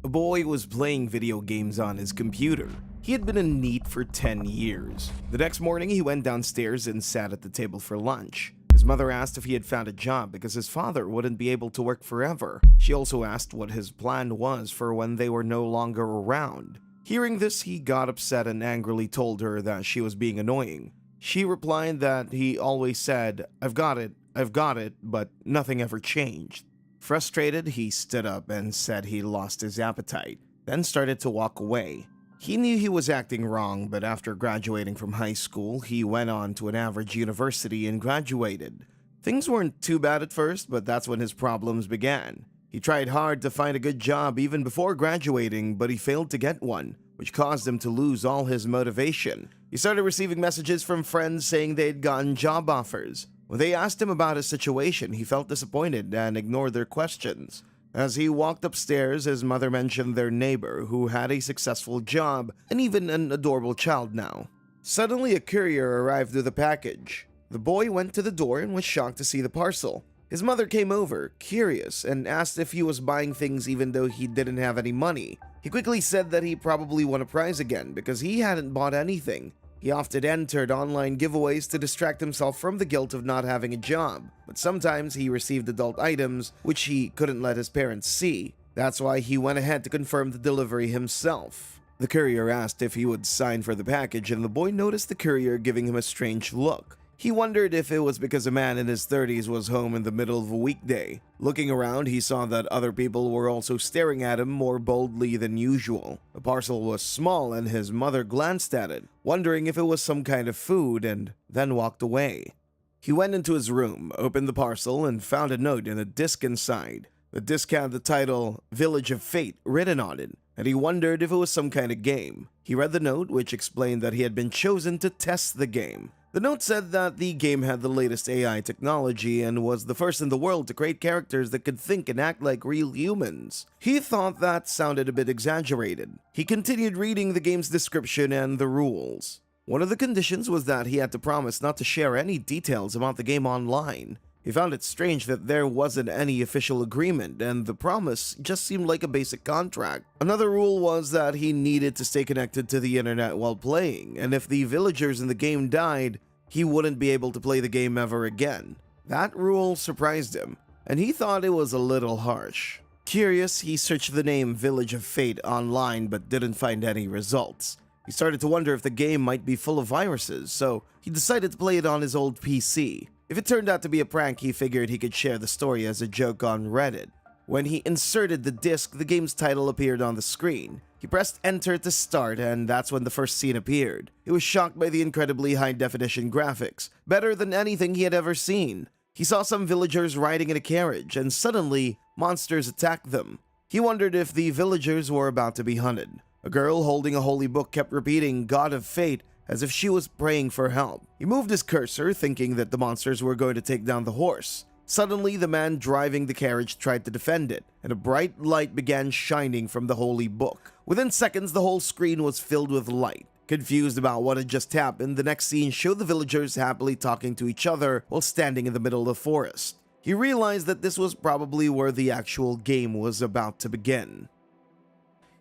A boy was playing video games on his computer. He had been a NEET for 10 years. The next morning, he went downstairs and sat at the table for lunch. His mother asked if he had found a job because his father wouldn't be able to work forever. She also asked what his plan was for when they were no longer around. Hearing this, he got upset and angrily told her that she was being annoying. She replied that he always said, I've got it, but nothing ever changed. Frustrated, he stood up and said he lost his appetite, then started to walk away. He knew he was acting wrong, but after graduating from high school, he went on to an average university and graduated. Things weren't too bad at first, but that's when his problems began. He tried hard to find a good job even before graduating, but he failed to get one, which caused him to lose all his motivation. He started receiving messages from friends saying they'd gotten job offers. When they asked him about his situation, he felt disappointed and ignored their questions. As he walked upstairs, his mother mentioned their neighbor who had a successful job and even an adorable child now. Suddenly, a courier arrived with a package. The boy went to the door and was shocked to see the parcel. His mother came over, curious, and asked if he was buying things even though he didn't have any money. He quickly said that he probably won a prize again because he hadn't bought anything. He often entered online giveaways to distract himself from the guilt of not having a job, but sometimes he received adult items which he couldn't let his parents see. That's why he went ahead to confirm the delivery himself. The courier asked if he would sign for the package, and the boy noticed the courier giving him a strange look. He wondered if it was because a man in his 30s was home in the middle of a weekday. Looking around, he saw that other people were also staring at him more boldly than usual. The parcel was small and his mother glanced at it, wondering if it was some kind of food, and then walked away. He went into his room, opened the parcel, and found a note and a disc inside. The disc had the title, Village of Fate, written on it, and he wondered if it was some kind of game. He read the note, which explained that he had been chosen to test the game. The note said that the game had the latest AI technology and was the first in the world to create characters that could think and act like real humans. He thought that sounded a bit exaggerated. He continued reading the game's description and the rules. One of the conditions was that he had to promise not to share any details about the game online. He found it strange that there wasn't any official agreement, and the promise just seemed like a basic contract. Another rule was that he needed to stay connected to the internet while playing, and if the villagers in the game died, he wouldn't be able to play the game ever again. That rule surprised him, and he thought it was a little harsh. Curious, he searched the name Village of Fate online but didn't find any results. He started to wonder if the game might be full of viruses, so he decided to play it on his old PC. If it turned out to be a prank, he figured he could share the story as a joke on Reddit. When he inserted the disc, the game's title appeared on the screen. He pressed enter to start, and that's when the first scene appeared. He was shocked by the incredibly high-definition graphics, better than anything he had ever seen. He saw some villagers riding in a carriage, and suddenly, monsters attacked them. He wondered if the villagers were about to be hunted. A girl holding a holy book kept repeating God of Fate as if she was praying for help. He moved his cursor, thinking that the monsters were going to take down the horse. Suddenly, the man driving the carriage tried to defend it, and a bright light began shining from the holy book. Within seconds, the whole screen was filled with light. Confused about what had just happened, the next scene showed the villagers happily talking to each other while standing in the middle of the forest. He realized that this was probably where the actual game was about to begin.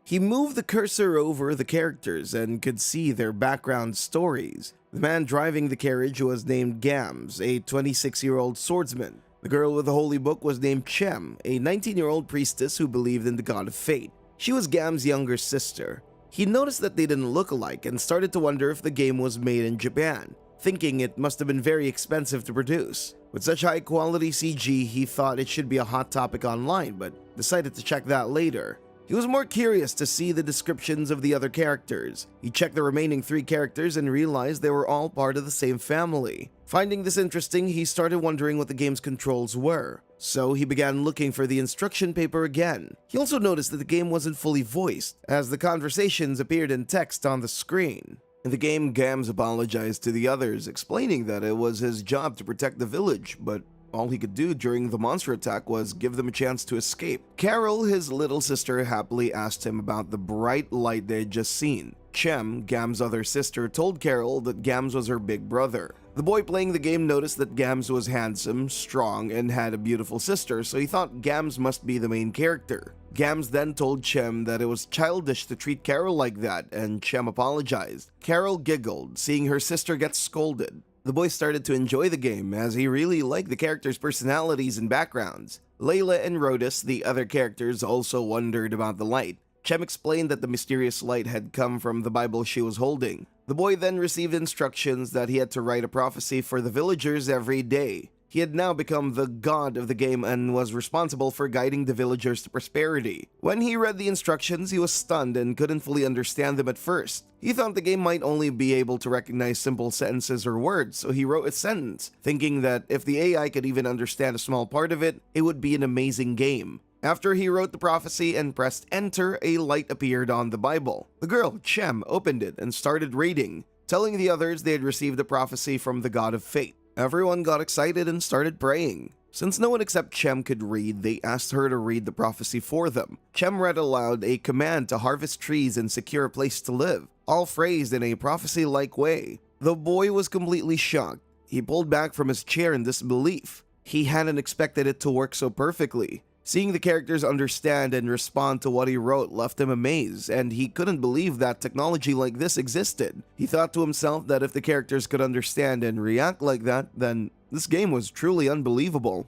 He moved the cursor over the characters and could see their background stories. The man driving the carriage was named Gams, a 26-year-old swordsman. The girl with the holy book was named Chem, a 19-year-old priestess who believed in the god of fate. She was Gam's younger sister. He noticed that they didn't look alike and started to wonder if the game was made in Japan, thinking it must have been very expensive to produce. With such high-quality CG, he thought it should be a hot topic online, but decided to check that later. He was more curious to see the descriptions of the other characters. He checked the remaining 3 characters and realized they were all part of the same family. Finding this interesting, he started wondering what the game's controls were. So he began looking for the instruction paper again. He also noticed that the game wasn't fully voiced, as the conversations appeared in text on the screen. In the game, Gams apologized to the others, explaining that it was his job to protect the village, but all he could do during the monster attack was give them a chance to escape. Carol, his little sister, happily asked him about the bright light they had just seen. Chem, Gam's other sister, told Carol that Gams was her big brother. The boy playing the game noticed that Gams was handsome, strong, and had a beautiful sister, so he thought Gams must be the main character. Gams then told Chem that it was childish to treat Carol like that, and Chem apologized. Carol giggled, seeing her sister get scolded. The boy started to enjoy the game, as he really liked the characters' personalities and backgrounds. Layla and Rhodus, the other characters, also wondered about the light. Chem explained that the mysterious light had come from the Bible she was holding. The boy then received instructions that he had to write a prophecy for the villagers every day. He had now become the god of the game and was responsible for guiding the villagers to prosperity. When he read the instructions, he was stunned and couldn't fully understand them at first. He thought the game might only be able to recognize simple sentences or words, so he wrote a sentence, thinking that if the AI could even understand a small part of it, it would be an amazing game. After he wrote the prophecy and pressed enter, a light appeared on the Bible. The girl, Chem, opened it and started reading, telling the others they had received a prophecy from the god of fate. Everyone got excited and started praying. Since no one except Chem could read, they asked her to read the prophecy for them. Chem read aloud a command to harvest trees and secure a place to live, all phrased in a prophecy-like way. The boy was completely shocked. He pulled back from his chair in disbelief. He hadn't expected it to work so perfectly. Seeing the characters understand and respond to what he wrote left him amazed, and he couldn't believe that technology like this existed. He thought to himself that if the characters could understand and react like that, then this game was truly unbelievable.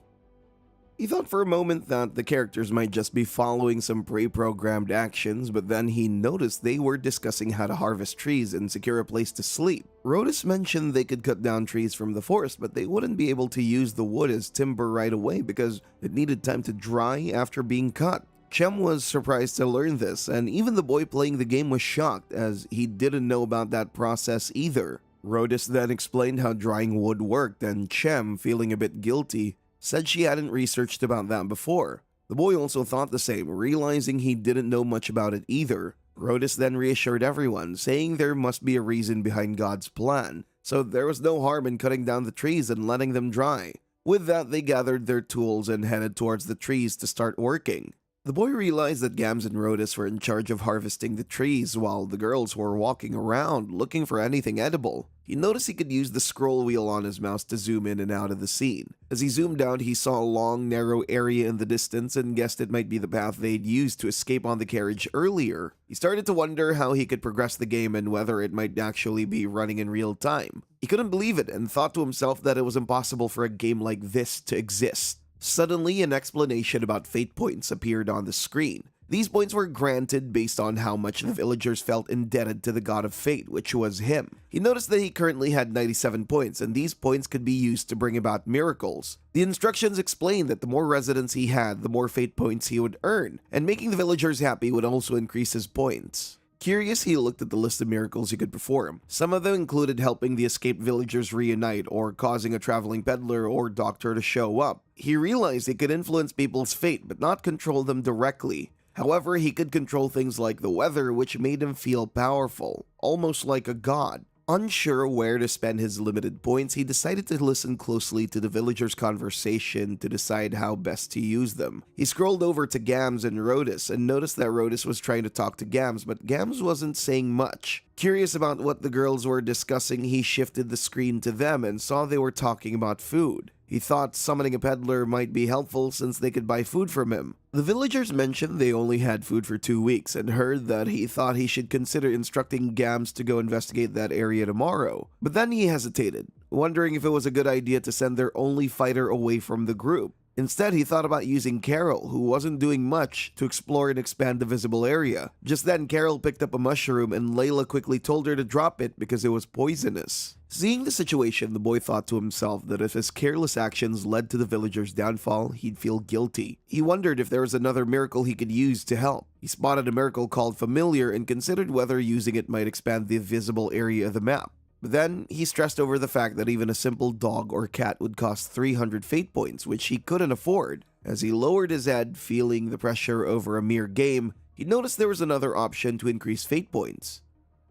He thought for a moment that the characters might just be following some pre-programmed actions, but then he noticed they were discussing how to harvest trees and secure a place to sleep. Rhodus mentioned they could cut down trees from the forest, but they wouldn't be able to use the wood as timber right away because it needed time to dry after being cut. Chem was surprised to learn this, and even the boy playing the game was shocked as he didn't know about that process either. Rhodus then explained how drying wood worked, and Chem, feeling a bit guilty, said she hadn't researched about that before. The boy also thought the same, realizing he didn't know much about it either. Rhodus then reassured everyone, saying there must be a reason behind God's plan, so there was no harm in cutting down the trees and letting them dry. With that, they gathered their tools and headed towards the trees to start working. The boy realized that Gams and Rhodus were in charge of harvesting the trees while the girls were walking around looking for anything edible. He noticed he could use the scroll wheel on his mouse to zoom in and out of the scene. As he zoomed out, he saw a long, narrow area in the distance and guessed it might be the path they'd used to escape on the carriage earlier. He started to wonder how he could progress the game and whether it might actually be running in real time. He couldn't believe it and thought to himself that it was impossible for a game like this to exist. Suddenly, an explanation about fate points appeared on the screen. These points were granted based on how much the villagers felt indebted to the god of fate, which was him. He noticed that he currently had 97 points, and these points could be used to bring about miracles. The instructions explained that the more residents he had, the more fate points he would earn, and making the villagers happy would also increase his points. Curious, he looked at the list of miracles he could perform. Some of them included helping the escaped villagers reunite, or causing a traveling peddler or doctor to show up. He realized he could influence people's fate, but not control them directly. However, he could control things like the weather, which made him feel powerful, almost like a god. Unsure where to spend his limited points, he decided to listen closely to the villagers' conversation to decide how best to use them. He scrolled over to Gams and Rhodus and noticed that Rhodus was trying to talk to Gams, but Gams wasn't saying much. Curious about what the girls were discussing, he shifted the screen to them and saw they were talking about food. He thought summoning a peddler might be helpful since they could buy food from him. The villagers mentioned they only had food for 2 weeks and heard that he thought he should consider instructing Gams to go investigate that area tomorrow. But then he hesitated, wondering if it was a good idea to send their only fighter away from the group. Instead, he thought about using Carol, who wasn't doing much, to explore and expand the visible area. Just then, Carol picked up a mushroom and Layla quickly told her to drop it because it was poisonous. Seeing the situation, the boy thought to himself that if his careless actions led to the villagers' downfall, he'd feel guilty. He wondered if there was another miracle he could use to help. He spotted a miracle called Familiar and considered whether using it might expand the visible area of the map. But then, he stressed over the fact that even a simple dog or cat would cost 300 fate points, which he couldn't afford. As he lowered his head, feeling the pressure over a mere game, he noticed there was another option to increase fate points: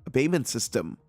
a payment system.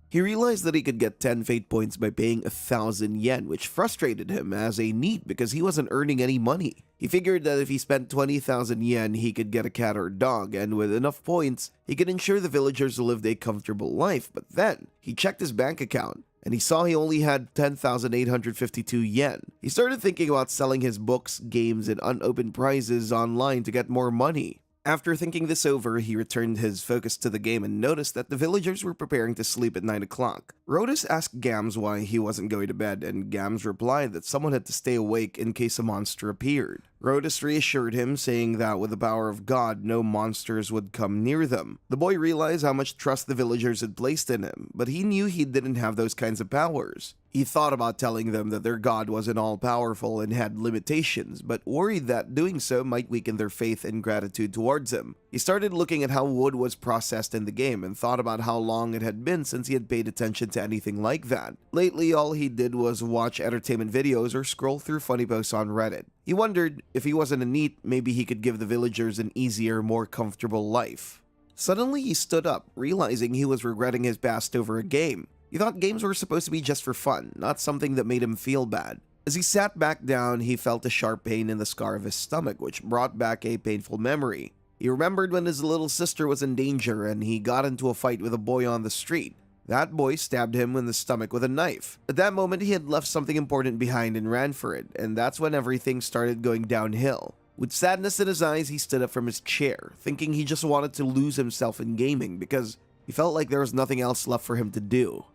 He realized that he could get 10 fate points by paying 1,000 yen, which frustrated him as a NEET because he wasn't earning any money. He figured that if he spent 20,000 yen, he could get a cat or dog, and with enough points, he could ensure the villagers lived a comfortable life. But then, he checked his bank account, and he saw he only had 10,852 yen. He started thinking about selling his books, games, and unopened prizes online to get more money. After thinking this over, he returned his focus to the game and noticed that the villagers were preparing to sleep at 9 o'clock. Rodus asked Gams why he wasn't going to bed, and Gams replied that someone had to stay awake in case a monster appeared. Rodus reassured him, saying that with the power of God, no monsters would come near them. The boy realized how much trust the villagers had placed in him, but he knew he didn't have those kinds of powers. He thought about telling them that their god wasn't all-powerful and had limitations, but worried that doing so might weaken their faith and gratitude towards him. He started looking at how wood was processed in the game and thought about how long it had been since he had paid attention to anything like that. Lately, all he did was watch entertainment videos or scroll through funny posts on Reddit. He wondered if he wasn't a NEET, maybe he could give the villagers an easier, more comfortable life. Suddenly, he stood up, realizing he was regretting his past over a game. He thought games were supposed to be just for fun, not something that made him feel bad. As he sat back down, he felt a sharp pain in the scar of his stomach, which brought back a painful memory. He remembered when his little sister was in danger and he got into a fight with a boy on the street. That boy stabbed him in the stomach with a knife. At that moment, he had left something important behind and ran for it, and that's when everything started going downhill. With sadness in his eyes, he stood up from his chair, thinking he just wanted to lose himself in gaming because he felt like there was nothing else left for him to do.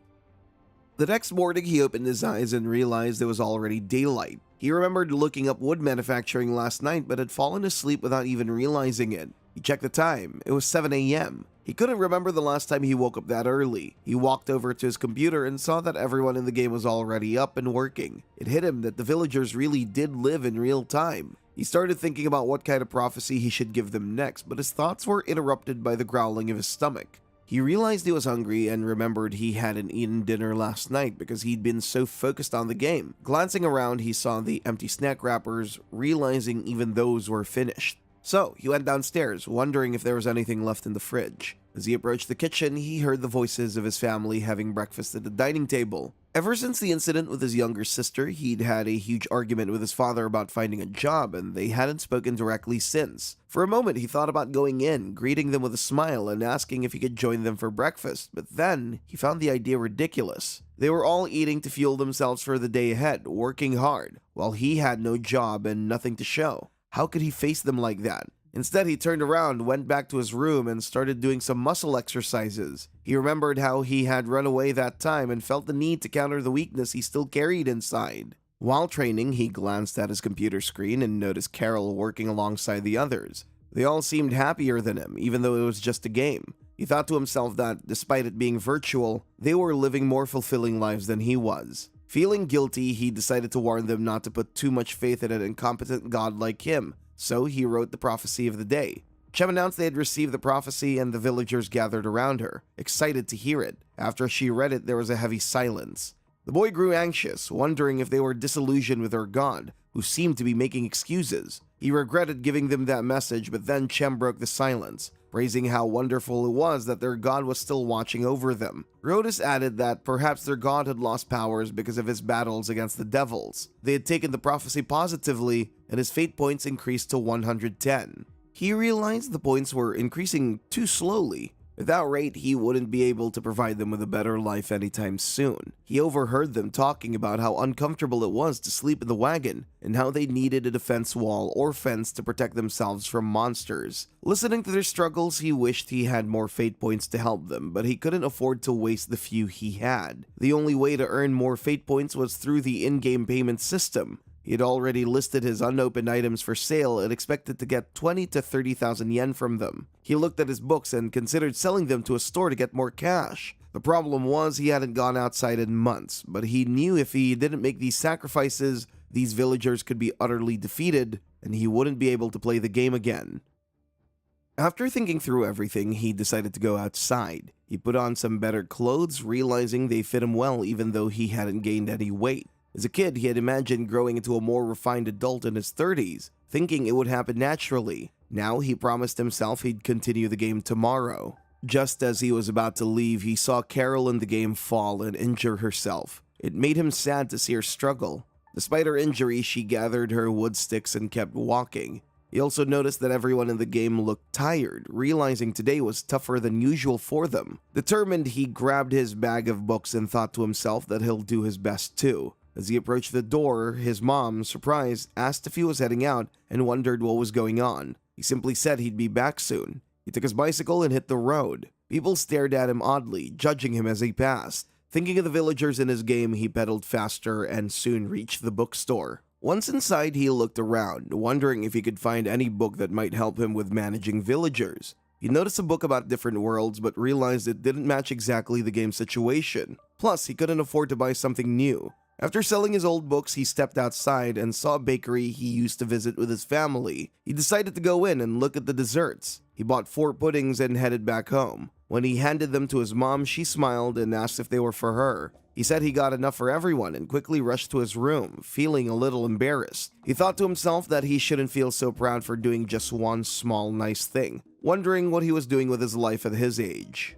The next morning, he opened his eyes and realized it was already daylight. He remembered looking up wood manufacturing last night, but had fallen asleep without even realizing it. He checked the time. It was 7 a.m. He couldn't remember the last time he woke up that early. He walked over to his computer and saw that everyone in the game was already up and working. It hit him that the villagers really did live in real time. He started thinking about what kind of prophecy he should give them next, but his thoughts were interrupted by the growling of his stomach. He realized he was hungry and remembered he hadn't eaten dinner last night because he'd been so focused on the game. Glancing around, he saw the empty snack wrappers, realizing even those were finished. So, he went downstairs, wondering if there was anything left in the fridge. As he approached the kitchen, he heard the voices of his family having breakfast at the dining table. Ever since the incident with his younger sister, he'd had a huge argument with his father about finding a job, and they hadn't spoken directly since. For a moment, he thought about going in, greeting them with a smile, and asking if he could join them for breakfast, but then he found the idea ridiculous. They were all eating to fuel themselves for the day ahead, working hard, while he had no job and nothing to show. How could he face them like that? Instead, he turned around, went back to his room, and started doing some muscle exercises. He remembered how he had run away that time and felt the need to counter the weakness he still carried inside. While training, he glanced at his computer screen and noticed Carol working alongside the others. They all seemed happier than him, even though it was just a game. He thought to himself that, despite it being virtual, they were living more fulfilling lives than he was. Feeling guilty, he decided to warn them not to put too much faith in an incompetent god like him. So he wrote the prophecy of the day. Chem announced they had received the prophecy and the villagers gathered around her, excited to hear it. After she read it, there was a heavy silence. The boy grew anxious, wondering if they were disillusioned with their god, who seemed to be making excuses. He regretted giving them that message, but then Chem broke the silence, praising how wonderful it was that their god was still watching over them. Rodus added that perhaps their god had lost powers because of his battles against the devils. They had taken the prophecy positively, and his fate points increased to 110. He realized the points were increasing too slowly. At that rate, he wouldn't be able to provide them with a better life anytime soon. He overheard them talking about how uncomfortable it was to sleep in the wagon, and how they needed a defense wall or fence to protect themselves from monsters. Listening to their struggles, he wished he had more fate points to help them, but he couldn't afford to waste the few he had. The only way to earn more fate points was through the in-game payment system. He had already listed his unopened items for sale and expected to get 20 to 30,000 yen from them. He looked at his books and considered selling them to a store to get more cash. The problem was he hadn't gone outside in months, but he knew if he didn't make these sacrifices, these villagers could be utterly defeated, and he wouldn't be able to play the game again. After thinking through everything, he decided to go outside. He put on some better clothes, realizing they fit him well even though he hadn't gained any weight. As a kid, he had imagined growing into a more refined adult in his 30s, thinking it would happen naturally. Now he promised himself he'd continue the game tomorrow. Just as he was about to leave, he saw Carol in the game fall and injure herself. It made him sad to see her struggle. Despite her injury, she gathered her wood sticks and kept walking. He also noticed that everyone in the game looked tired, realizing today was tougher than usual for them. Determined, he grabbed his bag of books and thought to himself that he'll do his best too. As he approached the door, his mom, surprised, asked if he was heading out and wondered what was going on. He simply said he'd be back soon. He took his bicycle and hit the road. People stared at him oddly, judging him as he passed. Thinking of the villagers in his game, he pedaled faster and soon reached the bookstore. Once inside, he looked around, wondering if he could find any book that might help him with managing villagers. He noticed a book about different worlds but realized it didn't match exactly the game's situation. Plus, he couldn't afford to buy something new. After selling his old books, he stepped outside and saw a bakery he used to visit with his family. He decided to go in and look at the desserts. He bought 4 puddings and headed back home. When he handed them to his mom, she smiled and asked if they were for her. He said he got enough for everyone and quickly rushed to his room, feeling a little embarrassed. He thought to himself that he shouldn't feel so proud for doing just one small nice thing, wondering what he was doing with his life at his age.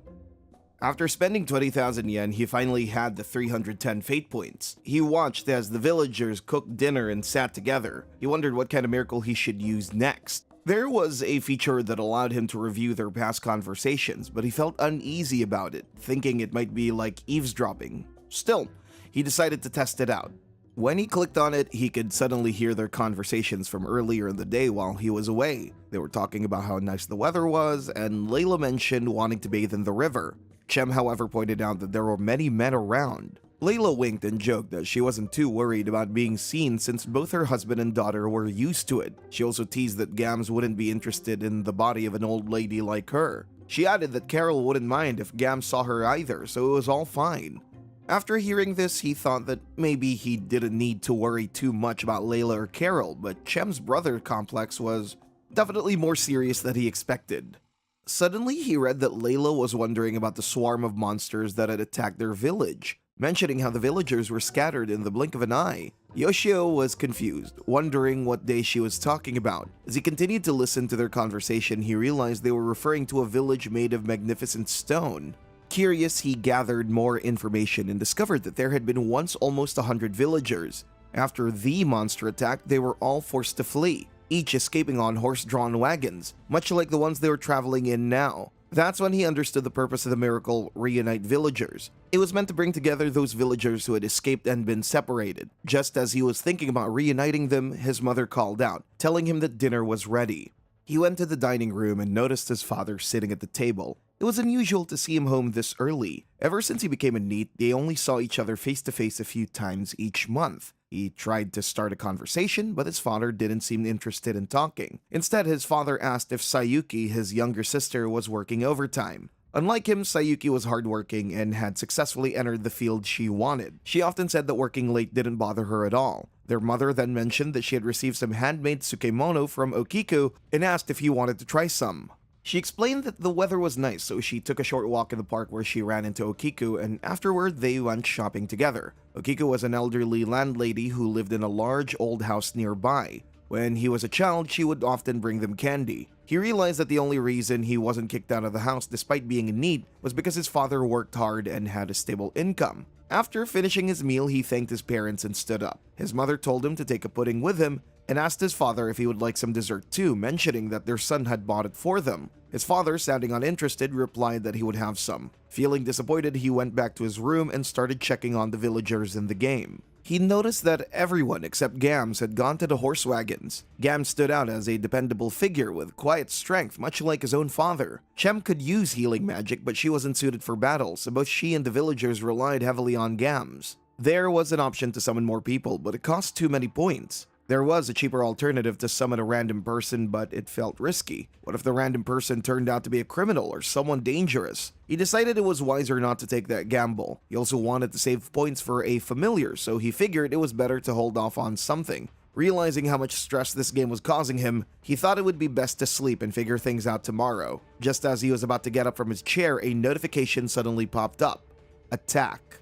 After spending 20,000 yen, he finally had the 310 fate points. He watched as the villagers cooked dinner and sat together. He wondered what kind of miracle he should use next. There was a feature that allowed him to review their past conversations, but he felt uneasy about it, thinking it might be like eavesdropping. Still, he decided to test it out. When he clicked on it, he could suddenly hear their conversations from earlier in the day while he was away. They were talking about how nice the weather was, and Layla mentioned wanting to bathe in the river. Chem, however, pointed out that there were many men around. Layla winked and joked that she wasn't too worried about being seen since both her husband and daughter were used to it. She also teased that Gams wouldn't be interested in the body of an old lady like her. She added that Carol wouldn't mind if Gams saw her either, so it was all fine. After hearing this, he thought that maybe he didn't need to worry too much about Layla or Carol, but Chem's brother complex was definitely more serious than he expected. Suddenly, he read that Layla was wondering about the swarm of monsters that had attacked their village, mentioning how the villagers were scattered in the blink of an eye. Yoshio was confused, wondering what day she was talking about. As he continued to listen to their conversation, he realized they were referring to a village made of magnificent stone. Curious, he gathered more information and discovered that there had been once almost 100 villagers. After the monster attack, they were all forced to flee, each escaping on horse-drawn wagons, much like the ones they were traveling in now. That's when he understood the purpose of the miracle, Reunite Villagers. It was meant to bring together those villagers who had escaped and been separated. Just as he was thinking about reuniting them, his mother called out, telling him that dinner was ready. He went to the dining room and noticed his father sitting at the table. It was unusual to see him home this early. Ever since he became a NEET, they only saw each other face to face a few times each month. He tried to start a conversation, but his father didn't seem interested in talking. Instead, his father asked if Sayuki, his younger sister, was working overtime. Unlike him, Sayuki was hardworking and had successfully entered the field she wanted. She often said that working late didn't bother her at all. Their mother then mentioned that she had received some handmade tsukemono from Okiku and asked if he wanted to try some. She explained that the weather was nice, so she took a short walk in the park where she ran into Okiku, and afterward they went shopping together. Okiku was an elderly landlady who lived in a large old house nearby. When he was a child, she would often bring them candy. He realized that the only reason he wasn't kicked out of the house despite being in need was because his father worked hard and had a stable income. After finishing his meal, he thanked his parents and stood up. His mother told him to take a pudding with him and asked his father if he would like some dessert too, mentioning that their son had bought it for them. His father, sounding uninterested, replied that he would have some. Feeling disappointed, he went back to his room and started checking on the villagers in the game. He noticed that everyone except Gams had gone to the horse wagons. Gams stood out as a dependable figure with quiet strength, much like his own father. Chem could use healing magic, but she wasn't suited for battle, so both she and the villagers relied heavily on Gams. There was an option to summon more people, but it cost too many points. There was a cheaper alternative to summon a random person, but it felt risky. What if the random person turned out to be a criminal or someone dangerous? He decided it was wiser not to take that gamble. He also wanted to save points for a familiar, so he figured it was better to hold off on something. Realizing how much stress this game was causing him, he thought it would be best to sleep and figure things out tomorrow. Just as he was about to get up from his chair, a notification suddenly popped up. Attack.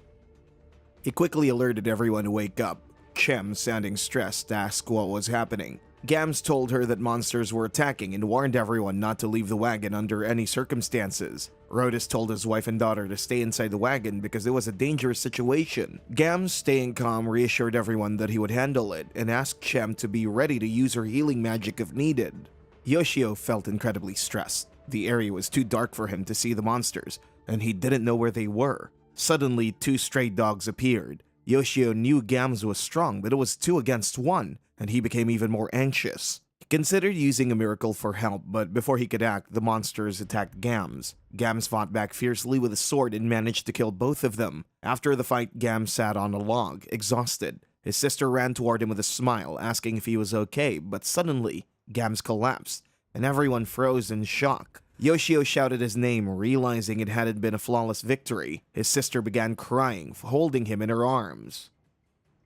He quickly alerted everyone to wake up. Chem, sounding stressed, asked what was happening. Gams told her that monsters were attacking and warned everyone not to leave the wagon under any circumstances. Rodis told his wife and daughter to stay inside the wagon because it was a dangerous situation. Gams, staying calm, reassured everyone that he would handle it and asked Chem to be ready to use her healing magic if needed. Yoshio felt incredibly stressed. The area was too dark for him to see the monsters, and he didn't know where they were. Suddenly, 2 stray dogs appeared. Yoshio knew Gams was strong, but it was 2 against 1, and he became even more anxious. He considered using a miracle for help, but before he could act, the monsters attacked Gams. Gams fought back fiercely with a sword and managed to kill both of them. After the fight, Gams sat on a log, exhausted. His sister ran toward him with a smile, asking if he was okay, but suddenly, Gams collapsed, and everyone froze in shock. Yoshio shouted his name, realizing it hadn't been a flawless victory. His sister began crying, holding him in her arms.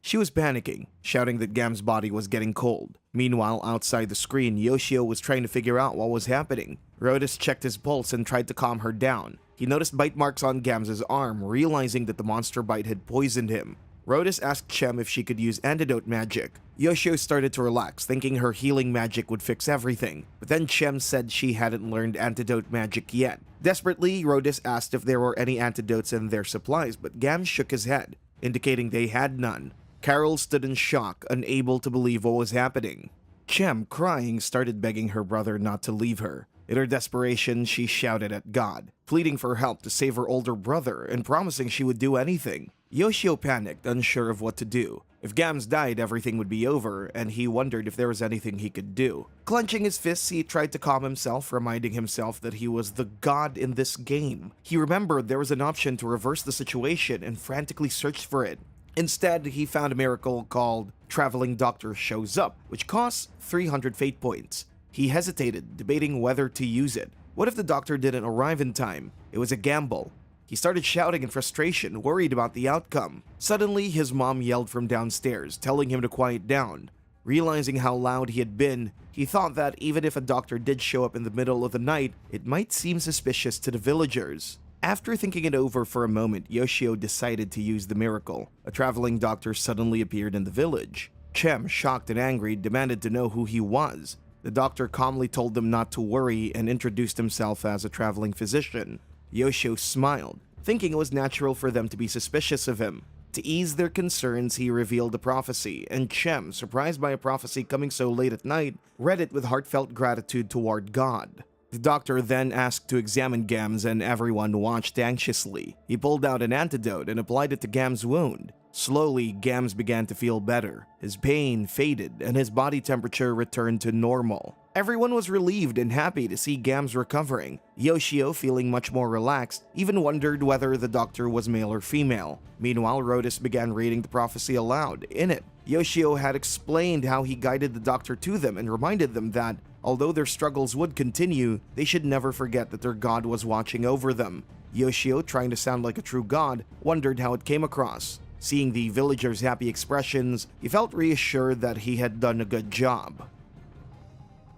She was panicking, shouting that Gams' body was getting cold. Meanwhile, outside the screen, Yoshio was trying to figure out what was happening. Rodis checked his pulse and tried to calm her down. He noticed bite marks on Gams' arm, realizing that the monster bite had poisoned him. Rodis asked Chem if she could use antidote magic. Yoshio started to relax, thinking her healing magic would fix everything. But then Chem said she hadn't learned antidote magic yet. Desperately, Rodis asked if there were any antidotes in their supplies, but Gams shook his head, indicating they had none. Carol stood in shock, unable to believe what was happening. Chem, crying, started begging her brother not to leave her. In her desperation, she shouted at God, pleading for help to save her older brother and promising she would do anything. Yoshio panicked, unsure of what to do. If Gams died, everything would be over, and he wondered if there was anything he could do. Clenching his fists, he tried to calm himself, reminding himself that he was the god in this game. He remembered there was an option to reverse the situation and frantically searched for it. Instead, he found a miracle called Traveling Doctor Shows Up, which costs 300 fate points. He hesitated, debating whether to use it. What if the doctor didn't arrive in time? It was a gamble. He started shouting in frustration, worried about the outcome. Suddenly, his mom yelled from downstairs, telling him to quiet down. Realizing how loud he had been, he thought that even if a doctor did show up in the middle of the night, it might seem suspicious to the villagers. After thinking it over for a moment, Yoshio decided to use the miracle. A traveling doctor suddenly appeared in the village. Chem, shocked and angry, demanded to know who he was. The doctor calmly told them not to worry and introduced himself as a traveling physician. Yoshio smiled, thinking it was natural for them to be suspicious of him. To ease their concerns, he revealed a prophecy, and Chem, surprised by a prophecy coming so late at night, read it with heartfelt gratitude toward God. The doctor then asked to examine Gams, and everyone watched anxiously. He pulled out an antidote and applied it to Gams' wound. Slowly, Gams began to feel better. His pain faded, and his body temperature returned to normal. Everyone was relieved and happy to see Gams recovering. Yoshio, feeling much more relaxed, even wondered whether the doctor was male or female. Meanwhile, Rodis began reading the prophecy aloud. In it, Yoshio had explained how he guided the doctor to them and reminded them that, although their struggles would continue, they should never forget that their god was watching over them. Yoshio, trying to sound like a true god, wondered how it came across. Seeing the villagers' happy expressions, he felt reassured that he had done a good job.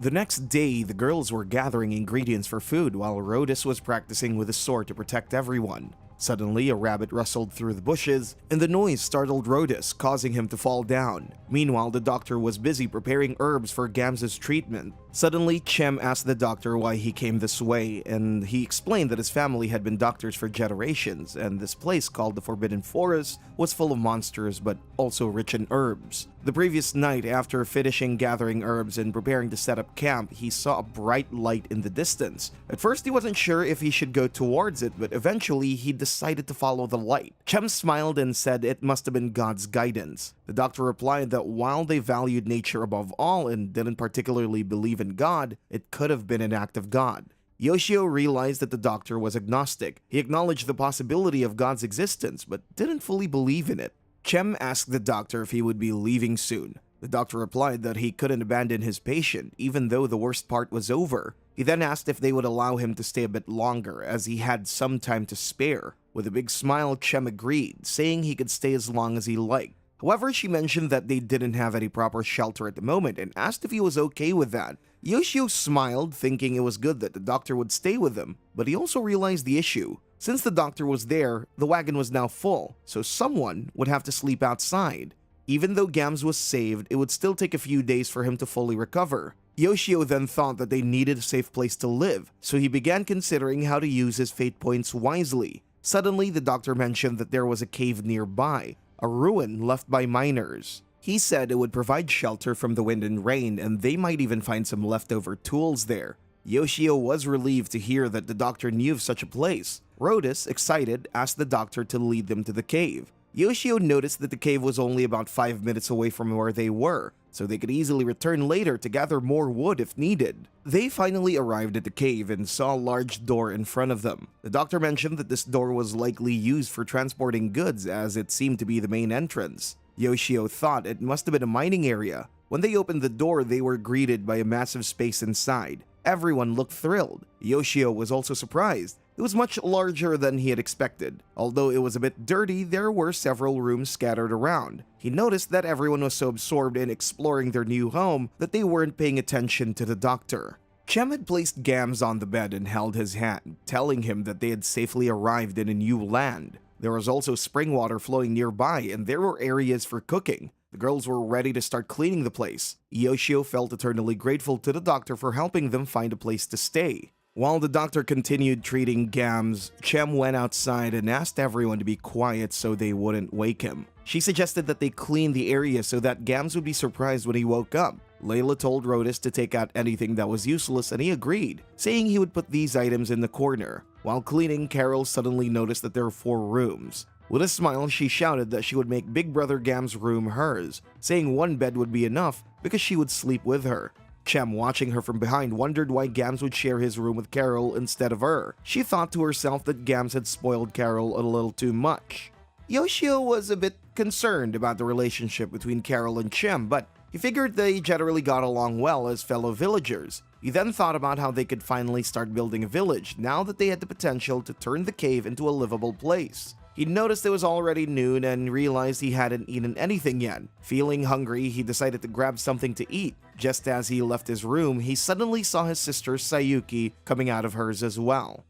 The next day, the girls were gathering ingredients for food while Rodis was practicing with a sword to protect everyone. Suddenly, a rabbit rustled through the bushes, and the noise startled Rodis, causing him to fall down. Meanwhile, the doctor was busy preparing herbs for Gams' treatment. Suddenly, Chem asked the doctor why he came this way, and he explained that his family had been doctors for generations, and this place called the Forbidden Forest was full of monsters, but also rich in herbs. The previous night, after finishing gathering herbs and preparing to set up camp, he saw a bright light in the distance. At first, he wasn't sure if he should go towards it, but eventually, he decided to follow the light. Chem smiled and said it must have been God's guidance. The doctor replied that while they valued nature above all and didn't particularly believe in God, it could have been an act of God. Yoshio realized that the doctor was agnostic. He acknowledged the possibility of God's existence, but didn't fully believe in it. Chem asked the doctor if he would be leaving soon. The doctor replied that he couldn't abandon his patient, even though the worst part was over. He then asked if they would allow him to stay a bit longer, as he had some time to spare. With a big smile, Chem agreed, saying he could stay as long as he liked. However, she mentioned that they didn't have any proper shelter at the moment and asked if he was okay with that. Yoshio smiled, thinking it was good that the doctor would stay with them, but he also realized the issue. Since the doctor was there, the wagon was now full, so someone would have to sleep outside. Even though Gams was saved, it would still take a few days for him to fully recover. Yoshio then thought that they needed a safe place to live, so he began considering how to use his fate points wisely. Suddenly, the doctor mentioned that there was a cave nearby, a ruin left by miners. He said it would provide shelter from the wind and rain, and they might even find some leftover tools there. Yoshio was relieved to hear that the doctor knew of such a place. Rhodus, excited, asked the doctor to lead them to the cave. Yoshio noticed that the cave was only about 5 minutes away from where they were, so they could easily return later to gather more wood if needed. They finally arrived at the cave and saw a large door in front of them. The doctor mentioned that this door was likely used for transporting goods, as it seemed to be the main entrance. Yoshio thought it must have been a mining area. When they opened the door, they were greeted by a massive space inside. Everyone looked thrilled. Yoshio was also surprised. It was much larger than he had expected. Although it was a bit dirty, there were several rooms scattered around. He noticed that everyone was so absorbed in exploring their new home that they weren't paying attention to the doctor. Chem had placed Gams on the bed and held his hand, telling him that they had safely arrived in a new land. There was also spring water flowing nearby, and there were areas for cooking. The girls were ready to start cleaning the place. Yoshio felt eternally grateful to the doctor for helping them find a place to stay. While the doctor continued treating Gams, Chem went outside and asked everyone to be quiet so they wouldn't wake him. She suggested that they clean the area so that Gams would be surprised when he woke up. Layla told Rhodus to take out anything that was useless, and he agreed, saying he would put these items in the corner. While cleaning, Carol suddenly noticed that there were 4 rooms. With a smile, she shouted that she would make Big Brother Gam's room hers, saying one bed would be enough because she would sleep with her. Chem, watching her from behind, wondered why Gams would share his room with Carol instead of her. She thought to herself that Gams had spoiled Carol a little too much. Yoshio was a bit concerned about the relationship between Carol and Chem, but he figured they generally got along well as fellow villagers. He then thought about how they could finally start building a village now that they had the potential to turn the cave into a livable place. He noticed it was already noon and realized he hadn't eaten anything yet. Feeling hungry, he decided to grab something to eat. Just as he left his room, he suddenly saw his sister Sayuki coming out of hers as well.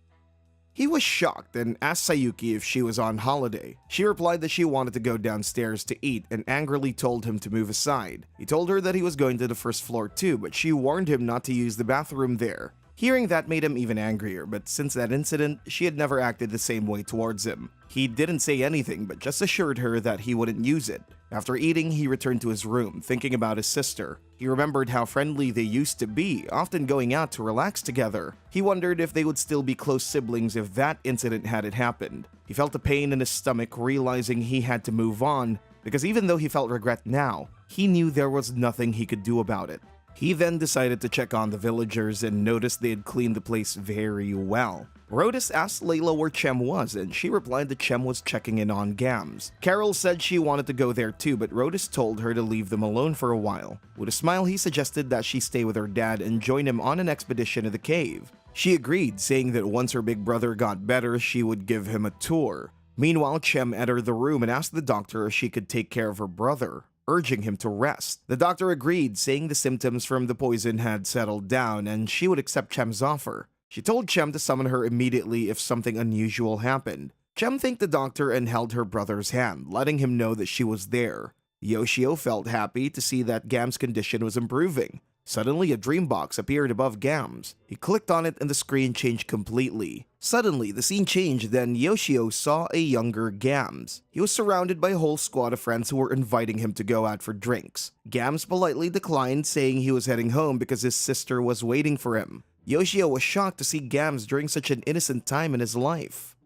He was shocked and asked Sayuki if she was on holiday. She replied that she wanted to go downstairs to eat and angrily told him to move aside. He told her that he was going to the first floor too, but she warned him not to use the bathroom there. Hearing that made him even angrier, but since that incident, she had never acted the same way towards him. He didn't say anything, but just assured her that he wouldn't use it. After eating, he returned to his room, thinking about his sister. He remembered how friendly they used to be, often going out to relax together. He wondered if they would still be close siblings if that incident hadn't happened. He felt a pain in his stomach, realizing he had to move on, because even though he felt regret now, he knew there was nothing he could do about it. He then decided to check on the villagers and noticed they had cleaned the place very well. Rhodus asked Layla where Chem was, and she replied that Chem was checking in on Gams. Carol said she wanted to go there too, but Rhodus told her to leave them alone for a while. With a smile, he suggested that she stay with her dad and join him on an expedition to the cave. She agreed, saying that once her big brother got better, she would give him a tour. Meanwhile, Chem entered the room and asked the doctor if she could take care of her brother, urging him to rest. The doctor agreed, saying the symptoms from the poison had settled down and she would accept Chem's offer. She told Chem to summon her immediately if something unusual happened. Chem thanked the doctor and held her brother's hand, letting him know that she was there. Yoshio felt happy to see that Gam's condition was improving. Suddenly, a dream box appeared above Gams. He clicked on it and the screen changed completely. Suddenly, the scene changed, then Yoshio saw a younger Gams. He was surrounded by a whole squad of friends who were inviting him to go out for drinks. Gams politely declined, saying he was heading home because his sister was waiting for him. Yoshio was shocked to see Gams during such an innocent time in his life.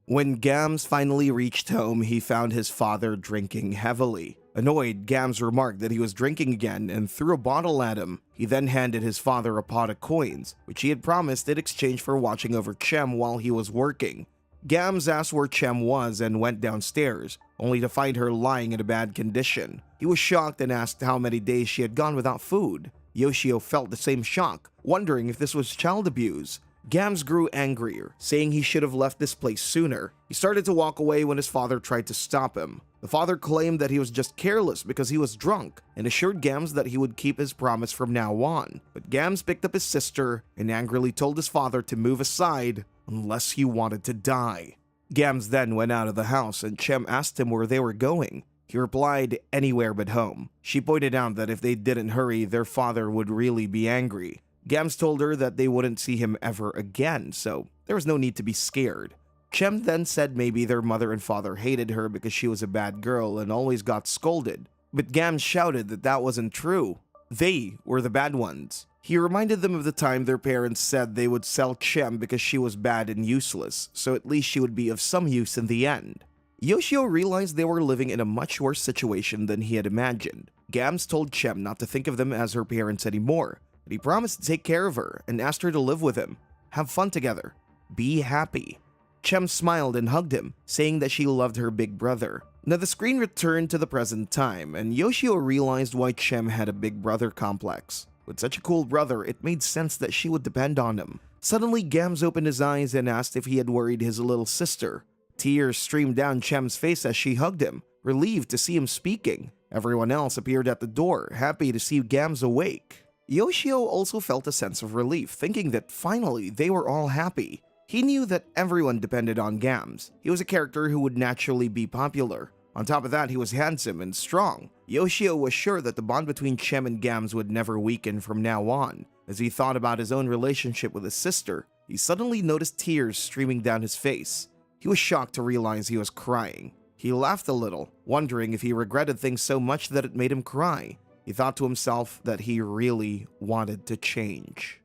When Gams finally reached home, he found his father drinking heavily. Annoyed, Gams remarked that he was drinking again and threw a bottle at him. He then handed his father a pot of coins, which he had promised in exchange for watching over Chem while he was working. Gams asked where Chem was and went downstairs, only to find her lying in a bad condition. He was shocked and asked how many days she had gone without food. Yoshio felt the same shock, wondering if this was child abuse. Gams grew angrier, saying he should have left this place sooner. He started to walk away when his father tried to stop him. The father claimed that he was just careless because he was drunk and assured Gams that he would keep his promise from now on. But Gams picked up his sister and angrily told his father to move aside unless he wanted to die. Gams then went out of the house and Chem asked him where they were going. He replied, "Anywhere but home." She pointed out that if they didn't hurry, their father would really be angry. Gams told her that they wouldn't see him ever again, so there was no need to be scared. Chem then said maybe their mother and father hated her because she was a bad girl and always got scolded. But Gams shouted that that wasn't true. They were the bad ones. He reminded them of the time their parents said they would sell Chem because she was bad and useless, so at least she would be of some use in the end. Yoshio realized they were living in a much worse situation than he had imagined. Gams told Chem not to think of them as her parents anymore, but he promised to take care of her and asked her to live with him, have fun together, be happy. Chem smiled and hugged him, saying that she loved her big brother. Now the screen returned to the present time, and Yoshio realized why Chem had a big brother complex. With such a cool brother, it made sense that she would depend on him. Suddenly, Gams opened his eyes and asked if he had worried his little sister. Tears streamed down Chem's face as she hugged him, relieved to see him speaking. Everyone else appeared at the door, happy to see Gams awake. Yoshio also felt a sense of relief, thinking that finally they were all happy. He knew that everyone depended on Gams. He was a character who would naturally be popular. On top of that, he was handsome and strong. Yoshio was sure that the bond between Chem and Gams would never weaken from now on. As he thought about his own relationship with his sister, he suddenly noticed tears streaming down his face. He was shocked to realize he was crying. He laughed a little, wondering if he regretted things so much that it made him cry. He thought to himself that he really wanted to change.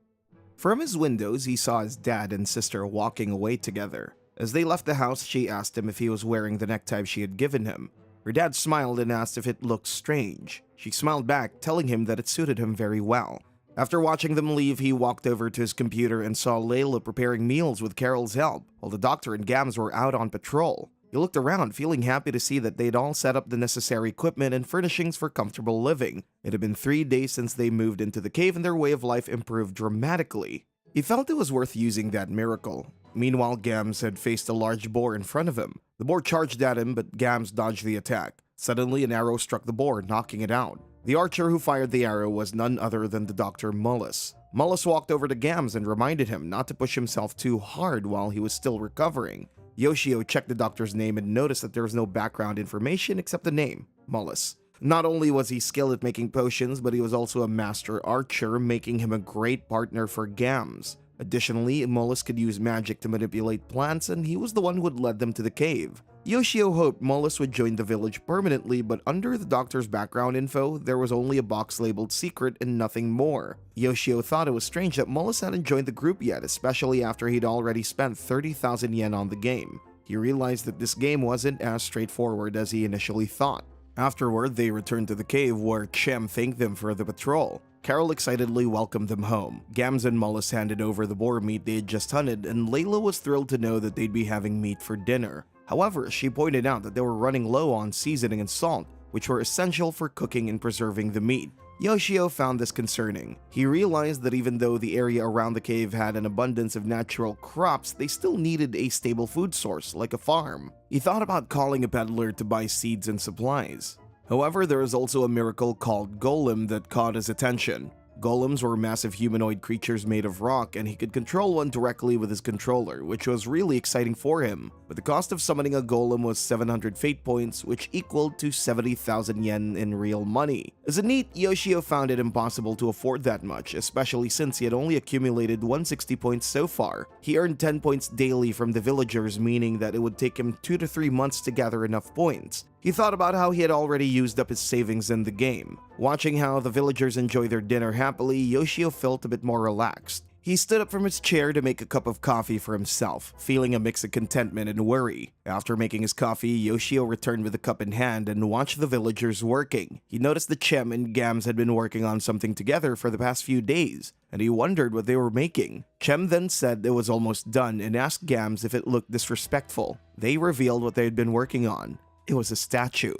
From his windows, he saw his dad and sister walking away together. As they left the house, she asked him if he was wearing the necktie she had given him. Her dad smiled and asked if it looked strange. She smiled back, telling him that it suited him very well. After watching them leave, he walked over to his computer and saw Layla preparing meals with Carol's help, while the doctor and Gams were out on patrol. He looked around, feeling happy to see that they'd all set up the necessary equipment and furnishings for comfortable living. It had been 3 days since they moved into the cave and their way of life improved dramatically. He felt it was worth using that miracle. Meanwhile, Gams had faced a large boar in front of him. The boar charged at him, but Gams dodged the attack. Suddenly, an arrow struck the boar, knocking it out. The archer who fired the arrow was none other than the Dr. Mullis. Mullis walked over to Gams and reminded him not to push himself too hard while he was still recovering. Yoshio checked the doctor's name and noticed that there was no background information except the name, Mullis. Not only was he skilled at making potions, but he was also a master archer, making him a great partner for Gams. Additionally, Mullis could use magic to manipulate plants, and he was the one who had led them to the cave. Yoshio hoped Mullis would join the village permanently, but under the doctor's background info, there was only a box labeled secret and nothing more. Yoshio thought it was strange that Mullis hadn't joined the group yet, especially after he'd already spent 30,000 yen on the game. He realized that this game wasn't as straightforward as he initially thought. Afterward, they returned to the cave where Chem thanked them for the patrol. Carol excitedly welcomed them home. Gams and Mullis handed over the boar meat they had just hunted, and Layla was thrilled to know that they'd be having meat for dinner. However, she pointed out that they were running low on seasoning and salt, which were essential for cooking and preserving the meat. Yoshio found this concerning. He realized that even though the area around the cave had an abundance of natural crops, they still needed a stable food source, like a farm. He thought about calling a peddler to buy seeds and supplies. However, there is also a miracle called Golem that caught his attention. Golems were massive humanoid creatures made of rock, and he could control one directly with his controller, which was really exciting for him. But the cost of summoning a golem was 700 fate points, which equaled to 70,000 yen in real money. As a NEET, Yoshio found it impossible to afford that much, especially since he had only accumulated 160 points so far. He earned 10 points daily from the villagers, meaning that it would take him 2 to 3 months to gather enough points. He thought about how he had already used up his savings in the game. Watching how the villagers enjoy their dinner happily, Yoshio felt a bit more relaxed. He stood up from his chair to make a cup of coffee for himself, feeling a mix of contentment and worry. After making his coffee, Yoshio returned with the cup in hand and watched the villagers working. He noticed that Chem and Gams had been working on something together for the past few days, and he wondered what they were making. Chem then said it was almost done and asked Gams if it looked disrespectful. They revealed what they had been working on. It was a statue.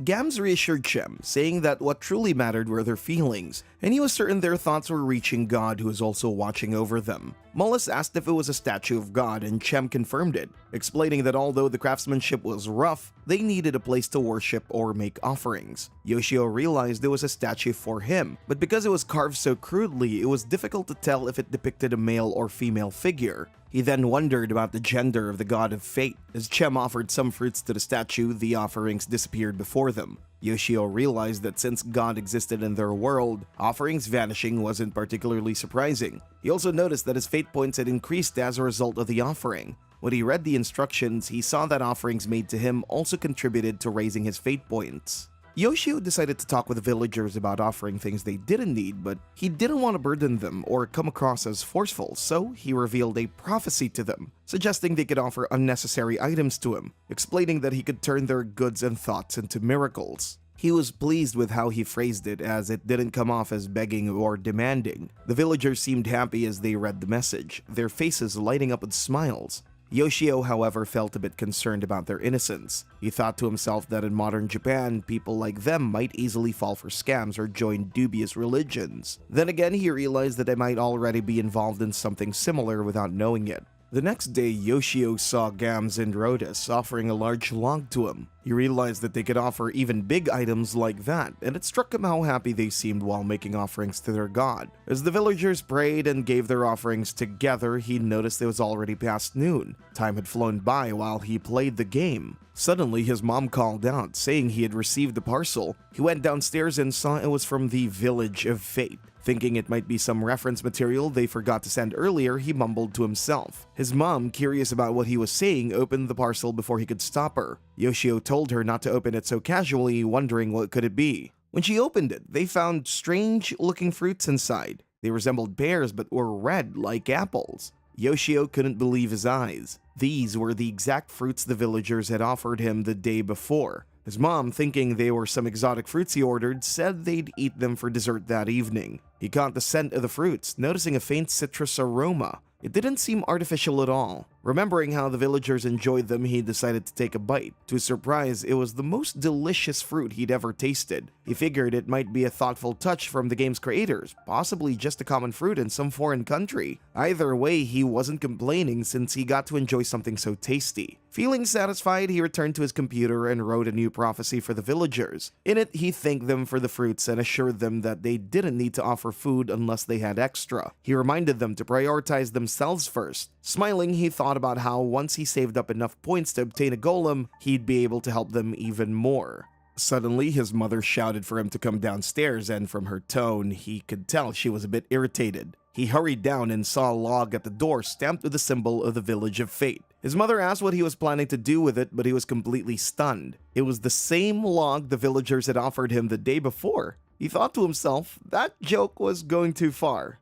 Gams reassured Chem, saying that what truly mattered were their feelings, and he was certain their thoughts were reaching God, who was also watching over them. Mullis asked if it was a statue of God, and Chem confirmed it, explaining that although the craftsmanship was rough, they needed a place to worship or make offerings. Yoshio realized it was a statue for him, but because it was carved so crudely, it was difficult to tell if it depicted a male or female figure. He then wondered about the gender of the god of fate. As Chem offered some fruits to the statue, the offerings disappeared before them. Yoshio realized that since God existed in their world, offerings vanishing wasn't particularly surprising. He also noticed that his fate points had increased as a result of the offering. When he read the instructions, he saw that offerings made to him also contributed to raising his fate points. Yoshio decided to talk with the villagers about offering things they didn't need, but he didn't want to burden them or come across as forceful, so he revealed a prophecy to them, suggesting they could offer unnecessary items to him, explaining that he could turn their goods and thoughts into miracles. He was pleased with how he phrased it, as it didn't come off as begging or demanding. The villagers seemed happy as they read the message, their faces lighting up with smiles. Yoshio, however, felt a bit concerned about their innocence. He thought to himself that in modern Japan, people like them might easily fall for scams or join dubious religions. Then again, he realized that they might already be involved in something similar without knowing it. The next day, Yoshio saw Gams and Rhodus offering a large log to him. He realized that they could offer even big items like that, and it struck him how happy they seemed while making offerings to their god. As the villagers prayed and gave their offerings together, he noticed it was already past noon. Time had flown by while he played the game. Suddenly, his mom called out, saying he had received the parcel. He went downstairs and saw it was from the Village of Fate. Thinking it might be some reference material they forgot to send earlier, he mumbled to himself. His mom, curious about what he was saying, opened the parcel before he could stop her. Yoshio told her not to open it so casually, wondering what could it be. When she opened it, they found strange-looking fruits inside. They resembled pears but were red like apples. Yoshio couldn't believe his eyes. These were the exact fruits the villagers had offered him the day before. His mom, thinking they were some exotic fruits he ordered, said they'd eat them for dessert that evening. He caught the scent of the fruits, noticing a faint citrus aroma. It didn't seem artificial at all. Remembering how the villagers enjoyed them, he decided to take a bite. To his surprise, it was the most delicious fruit he'd ever tasted. He figured it might be a thoughtful touch from the game's creators, possibly just a common fruit in some foreign country. Either way, he wasn't complaining since he got to enjoy something so tasty. Feeling satisfied, he returned to his computer and wrote a new prophecy for the villagers. In it, he thanked them for the fruits and assured them that they didn't need to offer food unless they had extra. He reminded them to prioritize themselves first. Smiling, he thought about how once he saved up enough points to obtain a golem, he'd be able to help them even more. Suddenly, his mother shouted for him to come downstairs, and from her tone, he could tell she was a bit irritated. He hurried down and saw a log at the door stamped with the symbol of the Village of Fate. His mother asked what he was planning to do with it, but he was completely stunned. It was the same log the villagers had offered him the day before. He thought to himself, that joke was going too far.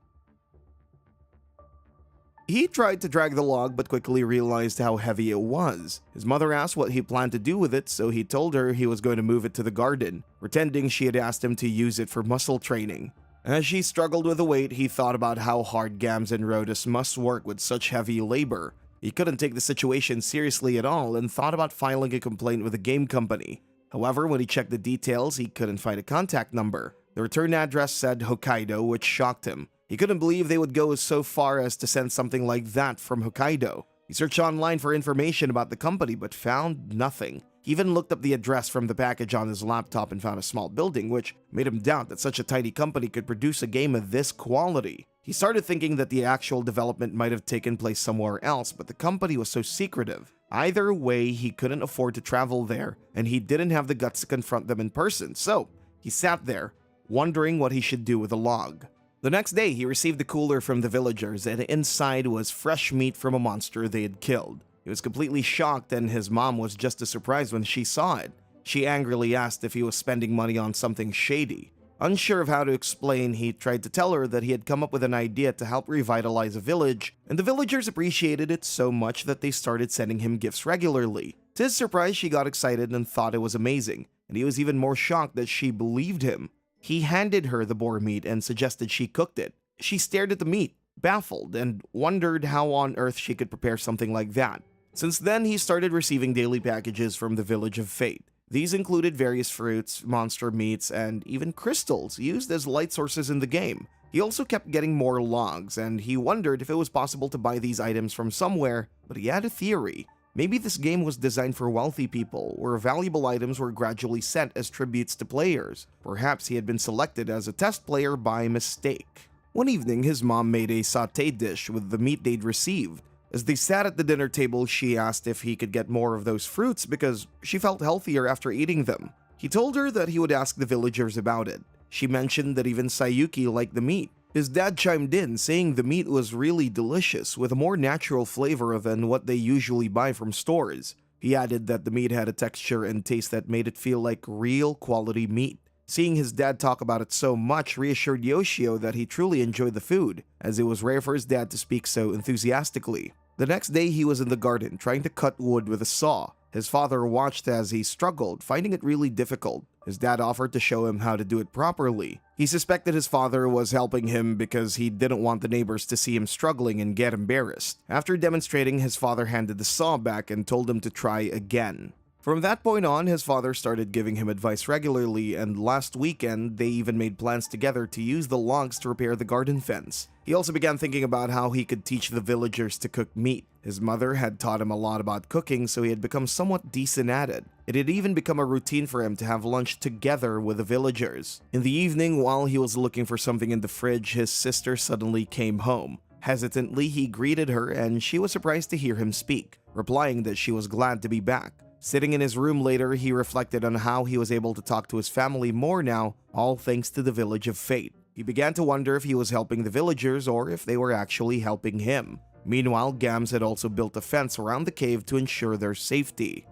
He tried to drag the log but quickly realized how heavy it was. His mother asked what he planned to do with it, so he told her he was going to move it to the garden, pretending she had asked him to use it for muscle training. As she struggled with the weight, he thought about how hard Gams and Rhodus must work with such heavy labor. He couldn't take the situation seriously at all and thought about filing a complaint with the game company. However, when he checked the details, he couldn't find a contact number. The return address said Hokkaido, which shocked him. He couldn't believe they would go so far as to send something like that from Hokkaido. He searched online for information about the company but found nothing. He even looked up the address from the package on his laptop and found a small building, which made him doubt that such a tiny company could produce a game of this quality. He started thinking that the actual development might have taken place somewhere else, but the company was so secretive. Either way, he couldn't afford to travel there, and he didn't have the guts to confront them in person, so he sat there, wondering what he should do with the log. The next day, he received the cooler from the villagers, and inside was fresh meat from a monster they had killed. He was completely shocked, and his mom was just as surprised when she saw it. She angrily asked if he was spending money on something shady. Unsure of how to explain, he tried to tell her that he had come up with an idea to help revitalize a village, and the villagers appreciated it so much that they started sending him gifts regularly. To his surprise, she got excited and thought it was amazing, and he was even more shocked that she believed him. He handed her the boar meat and suggested she cooked it. She stared at the meat, baffled, and wondered how on earth she could prepare something like that. Since then, he started receiving daily packages from the Village of Fate. These included various fruits, monster meats, and even crystals used as light sources in the game. He also kept getting more logs, and he wondered if it was possible to buy these items from somewhere, but he had a theory. Maybe this game was designed for wealthy people, where valuable items were gradually sent as tributes to players. Perhaps he had been selected as a test player by mistake. One evening, his mom made a sauté dish with the meat they'd received. As they sat at the dinner table, she asked if he could get more of those fruits because she felt healthier after eating them. He told her that he would ask the villagers about it. She mentioned that even Sayuki liked the meat. His dad chimed in, saying the meat was really delicious with a more natural flavor than what they usually buy from stores. He added that the meat had a texture and taste that made it feel like real quality meat. Seeing his dad talk about it so much reassured Yoshio that he truly enjoyed the food, as it was rare for his dad to speak so enthusiastically. The next day, he was in the garden trying to cut wood with a saw. His father watched as he struggled, finding it really difficult. His dad offered to show him how to do it properly. He suspected his father was helping him because he didn't want the neighbors to see him struggling and get embarrassed. After demonstrating, his father handed the saw back and told him to try again. From that point on, his father started giving him advice regularly, and last weekend, they even made plans together to use the logs to repair the garden fence. He also began thinking about how he could teach the villagers to cook meat. His mother had taught him a lot about cooking, so he had become somewhat decent at it. It had even become a routine for him to have lunch together with the villagers. In the evening, while he was looking for something in the fridge, his sister suddenly came home. Hesitantly, he greeted her, and she was surprised to hear him speak, replying that she was glad to be back. Sitting in his room later, he reflected on how he was able to talk to his family more now, all thanks to the Village of Fate. He began to wonder if he was helping the villagers or if they were actually helping him. Meanwhile, Gams had also built a fence around the cave to ensure their safety.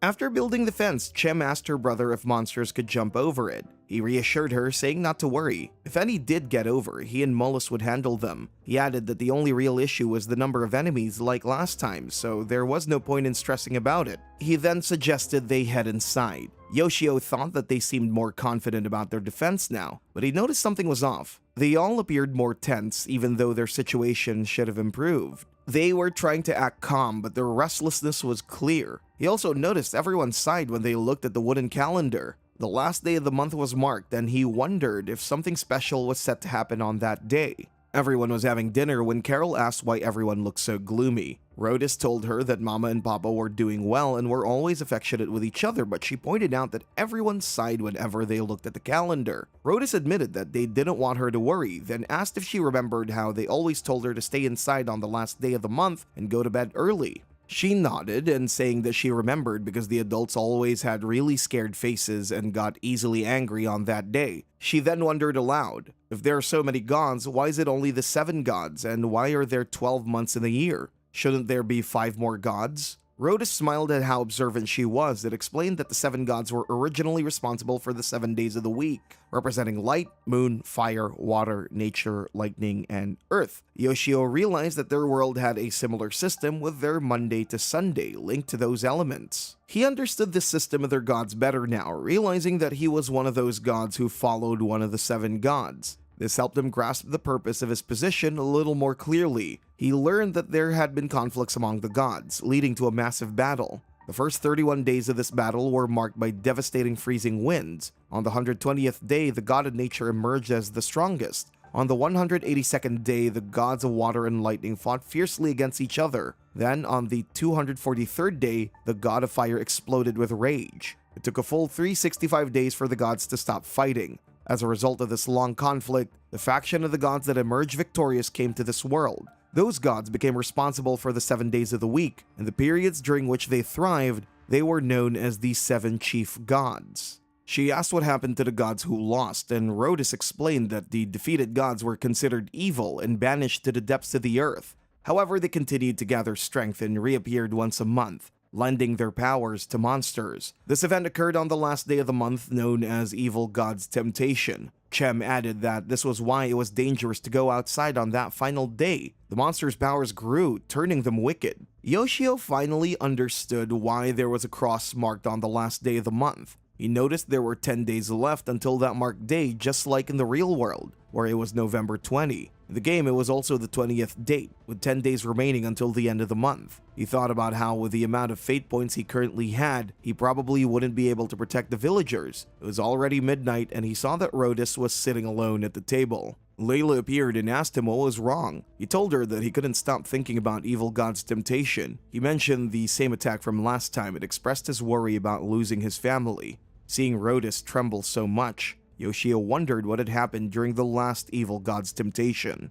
After building the fence, Chem asked her brother if monsters could jump over it. He reassured her, saying not to worry. If any did get over, he and Mullis would handle them. He added that the only real issue was the number of enemies like last time, so there was no point in stressing about it. He then suggested they head inside. Yoshio thought that they seemed more confident about their defense now, but he noticed something was off. They all appeared more tense, even though their situation should have improved. They were trying to act calm, but their restlessness was clear. He also noticed everyone sighed when they looked at the wooden calendar. The last day of the month was marked, and he wondered if something special was set to happen on that day. Everyone was having dinner when Carol asked why everyone looked so gloomy. Rhodus told her that Mama and Papa were doing well and were always affectionate with each other, but she pointed out that everyone sighed whenever they looked at the calendar. Rhodus admitted that they didn't want her to worry, then asked if she remembered how they always told her to stay inside on the last day of the month and go to bed early. She nodded and saying that she remembered because the adults always had really scared faces and got easily angry on that day. She then wondered aloud, if there are so many gods, why is it only the 7 gods, and why are there 12 months in a year? Shouldn't there be 5 more gods? Rhodus smiled at how observant she was and explained that the 7 gods were originally responsible for the 7 days of the week, representing light, moon, fire, water, nature, lightning, and earth. Yoshio realized that their world had a similar system with their Monday to Sunday linked to those elements. He understood the system of their gods better now, realizing that he was one of those gods who followed one of the 7 gods. This helped him grasp the purpose of his position a little more clearly. He learned that there had been conflicts among the gods, leading to a massive battle. The first 31 days of this battle were marked by devastating freezing winds. On the 120th day, the god of nature emerged as the strongest. On the 182nd day, the gods of water and lightning fought fiercely against each other. Then, on the 243rd day, the god of fire exploded with rage. It took a full 365 days for the gods to stop fighting. As a result of this long conflict, the faction of the gods that emerged victorious came to this world. Those gods became responsible for the 7 days of the week, and the periods during which they thrived, they were known as the 7 chief gods. She asked what happened to the gods who lost, and Rhodus explained that the defeated gods were considered evil and banished to the depths of the earth. However, they continued to gather strength and reappeared once a month, lending their powers to monsters. This event occurred on the last day of the month, known as Evil God's Temptation. Chem added that this was why it was dangerous to go outside on that final day. The monsters' powers grew, turning them wicked. Yoshio finally understood why there was a cross marked on the last day of the month. He noticed there were 10 days left until that marked day, just like in the real world, where it was November 20. In the game, it was also the 20th date, with 10 days remaining until the end of the month. He thought about how, with the amount of fate points he currently had, he probably wouldn't be able to protect the villagers. It was already midnight, and he saw that Rhodus was sitting alone at the table. Layla appeared and asked him what was wrong. He told her that he couldn't stop thinking about Evil God's temptation. He mentioned the same attack from last time and expressed his worry about losing his family. Seeing Rhodus tremble so much, Yoshio wondered what had happened during the last Evil God's temptation.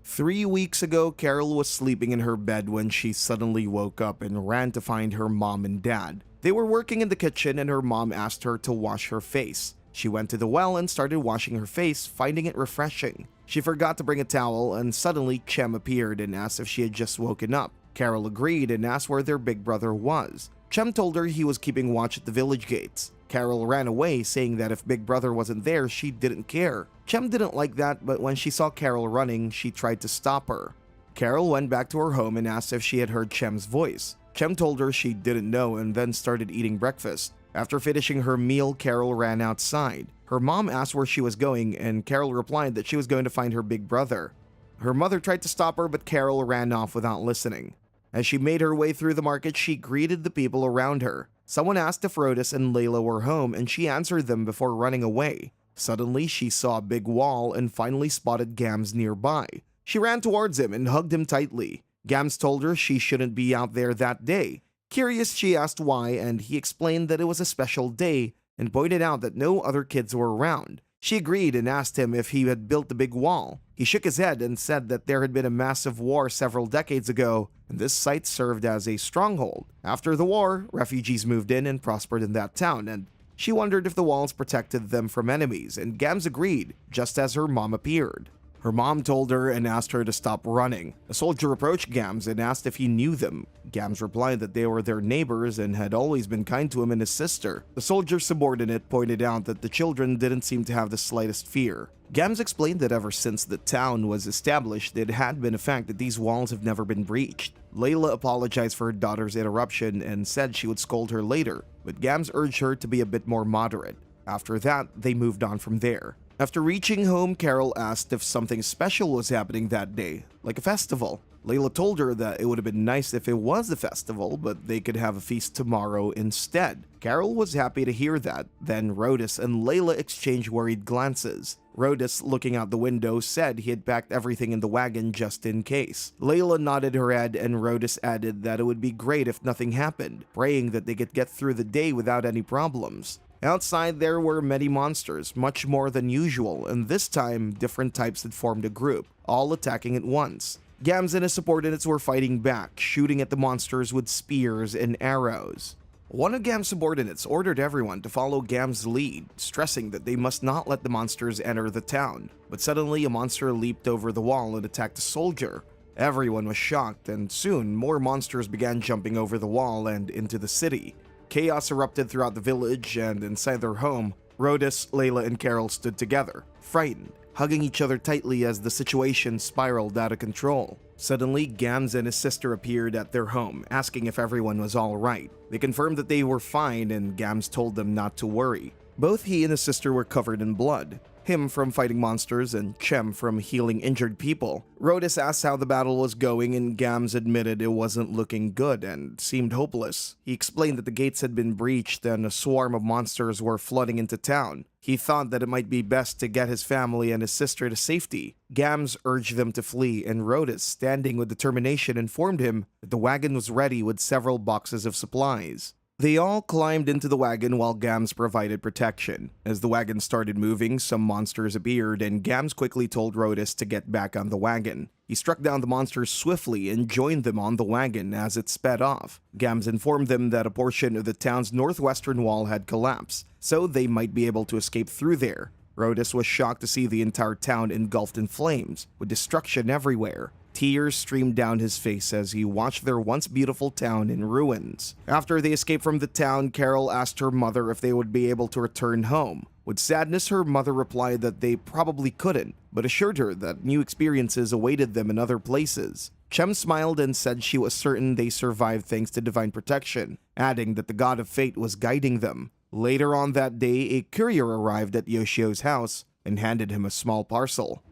3 weeks ago, Carol was sleeping in her bed when she suddenly woke up and ran to find her mom and dad. They were working in the kitchen and her mom asked her to wash her face. She went to the well and started washing her face, finding it refreshing. She forgot to bring a towel and suddenly Chem appeared and asked if she had just woken up. Carol agreed and asked where their big brother was. Chem told her he was keeping watch at the village gates. Carol ran away, saying that if Big Brother wasn't there, she didn't care. Chem didn't like that, but when she saw Carol running, she tried to stop her. Carol went back to her home and asked if she had heard Chem's voice. Chem told her she didn't know and then started eating breakfast. After finishing her meal, Carol ran outside. Her mom asked where she was going, and Carol replied that she was going to find her big brother. Her mother tried to stop her, but Carol ran off without listening. As she made her way through the market, she greeted the people around her. Someone asked if Rhodus and Layla were home, and she answered them before running away. Suddenly, she saw a big wall and finally spotted Gams nearby. She ran towards him and hugged him tightly. Gams told her she shouldn't be out there that day. Curious, she asked why, and he explained that it was a special day and pointed out that no other kids were around. She agreed and asked him if he had built the big wall. He shook his head and said that there had been a massive war several decades ago, and this site served as a stronghold. After the war, refugees moved in and prospered in that town, and she wondered if the walls protected them from enemies, and Gams agreed, just as her mom appeared. Her mom told her and asked her to stop running. A soldier approached Gams and asked if he knew them. Gams replied that they were their neighbors and had always been kind to him and his sister. The soldier's subordinate pointed out that the children didn't seem to have the slightest fear. Gams explained that ever since the town was established, it had been a fact that these walls have never been breached. Layla apologized for her daughter's interruption and said she would scold her later, but Gams urged her to be a bit more moderate. After that, they moved on from there. After reaching home, Carol asked if something special was happening that day, like a festival. Layla told her that it would have been nice if it was a festival, but they could have a feast tomorrow instead. Carol was happy to hear that. Then Rhodus and Layla exchanged worried glances. Rhodus, looking out the window, said he had packed everything in the wagon just in case. Layla nodded her head and Rhodus added that it would be great if nothing happened, praying that they could get through the day without any problems. Outside there were many monsters, much more than usual, and this time different types had formed a group, all attacking at once. Gams and his subordinates were fighting back, shooting at the monsters with spears and arrows. One of Gam's subordinates ordered everyone to follow Gam's lead, stressing that they must not let the monsters enter the town. But suddenly a monster leaped over the wall and attacked a soldier. Everyone was shocked, and soon more monsters began jumping over the wall and into the city. Chaos erupted throughout the village, and inside their home, Rhodus, Layla, and Carol stood together, frightened, hugging each other tightly as the situation spiraled out of control. Suddenly, Gams and his sister appeared at their home, asking if everyone was all right. They confirmed that they were fine, and Gams told them not to worry. Both he and his sister were covered in blood. Him from fighting monsters and Chem from healing injured people. Rhodus asked how the battle was going and Gams admitted it wasn't looking good and seemed hopeless. He explained that the gates had been breached and a swarm of monsters were flooding into town. He thought that it might be best to get his family and his sister to safety. Gams urged them to flee, and Rhodus, standing with determination, informed him that the wagon was ready with several boxes of supplies. They all climbed into the wagon while Gams provided protection. As the wagon started moving, some monsters appeared, and Gams quickly told Rhodus to get back on the wagon. He struck down the monsters swiftly and joined them on the wagon as it sped off. Gams informed them that a portion of the town's northwestern wall had collapsed, so they might be able to escape through there. Rhodus was shocked to see the entire town engulfed in flames, with destruction everywhere. Tears streamed down his face as he watched their once beautiful town in ruins. After they escaped from the town, Carol asked her mother if they would be able to return home. With sadness, her mother replied that they probably couldn't, but assured her that new experiences awaited them in other places. Chem smiled and said she was certain they survived thanks to divine protection, adding that the god of fate was guiding them. Later on that day, a courier arrived at Yoshio's house and handed him a small parcel.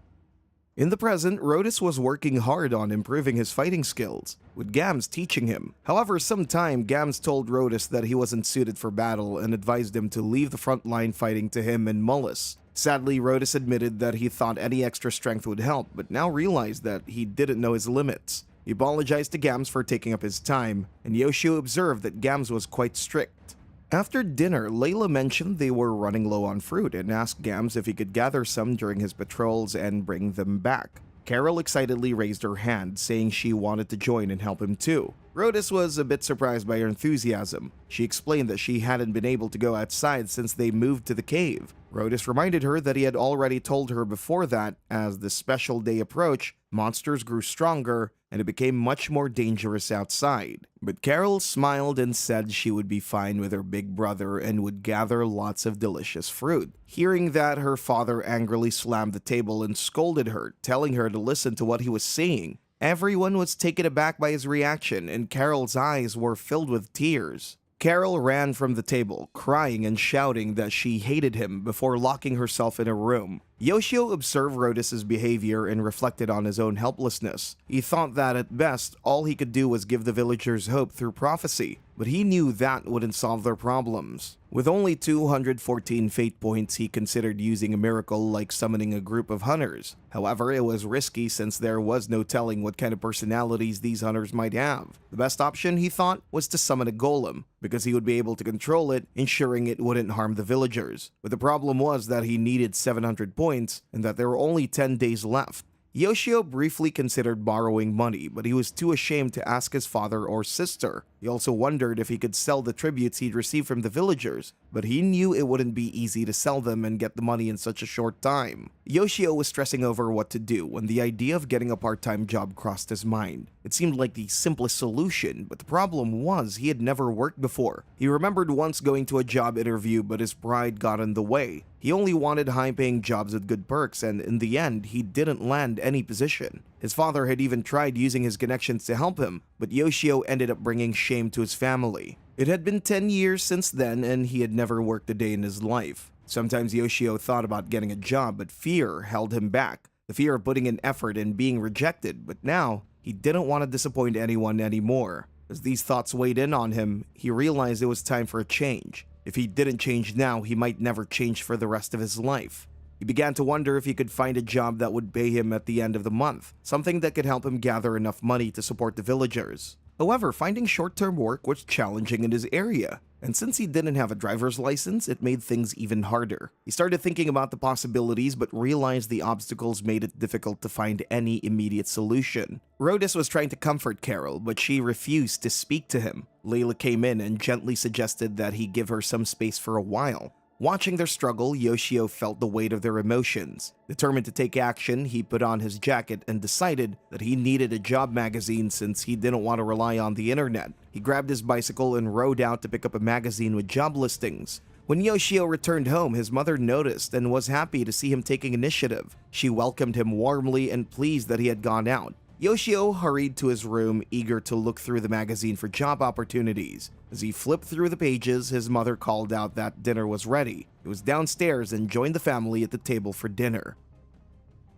In the present, Rhodus was working hard on improving his fighting skills, with Gams teaching him. However, sometime Gams told Rhodus that he wasn't suited for battle and advised him to leave the front line fighting to him and Mullis. Sadly, Rhodus admitted that he thought any extra strength would help, but now realized that he didn't know his limits. He apologized to Gams for taking up his time, and Yoshio observed that Gams was quite strict. After dinner, Layla mentioned they were running low on fruit and asked Gams if he could gather some during his patrols and bring them back. Carol excitedly raised her hand, saying she wanted to join and help him too. Rhodus was a bit surprised by her enthusiasm. She explained that she hadn't been able to go outside since they moved to the cave. Rhodus reminded her that he had already told her before that, as the special day approached, monsters grew stronger and it became much more dangerous outside. But Carol smiled and said she would be fine with her big brother and would gather lots of delicious fruit. Hearing that, her father angrily slammed the table and scolded her, telling her to listen to what he was saying. Everyone was taken aback by his reaction, and Carol's eyes were filled with tears. Carol ran from the table, crying and shouting that she hated him before locking herself in a room. Yoshio observed Rhodus' behavior and reflected on his own helplessness. He thought that at best, all he could do was give the villagers hope through prophecy, but he knew that wouldn't solve their problems. With only 214 fate points, he considered using a miracle like summoning a group of hunters. However, it was risky since there was no telling what kind of personalities these hunters might have. The best option, he thought, was to summon a golem, because he would be able to control it, ensuring it wouldn't harm the villagers. But the problem was that he needed 700 points, and that there were only 10 days left. Yoshio briefly considered borrowing money, but he was too ashamed to ask his father or sister. He also wondered if he could sell the tributes he'd received from the villagers, but he knew it wouldn't be easy to sell them and get the money in such a short time. Yoshio was stressing over what to do when the idea of getting a part-time job crossed his mind. It seemed like the simplest solution, but the problem was he had never worked before. He remembered once going to a job interview, but his pride got in the way. He only wanted high-paying jobs with good perks, and in the end, he didn't land any position. His father had even tried using his connections to help him, but Yoshio ended up bringing shame to his family. It had been 10 years since then, and he had never worked a day in his life. Sometimes Yoshio thought about getting a job, but fear held him back. The fear of putting in effort and being rejected, but now, he didn't want to disappoint anyone anymore. As these thoughts weighed in on him, he realized it was time for a change. If he didn't change now, he might never change for the rest of his life. He began to wonder if he could find a job that would pay him at the end of the month, something that could help him gather enough money to support the villagers. However, finding short-term work was challenging in his area, and since he didn't have a driver's license, it made things even harder. He started thinking about the possibilities, but realized the obstacles made it difficult to find any immediate solution. Rhodus was trying to comfort Carol, but she refused to speak to him. Layla came in and gently suggested that he give her some space for a while. Watching their struggle, Yoshio felt the weight of their emotions. Determined to take action, he put on his jacket and decided that he needed a job magazine since he didn't want to rely on the internet. He grabbed his bicycle and rode out to pick up a magazine with job listings. When Yoshio returned home, his mother noticed and was happy to see him taking initiative. She welcomed him warmly and pleased that he had gone out. Yoshio hurried to his room, eager to look through the magazine for job opportunities. As he flipped through the pages, his mother called out that dinner was ready. He was downstairs and joined the family at the table for dinner.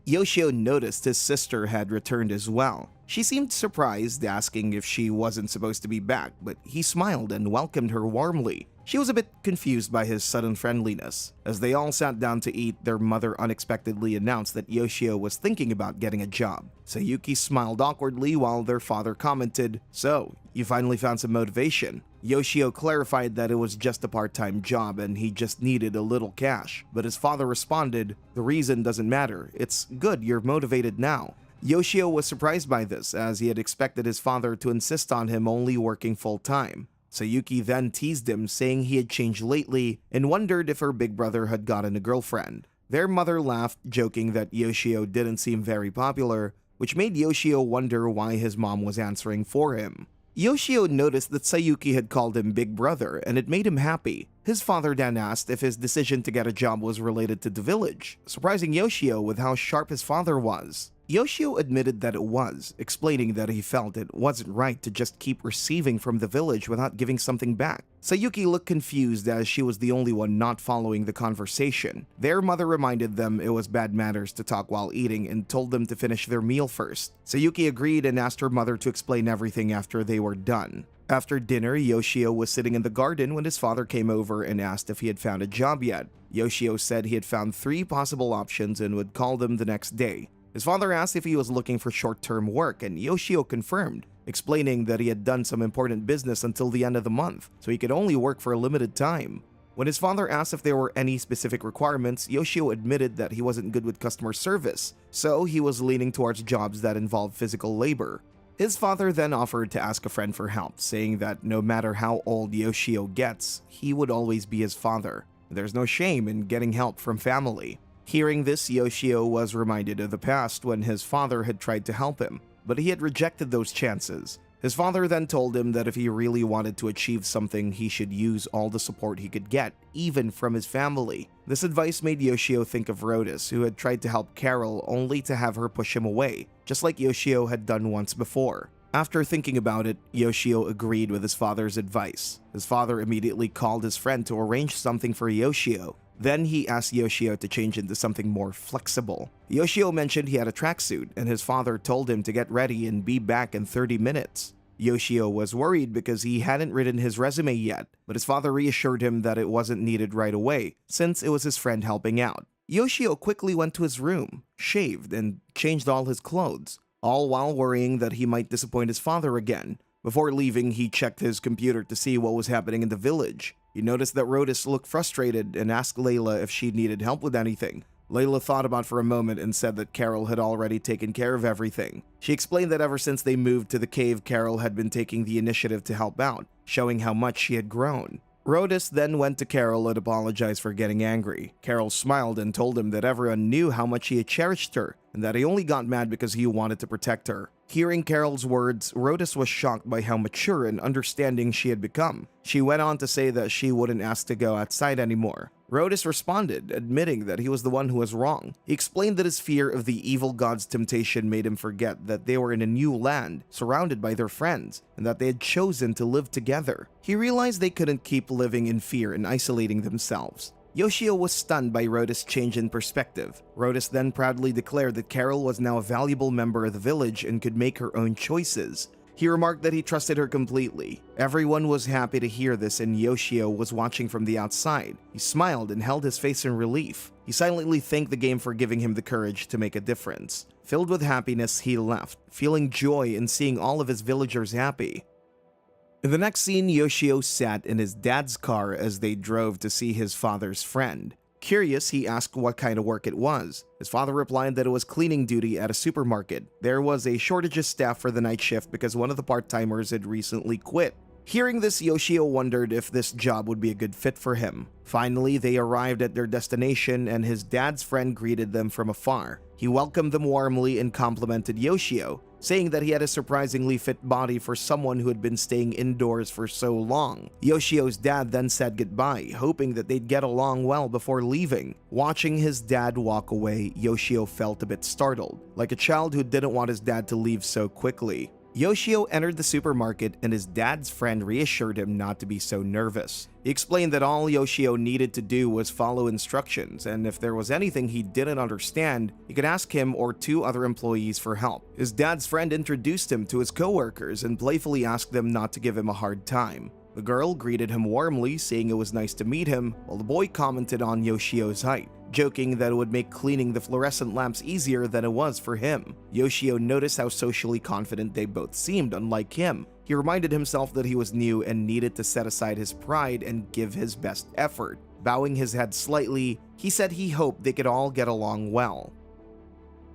Yoshio noticed his sister had returned as well. She seemed surprised, asking if she wasn't supposed to be back, but he smiled and welcomed her warmly. She was a bit confused by his sudden friendliness. As they all sat down to eat, their mother unexpectedly announced that Yoshio was thinking about getting a job. Sayuki smiled awkwardly while their father commented, "So, you finally found some motivation?" Yoshio clarified that it was just a part-time job and he just needed a little cash. But his father responded, "The reason doesn't matter. It's good you're motivated now." Yoshio was surprised by this, as he had expected his father to insist on him only working full-time. Sayuki then teased him, saying he had changed lately and wondered if her big brother had gotten a girlfriend. Their mother laughed, joking that Yoshio didn't seem very popular, which made Yoshio wonder why his mom was answering for him. Yoshio noticed that Sayuki had called him big brother, and it made him happy. His father then asked if his decision to get a job was related to the village, surprising Yoshio with how sharp his father was. Yoshio admitted that it was, explaining that he felt it wasn't right to just keep receiving from the village without giving something back. Sayuki looked confused as she was the only one not following the conversation. Their mother reminded them it was bad manners to talk while eating and told them to finish their meal first. Sayuki agreed and asked her mother to explain everything after they were done. After dinner, Yoshio was sitting in the garden when his father came over and asked if he had found a job yet. Yoshio said he had found 3 possible options and would call them the next day. His father asked if he was looking for short-term work, and Yoshio confirmed, explaining that he had done some important business until the end of the month, so he could only work for a limited time. When his father asked if there were any specific requirements, Yoshio admitted that he wasn't good with customer service, so he was leaning towards jobs that involved physical labor. His father then offered to ask a friend for help, saying that no matter how old Yoshio gets, he would always be his father. There's no shame in getting help from family. Hearing this, Yoshio was reminded of the past when his father had tried to help him, but he had rejected those chances. His father then told him that if he really wanted to achieve something, he should use all the support he could get, even from his family. This advice made Yoshio think of Rhodus, who had tried to help Carol only to have her push him away, just like Yoshio had done once before. After thinking about it, Yoshio agreed with his father's advice. His father immediately called his friend to arrange something for Yoshio. Then he asked Yoshio to change into something more flexible. Yoshio mentioned he had a tracksuit, and his father told him to get ready and be back in 30 minutes. Yoshio was worried because he hadn't written his resume yet, but his father reassured him that it wasn't needed right away, since it was his friend helping out. Yoshio quickly went to his room, shaved, and changed all his clothes, all while worrying that he might disappoint his father again. Before leaving, he checked his computer to see what was happening in the village. He noticed that Rhodus looked frustrated and asked Layla if she needed help with anything. Layla thought about it for a moment and said that Carol had already taken care of everything. She explained that ever since they moved to the cave, Carol had been taking the initiative to help out, showing how much she had grown. Rhodus then went to Carol and apologized for getting angry. Carol smiled and told him that everyone knew how much he had cherished her, and that he only got mad because he wanted to protect her. Hearing Carol's words, Rhodus was shocked by how mature and understanding she had become. She went on to say that she wouldn't ask to go outside anymore. Rhodus responded, admitting that he was the one who was wrong. He explained that his fear of the evil god's temptation made him forget that they were in a new land, surrounded by their friends, and that they had chosen to live together. He realized they couldn't keep living in fear and isolating themselves. Yoshio was stunned by Rhodus' change in perspective. Rhodus then proudly declared that Carol was now a valuable member of the village and could make her own choices. He remarked that he trusted her completely. Everyone was happy to hear this, and Yoshio was watching from the outside. He smiled and held his face in relief. He silently thanked the game for giving him the courage to make a difference. Filled with happiness, he left, feeling joy in seeing all of his villagers happy. In the next scene, Yoshio sat in his dad's car as they drove to see his father's friend. Curious, he asked what kind of work it was. His father replied that it was cleaning duty at a supermarket. There was a shortage of staff for the night shift because one of the part-timers had recently quit. Hearing this, Yoshio wondered if this job would be a good fit for him. Finally, they arrived at their destination and his dad's friend greeted them from afar. He welcomed them warmly and complimented Yoshio, saying that he had a surprisingly fit body for someone who had been staying indoors for so long. Yoshio's dad then said goodbye, hoping that they'd get along well before leaving. Watching his dad walk away, Yoshio felt a bit startled, like a child who didn't want his dad to leave so quickly. Yoshio entered the supermarket and his dad's friend reassured him not to be so nervous. He explained that all Yoshio needed to do was follow instructions, and if there was anything he didn't understand, he could ask him or two other employees for help. His dad's friend introduced him to his coworkers and playfully asked them not to give him a hard time. The girl greeted him warmly, saying it was nice to meet him, while the boy commented on Yoshio's height, joking that it would make cleaning the fluorescent lamps easier than it was for him. Yoshio noticed how socially confident they both seemed, unlike him. He reminded himself that he was new and needed to set aside his pride and give his best effort. Bowing his head slightly, he said he hoped they could all get along well.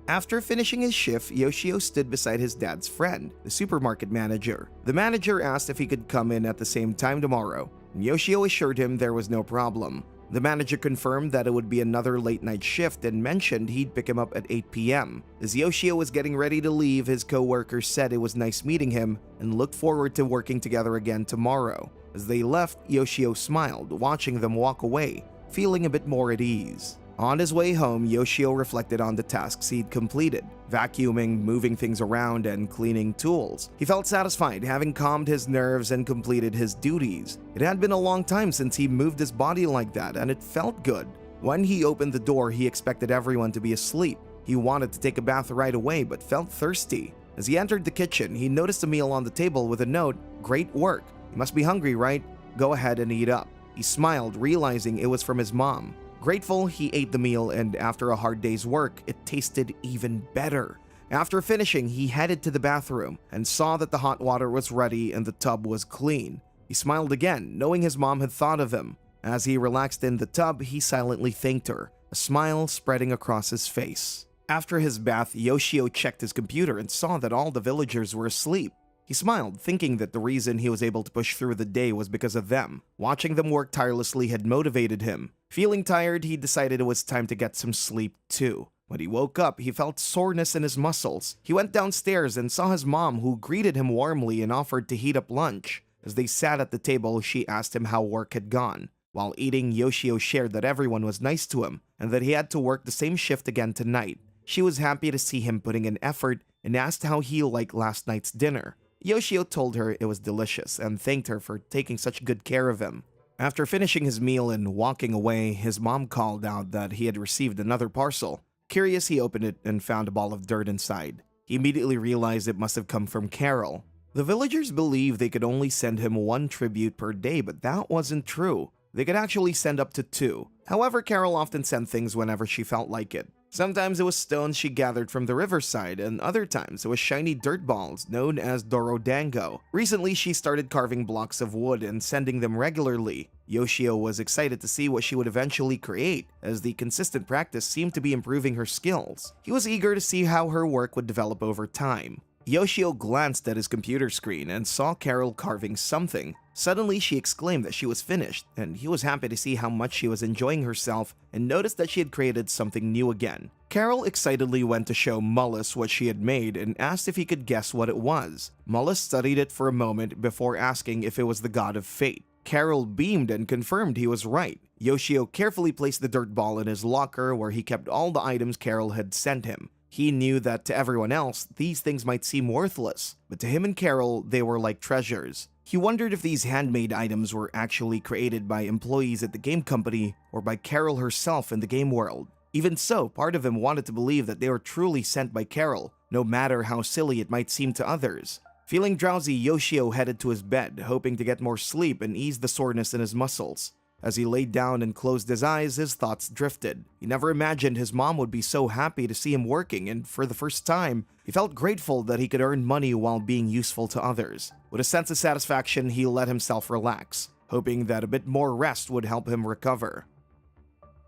After finishing his shift, Yoshio stood beside his dad's friend, the supermarket manager. The manager asked if he could come in at the same time tomorrow, and Yoshio assured him there was no problem. The manager confirmed that it would be another late-night shift and mentioned he'd pick him up at 8 p.m. As Yoshio was getting ready to leave, his co-workers said it was nice meeting him and looked forward to working together again tomorrow. As they left, Yoshio smiled, watching them walk away, feeling a bit more at ease. On his way home, Yoshio reflected on the tasks he'd completed, vacuuming, moving things around, and cleaning tools. He felt satisfied having calmed his nerves and completed his duties. It had been a long time since he moved his body like that, and it felt good. When he opened the door, he expected everyone to be asleep. He wanted to take a bath right away, but felt thirsty. As he entered the kitchen, he noticed a meal on the table with a note, "Great work. You must be hungry, right? Go ahead and eat up." He smiled, realizing it was from his mom. Grateful, he ate the meal, and after a hard day's work, it tasted even better. After finishing, he headed to the bathroom and saw that the hot water was ready and the tub was clean. He smiled again, knowing his mom had thought of him. As he relaxed in the tub, he silently thanked her, a smile spreading across his face. After his bath, Yoshio checked his computer and saw that all the villagers were asleep. He smiled, thinking that the reason he was able to push through the day was because of them. Watching them work tirelessly had motivated him. Feeling tired, he decided it was time to get some sleep too. When he woke up, he felt soreness in his muscles. He went downstairs and saw his mom, who greeted him warmly and offered to heat up lunch. As they sat at the table, she asked him how work had gone. While eating, Yoshio shared that everyone was nice to him and that he had to work the same shift again tonight. She was happy to see him putting in effort and asked how he liked last night's dinner. Yoshio told her it was delicious and thanked her for taking such good care of him. After finishing his meal and walking away, his mom called out that he had received another parcel. Curious, he opened it and found a ball of dirt inside. He immediately realized it must have come from Carol. The villagers believed they could only send him one tribute per day, but that wasn't true. They could actually send up to 2. However, Carol often sent things whenever she felt like it. Sometimes it was stones she gathered from the riverside, and other times it was shiny dirt balls known as Dorodango. Recently, she started carving blocks of wood and sending them regularly. Yoshio was excited to see what she would eventually create, as the consistent practice seemed to be improving her skills. He was eager to see how her work would develop over time. Yoshio glanced at his computer screen and saw Carol carving something. Suddenly, she exclaimed that she was finished, and he was happy to see how much she was enjoying herself and noticed that she had created something new again. Carol excitedly went to show Mullis what she had made and asked if he could guess what it was. Mullis studied it for a moment before asking if it was the god of fate. Carol beamed and confirmed he was right. Yoshio carefully placed the dirt ball in his locker where he kept all the items Carol had sent him. He knew that to everyone else, these things might seem worthless, but to him and Carol, they were like treasures. He wondered if these handmade items were actually created by employees at the game company or by Carol herself in the game world. Even so, part of him wanted to believe that they were truly sent by Carol, no matter how silly it might seem to others. Feeling drowsy, Yoshio headed to his bed, hoping to get more sleep and ease the soreness in his muscles. As he laid down and closed his eyes, his thoughts drifted. He never imagined his mom would be so happy to see him working, and for the first time, he felt grateful that he could earn money while being useful to others. With a sense of satisfaction, he let himself relax, hoping that a bit more rest would help him recover.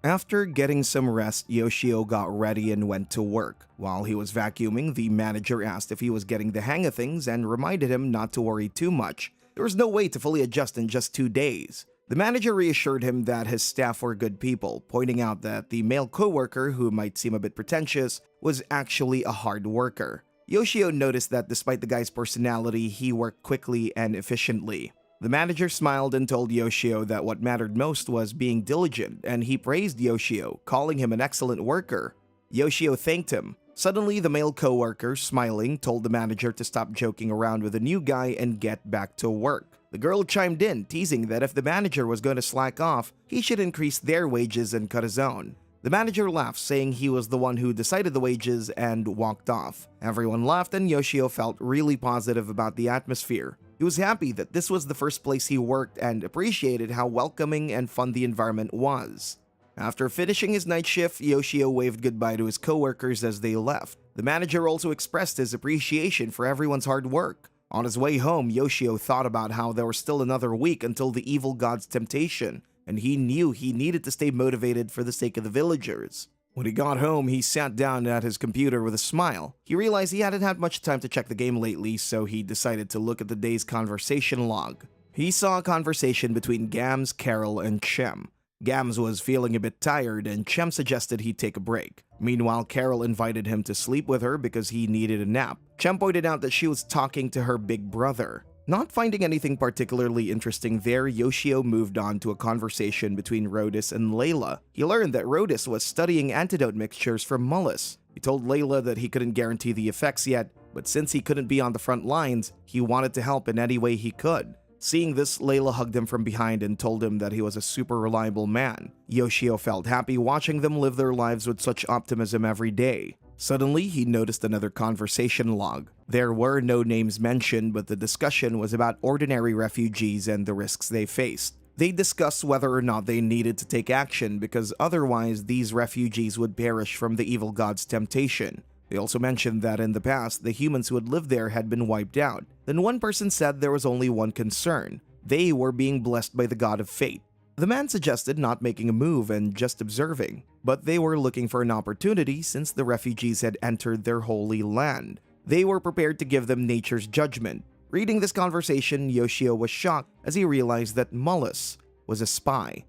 After getting some rest, Yoshio got ready and went to work. While he was vacuuming, the manager asked if he was getting the hang of things and reminded him not to worry too much. There was no way to fully adjust in just 2 days. The manager reassured him that his staff were good people, pointing out that the male coworker, who might seem a bit pretentious, was actually a hard worker. Yoshio noticed that despite the guy's personality, he worked quickly and efficiently. The manager smiled and told Yoshio that what mattered most was being diligent, and he praised Yoshio, calling him an excellent worker. Yoshio thanked him. Suddenly, the male coworker, smiling, told the manager to stop joking around with the new guy and get back to work. The girl chimed in, teasing that if the manager was going to slack off, he should increase their wages and cut his own. The manager laughed, saying he was the one who decided the wages, and walked off. Everyone laughed, and Yoshio felt really positive about the atmosphere. He was happy that this was the first place he worked and appreciated how welcoming and fun the environment was. After finishing his night shift, Yoshio waved goodbye to his coworkers as they left. The manager also expressed his appreciation for everyone's hard work. On his way home, Yoshio thought about how there was still another week until the evil god's temptation, and he knew he needed to stay motivated for the sake of the villagers. When he got home, he sat down at his computer with a smile. He realized he hadn't had much time to check the game lately, so he decided to look at the day's conversation log. He saw a conversation between Gams, Carol, and Chem. Gams was feeling a bit tired, and Chem suggested he take a break. Meanwhile, Carol invited him to sleep with her because he needed a nap. Chem pointed out that she was talking to her big brother. Not finding anything particularly interesting there, Yoshio moved on to a conversation between Rhodus and Layla. He learned that Rhodus was studying antidote mixtures from Mullis. He told Layla that he couldn't guarantee the effects yet, but since he couldn't be on the front lines, he wanted to help in any way he could. Seeing this, Layla hugged him from behind and told him that he was a super reliable man. Yoshio felt happy watching them live their lives with such optimism every day. Suddenly, he noticed another conversation log. There were no names mentioned, but the discussion was about ordinary refugees and the risks they faced. They discussed whether or not they needed to take action because otherwise these refugees would perish from the evil god's temptation. They also mentioned that in the past, the humans who had lived there had been wiped out. Then one person said there was only one concern. They were being blessed by the god of fate. The man suggested not making a move and just observing, but they were looking for an opportunity since the refugees had entered their holy land. They were prepared to give them nature's judgment. Reading this conversation, Yoshio was shocked as he realized that Mullis was a spy.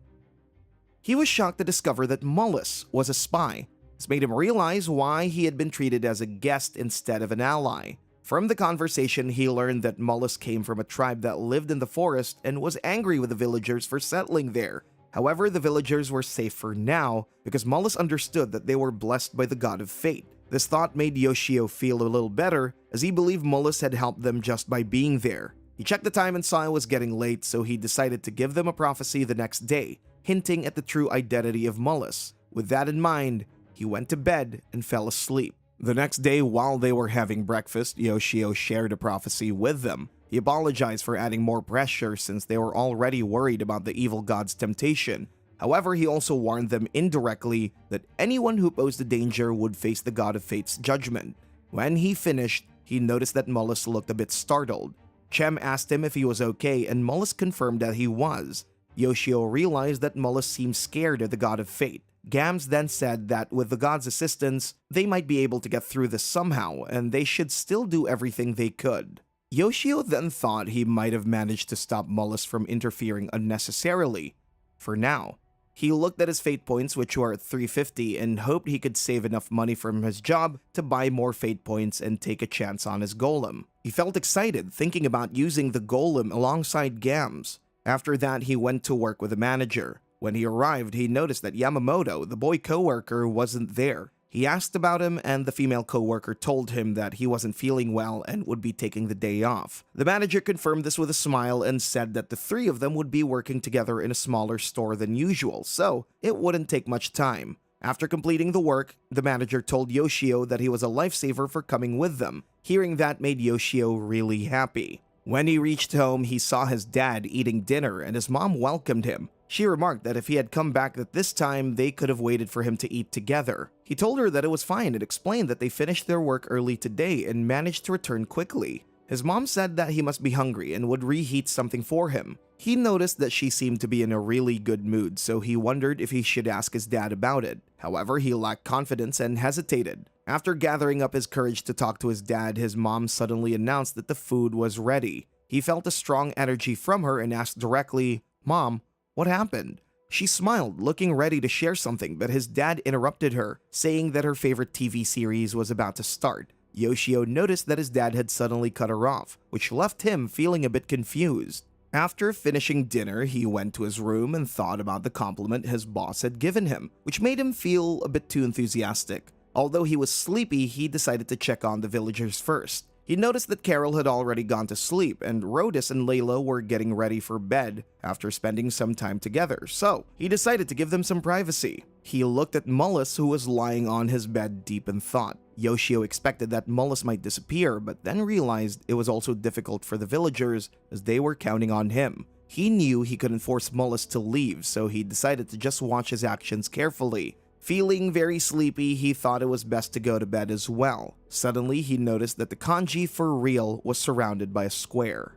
He was shocked to discover that Mullis was a spy. This made him realize why he had been treated as a guest instead of an ally. From the conversation, he learned that Mullis came from a tribe that lived in the forest and was angry with the villagers for settling there. However, the villagers were safe for now because Mullis understood that they were blessed by the god of fate. This thought made Yoshio feel a little better as he believed Mullis had helped them just by being there. He checked the time and saw it was getting late, so he decided to give them a prophecy the next day, hinting at the true identity of Mullis. With that in mind, he went to bed and fell asleep. The next day, while they were having breakfast, Yoshio shared a prophecy with them. He apologized for adding more pressure since they were already worried about the evil god's temptation. However, he also warned them indirectly that anyone who posed a danger would face the god of fate's judgment. When he finished, he noticed that Mullis looked a bit startled. Chem asked him if he was okay, and Mullis confirmed that he was. Yoshio realized that Mullis seemed scared of the god of fate. Gams then said that with the god's assistance, they might be able to get through this somehow, and they should still do everything they could. Yoshio then thought he might have managed to stop Mullis from interfering unnecessarily. For now, he looked at his fate points, which were at 350, and hoped he could save enough money from his job to buy more fate points and take a chance on his golem. He felt excited thinking about using the golem alongside Gams. After that, he went to work with the manager. When he arrived, he noticed that Yamamoto, the boy coworker, wasn't there. He asked about him, and the female coworker told him that he wasn't feeling well and would be taking the day off. The manager confirmed this with a smile and said that the three of them would be working together in a smaller store than usual, so it wouldn't take much time. After completing the work, the manager told Yoshio that he was a lifesaver for coming with them. Hearing that made Yoshio really happy. When he reached home, he saw his dad eating dinner and his mom welcomed him. She remarked that if he had come back at this time, they could have waited for him to eat together. He told her that it was fine and explained that they finished their work early today and managed to return quickly. His mom said that he must be hungry and would reheat something for him. He noticed that she seemed to be in a really good mood, so he wondered if he should ask his dad about it. However, he lacked confidence and hesitated. After gathering up his courage to talk to his dad, his mom suddenly announced that the food was ready. He felt a strong energy from her and asked directly, "Mom, what happened?" She smiled, looking ready to share something, but his dad interrupted her, saying that her favorite TV series was about to start. Yoshio noticed that his dad had suddenly cut her off, which left him feeling a bit confused. After finishing dinner, he went to his room and thought about the compliment his boss had given him, which made him feel a bit too enthusiastic. Although he was sleepy, he decided to check on the villagers first. He noticed that Carol had already gone to sleep and Rhodus and Layla were getting ready for bed after spending some time together, so he decided to give them some privacy. He looked at Mullis, who was lying on his bed deep in thought. Yoshio expected that Mullis might disappear, but then realized it was also difficult for the villagers as they were counting on him. He knew he couldn't force Mullis to leave, so he decided to just watch his actions carefully. Feeling very sleepy, he thought it was best to go to bed as well. Suddenly, he noticed that the kanji for real was surrounded by a square.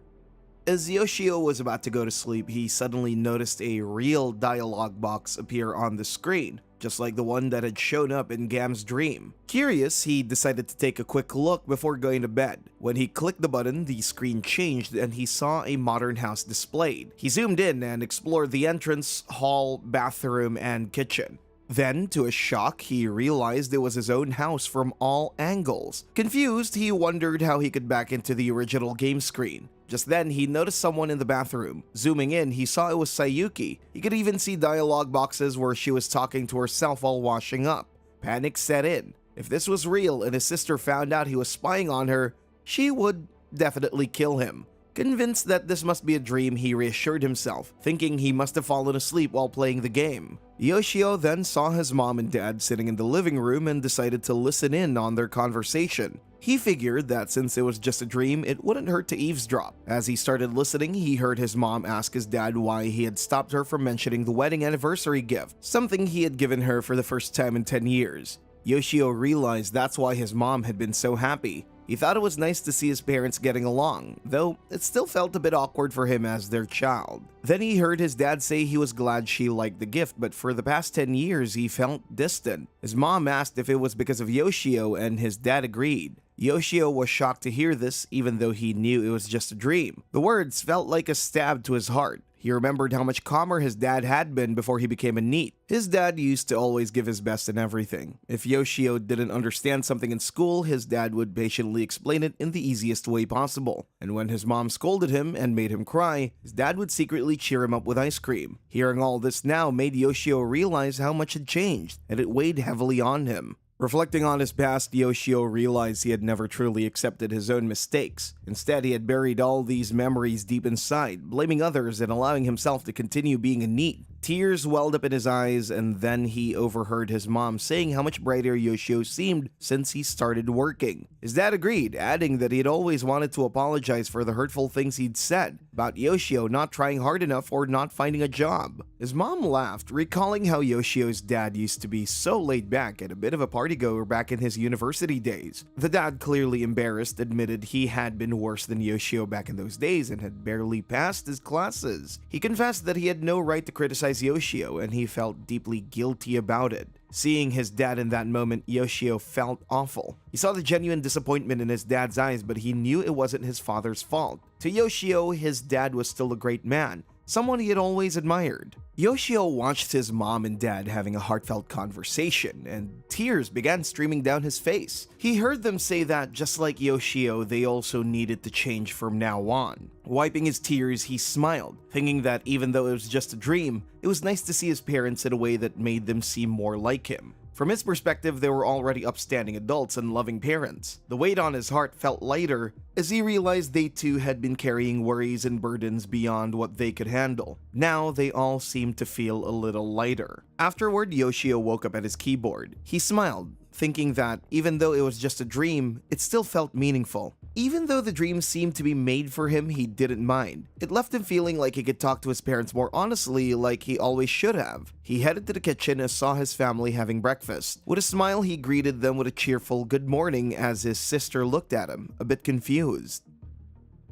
As Yoshio was about to go to sleep, he suddenly noticed a real dialogue box appear on the screen, just like the one that had shown up in Gam's dream. Curious, he decided to take a quick look before going to bed. When he clicked the button, the screen changed and he saw a modern house displayed. He zoomed in and explored the entrance, hall, bathroom, and kitchen. Then, to his shock, he realized it was his own house from all angles. Confused, he wondered how he could back into the original game screen. Just then, he noticed someone in the bathroom. Zooming in, he saw it was Sayuki. He could even see dialogue boxes where she was talking to herself while washing up. Panic set in. If this was real and his sister found out he was spying on her, she would definitely kill him. Convinced that this must be a dream, he reassured himself, thinking he must have fallen asleep while playing the game. Yoshio then saw his mom and dad sitting in the living room and decided to listen in on their conversation. He figured that since it was just a dream, it wouldn't hurt to eavesdrop. As he started listening, he heard his mom ask his dad why he had stopped her from mentioning the wedding anniversary gift, something he had given her for the first time in 10 years. Yoshio realized that's why his mom had been so happy. He thought it was nice to see his parents getting along, though it still felt a bit awkward for him as their child. Then he heard his dad say he was glad she liked the gift, but for the past 10 years he felt distant. His mom asked if it was because of Yoshio, and his dad agreed. Yoshio was shocked to hear this, even though he knew it was just a dream. The words felt like a stab to his heart. He remembered how much calmer his dad had been before he became a NEET. His dad used to always give his best in everything. If Yoshio didn't understand something in school, his dad would patiently explain it in the easiest way possible. And when his mom scolded him and made him cry, his dad would secretly cheer him up with ice cream. Hearing all this now made Yoshio realize how much had changed, and it weighed heavily on him. Reflecting on his past, Yoshio realized he had never truly accepted his own mistakes. Instead, he had buried all these memories deep inside, blaming others and allowing himself to continue being a NEET. Tears welled up in his eyes, and then he overheard his mom saying how much brighter Yoshio seemed since he started working. His dad agreed, adding that he had always wanted to apologize for the hurtful things he'd said about Yoshio not trying hard enough or not finding a job. His mom laughed, recalling how Yoshio's dad used to be so laid back and a bit of a partygoer back in his university days. The dad, clearly embarrassed, admitted he had been worse than Yoshio back in those days and had barely passed his classes. He confessed that he had no right to criticize Yoshio, and he felt deeply guilty about it. Seeing his dad in that moment, Yoshio felt awful. He saw the genuine disappointment in his dad's eyes, but he knew it wasn't his father's fault. To Yoshio, his dad was still a great man, someone he had always admired. Yoshio watched his mom and dad having a heartfelt conversation, and tears began streaming down his face. He heard them say that, just like Yoshio, they also needed to change from now on. Wiping his tears, he smiled, thinking that even though it was just a dream, it was nice to see his parents in a way that made them seem more like him. From his perspective, they were already upstanding adults and loving parents. The weight on his heart felt lighter as he realized they too had been carrying worries and burdens beyond what they could handle. Now they all seemed to feel a little lighter. Afterward, Yoshio woke up at his keyboard. He smiled, thinking that even though it was just a dream, it still felt meaningful. Even though the dream seemed to be made for him, he didn't mind. It left him feeling like he could talk to his parents more honestly, like he always should have. He headed to the kitchen and saw his family having breakfast. With a smile, he greeted them with a cheerful good morning as his sister looked at him, a bit confused.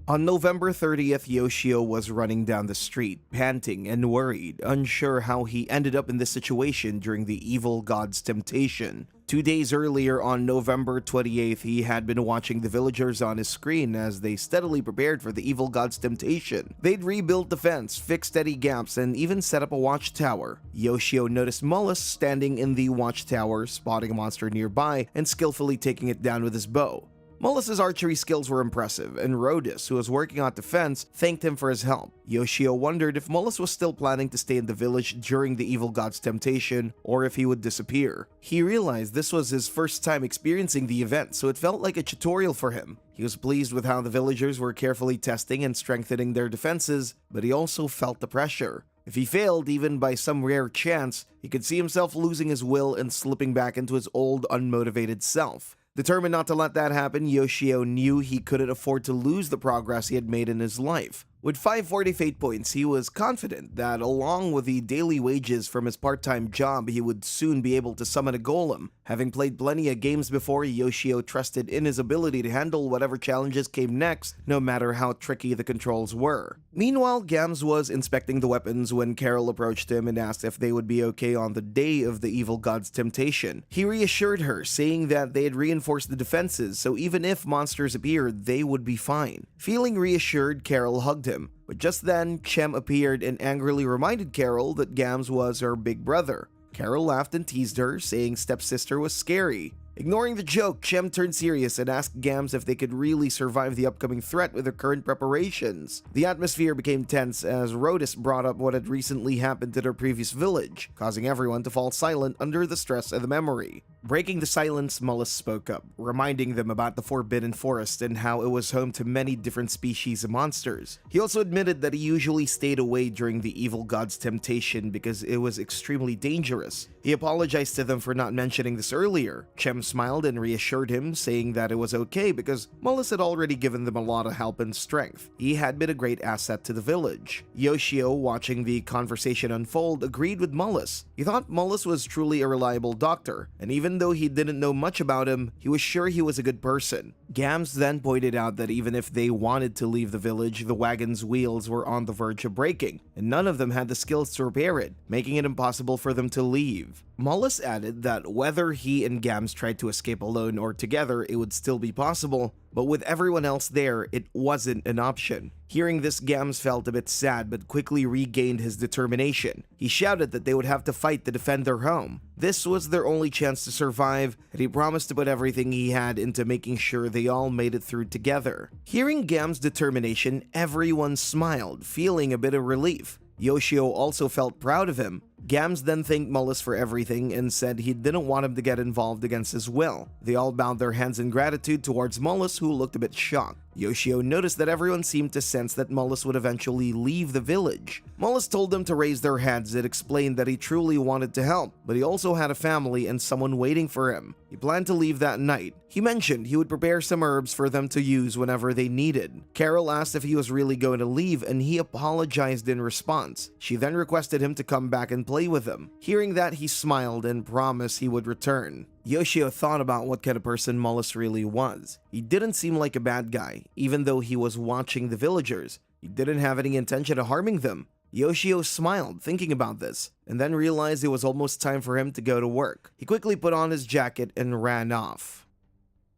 On November 30th, Yoshio was running down the street, panting and worried, unsure how he ended up in this situation during the evil god's temptation. 2 days earlier, on November 28th, he had been watching the villagers on his screen as they steadily prepared for the evil god's temptation. They'd rebuilt the fence, fixed any gaps, and even set up a watchtower. Yoshio noticed Mullis standing in the watchtower, spotting a monster nearby and skillfully taking it down with his bow. Mullis's archery skills were impressive, and Rhodus, who was working on the fence, thanked him for his help. Yoshio wondered if Mullis was still planning to stay in the village during the evil god's temptation, or if he would disappear. He realized this was his first time experiencing the event, so it felt like a tutorial for him. He was pleased with how the villagers were carefully testing and strengthening their defenses, but he also felt the pressure. If he failed, even by some rare chance, he could see himself losing his will and slipping back into his old, unmotivated self. Determined not to let that happen, Yoshio knew he couldn't afford to lose the progress he had made in his life. With 540 fate points, he was confident that along with the daily wages from his part-time job, he would soon be able to summon a golem. Having played plenty of games before, Yoshio trusted in his ability to handle whatever challenges came next, no matter how tricky the controls were. Meanwhile, Gams was inspecting the weapons when Carol approached him and asked if they would be okay on the day of the evil god's temptation. He reassured her, saying that they had reinforced the defenses, so even if monsters appeared, they would be fine. Feeling reassured, Carol hugged him. But just then, Chem appeared and angrily reminded Carol that Gams was her big brother. Carol laughed and teased her, saying stepsister was scary. Ignoring the joke, Chem turned serious and asked Gams if they could really survive the upcoming threat with their current preparations. The atmosphere became tense as Rhodus brought up what had recently happened to their previous village, causing everyone to fall silent under the stress of the memory. Breaking the silence, Mullis spoke up, reminding them about the Forbidden Forest and how it was home to many different species of monsters. He also admitted that he usually stayed away during the evil god's temptation because it was extremely dangerous. He apologized to them for not mentioning this earlier. Chem smiled and reassured him, saying that it was okay because Mullis had already given them a lot of help and strength. He had been a great asset to the village. Yoshio, watching the conversation unfold, agreed with Mullis. He thought Mullis was truly a reliable doctor, and even Even though he didn't know much about him, he was sure he was a good person. Gams then pointed out that even if they wanted to leave the village, the wagon's wheels were on the verge of breaking, and none of them had the skills to repair it, making it impossible for them to leave. Mullis added that whether he and Gams tried to escape alone or together, it would still be possible, but with everyone else there, it wasn't an option. Hearing this, Gams felt a bit sad but quickly regained his determination. He shouted that they would have to fight to defend their home. This was their only chance to survive, and he promised to put everything he had into making sure they all made it through together. Hearing Gams' determination, everyone smiled, feeling a bit of relief. Yoshio also felt proud of him. Gams then thanked Mullis for everything and said he didn't want him to get involved against his will. They all bowed their hands in gratitude towards Mullis, who looked a bit shocked. Yoshio noticed that everyone seemed to sense that Mullis would eventually leave the village. Mullis told them to raise their heads and explained that he truly wanted to help, but he also had a family and someone waiting for him. He planned to leave that night. He mentioned he would prepare some herbs for them to use whenever they needed. Carol asked if he was really going to leave, and he apologized in response. She then requested him to come back and play with him. Hearing that, he smiled and promised he would return. Yoshio thought about what kind of person Mullis really was. He didn't seem like a bad guy, even though he was watching the villagers. He didn't have any intention of harming them. Yoshio smiled, thinking about this, and then realized it was almost time for him to go to work. He quickly put on his jacket and ran off.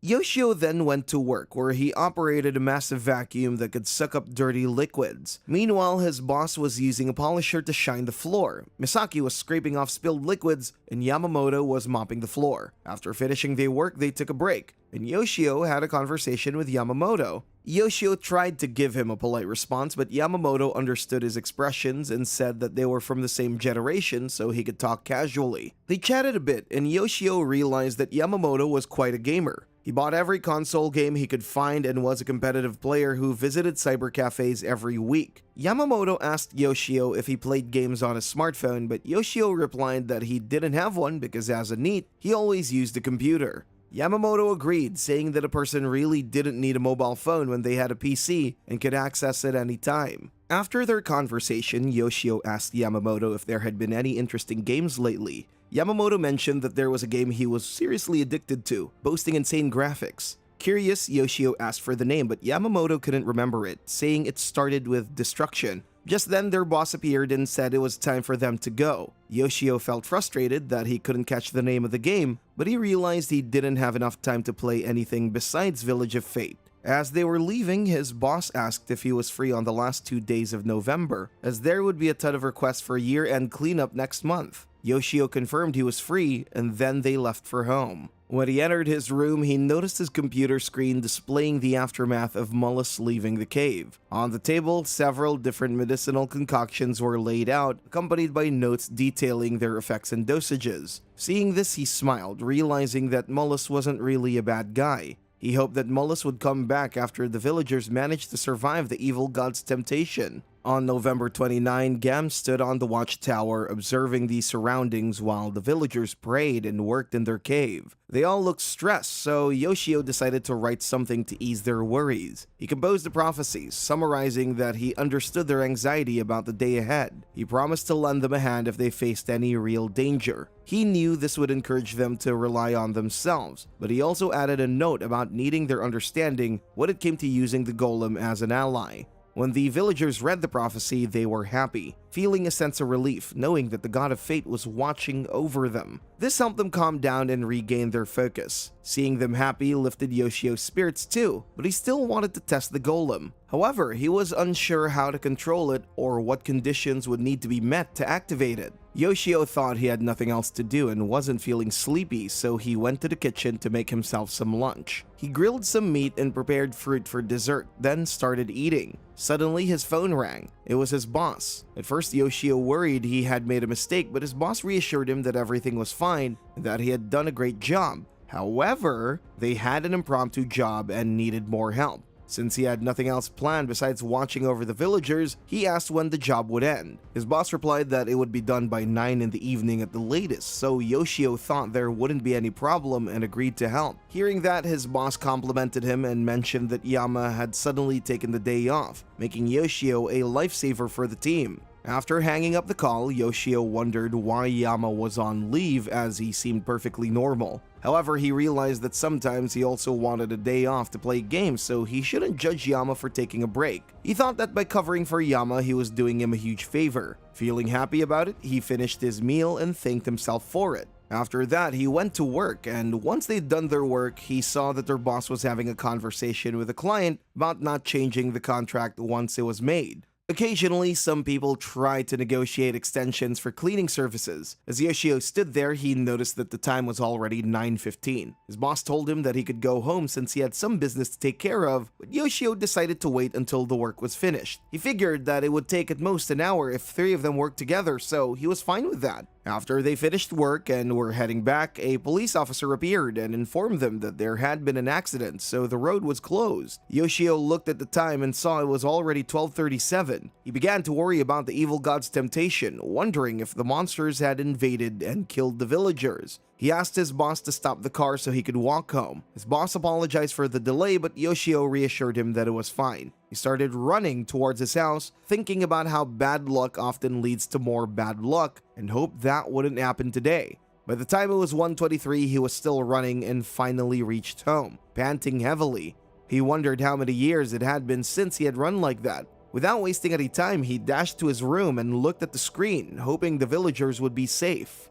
Yoshio then went to work, where he operated a massive vacuum that could suck up dirty liquids. Meanwhile, his boss was using a polisher to shine the floor. Misaki was scraping off spilled liquids, and Yamamoto was mopping the floor. After finishing their work, they took a break, and Yoshio had a conversation with Yamamoto. Yoshio tried to give him a polite response, but Yamamoto understood his expressions and said that they were from the same generation, so he could talk casually. They chatted a bit, and Yoshio realized that Yamamoto was quite a gamer. He bought every console game he could find and was a competitive player who visited cyber cafes every week. Yamamoto asked Yoshio if he played games on a smartphone, but Yoshio replied that he didn't have one because as a NEET, he always used a computer. Yamamoto agreed, saying that a person really didn't need a mobile phone when they had a PC and could access it anytime. After their conversation, Yoshio asked Yamamoto if there had been any interesting games lately. Yamamoto mentioned that there was a game he was seriously addicted to, boasting insane graphics. Curious, Yoshio asked for the name, but Yamamoto couldn't remember it, saying it started with Destruction. Just then, their boss appeared and said it was time for them to go. Yoshio felt frustrated that he couldn't catch the name of the game, but he realized he didn't have enough time to play anything besides Village of Fate. As they were leaving, his boss asked if he was free on the last 2 days of November, as there would be a ton of requests for year-end cleanup next month. Yoshio confirmed he was free, and then they left for home. When he entered his room, he noticed his computer screen displaying the aftermath of Mullis leaving the cave. On the table, several different medicinal concoctions were laid out, accompanied by notes detailing their effects and dosages. Seeing this, he smiled, realizing that Mullis wasn't really a bad guy. He hoped that Mullis would come back after the villagers managed to survive the evil god's temptation. On November 29, Gam stood on the watchtower observing the surroundings while the villagers prayed and worked in their cave. They all looked stressed, so Yoshio decided to write something to ease their worries. He composed the prophecies, summarizing that he understood their anxiety about the day ahead. He promised to lend them a hand if they faced any real danger. He knew this would encourage them to rely on themselves, but he also added a note about needing their understanding when it came to using the golem as an ally. When the villagers read the prophecy, they were happy, feeling a sense of relief knowing that the god of fate was watching over them. This helped them calm down and regain their focus. Seeing them happy lifted Yoshio's spirits too, but he still wanted to test the golem. However, he was unsure how to control it or what conditions would need to be met to activate it. Yoshio thought he had nothing else to do and wasn't feeling sleepy, so he went to the kitchen to make himself some lunch. He grilled some meat and prepared fruit for dessert, then started eating. Suddenly, his phone rang. It was his boss. At first, Yoshio worried he had made a mistake, but his boss reassured him that everything was fine and that he had done a great job. However, they had an impromptu job and needed more help. Since he had nothing else planned besides watching over the villagers, he asked when the job would end. His boss replied that it would be done by 9 in the evening at the latest, so Yoshio thought there wouldn't be any problem and agreed to help. Hearing that, his boss complimented him and mentioned that Yama had suddenly taken the day off, making Yoshio a lifesaver for the team. After hanging up the call, Yoshio wondered why Yama was on leave as he seemed perfectly normal. However, he realized that sometimes he also wanted a day off to play games, so he shouldn't judge Yama for taking a break. He thought that by covering for Yama, he was doing him a huge favor. Feeling happy about it, he finished his meal and thanked himself for it. After that, he went to work, and once they'd done their work, he saw that their boss was having a conversation with a client about not changing the contract once it was made. Occasionally, some people tried to negotiate extensions for cleaning services. As Yoshio stood there, he noticed that the time was already 9:15. His boss told him that he could go home since he had some business to take care of, but Yoshio decided to wait until the work was finished. He figured that it would take at most an hour if three of them worked together, so he was fine with that. After they finished work and were heading back, a police officer appeared and informed them that there had been an accident, so the road was closed. Yoshio looked at the time and saw it was already 12:37. He began to worry about the evil god's temptation, wondering if the monsters had invaded and killed the villagers. He asked his boss to stop the car so he could walk home. His boss apologized for the delay, but Yoshio reassured him that it was fine. He started running towards his house, thinking about how bad luck often leads to more bad luck, and hoped that wouldn't happen today. By the time it was 1:23, he was still running and finally reached home, panting heavily. He wondered how many years it had been since he had run like that. Without wasting any time, he dashed to his room and looked at the screen, hoping the villagers would be safe.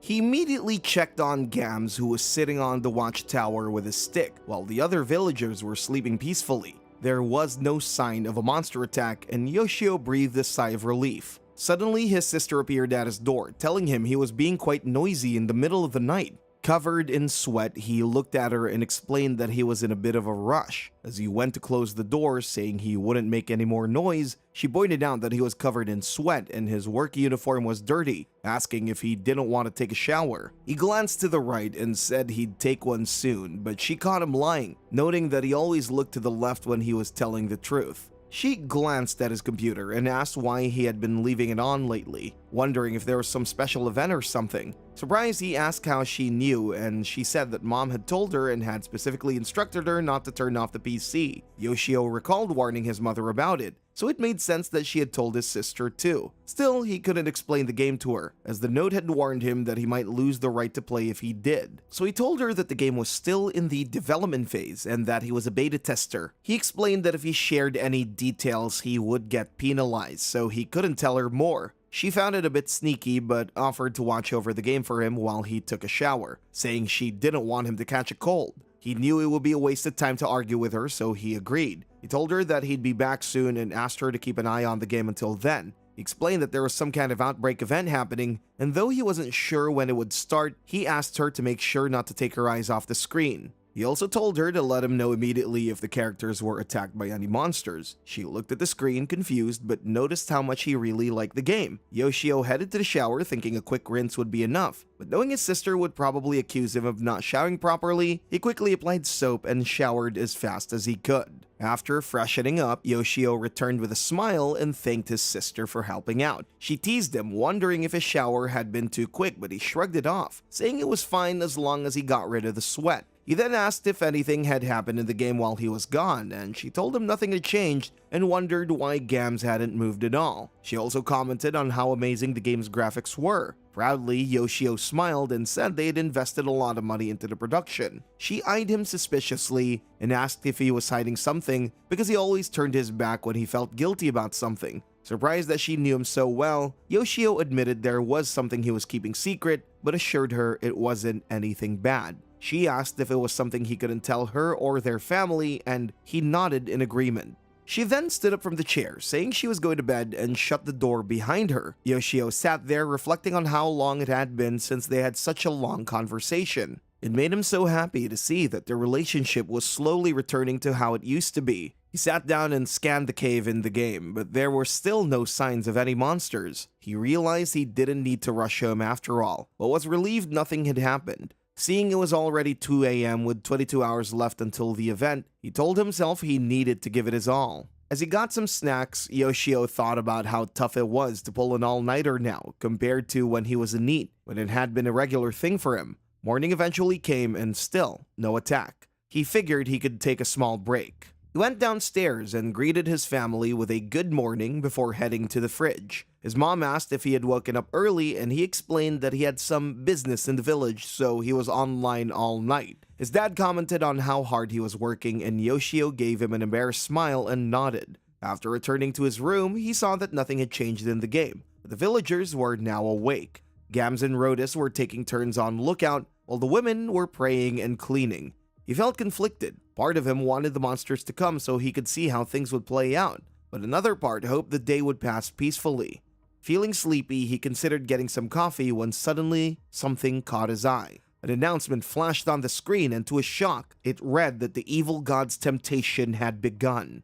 He immediately checked on Gams, who was sitting on the watchtower with his stick, while the other villagers were sleeping peacefully. There was no sign of a monster attack, and Yoshio breathed a sigh of relief. Suddenly, his sister appeared at his door, telling him he was being quite noisy in the middle of the night. Covered in sweat, he looked at her and explained that he was in a bit of a rush. As he went to close the door, saying he wouldn't make any more noise, she pointed out that he was covered in sweat and his work uniform was dirty, asking if he didn't want to take a shower. He glanced to the right and said he'd take one soon, but she caught him lying, noting that he always looked to the left when he was telling the truth. She glanced at his computer and asked why he had been leaving it on lately, wondering if there was some special event or something. Surprised, he asked how she knew, and she said that mom had told her and had specifically instructed her not to turn off the PC. Yoshio recalled warning his mother about it, so it made sense that she had told his sister too. Still, he couldn't explain the game to her, as the note had warned him that he might lose the right to play if he did. So he told her that the game was still in the development phase and that he was a beta tester. He explained that if he shared any details, he would get penalized, so he couldn't tell her more. She found it a bit sneaky, but offered to watch over the game for him while he took a shower, saying she didn't want him to catch a cold. He knew it would be a waste of time to argue with her, so he agreed. He told her that he'd be back soon and asked her to keep an eye on the game until then. He explained that there was some kind of outbreak event happening, and though he wasn't sure when it would start, he asked her to make sure not to take her eyes off the screen. He also told her to let him know immediately if the characters were attacked by any monsters. She looked at the screen, confused, but noticed how much he really liked the game. Yoshio headed to the shower, thinking a quick rinse would be enough, but knowing his sister would probably accuse him of not showering properly, he quickly applied soap and showered as fast as he could. After freshening up, Yoshio returned with a smile and thanked his sister for helping out. She teased him, wondering if his shower had been too quick, but he shrugged it off, saying it was fine as long as he got rid of the sweat. He then asked if anything had happened in the game while he was gone, and she told him nothing had changed and wondered why Gams hadn't moved at all. She also commented on how amazing the game's graphics were. Proudly, Yoshio smiled and said they had invested a lot of money into the production. She eyed him suspiciously and asked if he was hiding something because he always turned his back when he felt guilty about something. Surprised that she knew him so well, Yoshio admitted there was something he was keeping secret, but assured her it wasn't anything bad. She asked if it was something he couldn't tell her or their family, and he nodded in agreement. She then stood up from the chair, saying she was going to bed, and shut the door behind her. Yoshio sat there reflecting on how long it had been since they had such a long conversation. It made him so happy to see that their relationship was slowly returning to how it used to be. He sat down and scanned the cave in the game, but there were still no signs of any monsters. He realized he didn't need to rush home after all, but was relieved nothing had happened. Seeing it was already 2 a.m. with 22 hours left until the event, he told himself he needed to give it his all. As he got some snacks, Yoshio thought about how tough it was to pull an all-nighter now, compared to when he was a NEET, when it had been a regular thing for him. Morning eventually came and still, no attack. He figured he could take a small break. He went downstairs and greeted his family with a good morning before heading to the fridge. His mom asked if he had woken up early, and he explained that he had some business in the village, so he was online all night. His dad commented on how hard he was working, and Yoshio gave him an embarrassed smile and nodded. After returning to his room, he saw that nothing had changed in the game. The villagers were now awake. Gams and Rhodus were taking turns on lookout, while the women were praying and cleaning. He felt conflicted. Part of him wanted the monsters to come so he could see how things would play out, but another part hoped the day would pass peacefully. Feeling sleepy, he considered getting some coffee when suddenly something caught his eye. An announcement flashed on the screen, and to his shock, it read that the evil god's temptation had begun.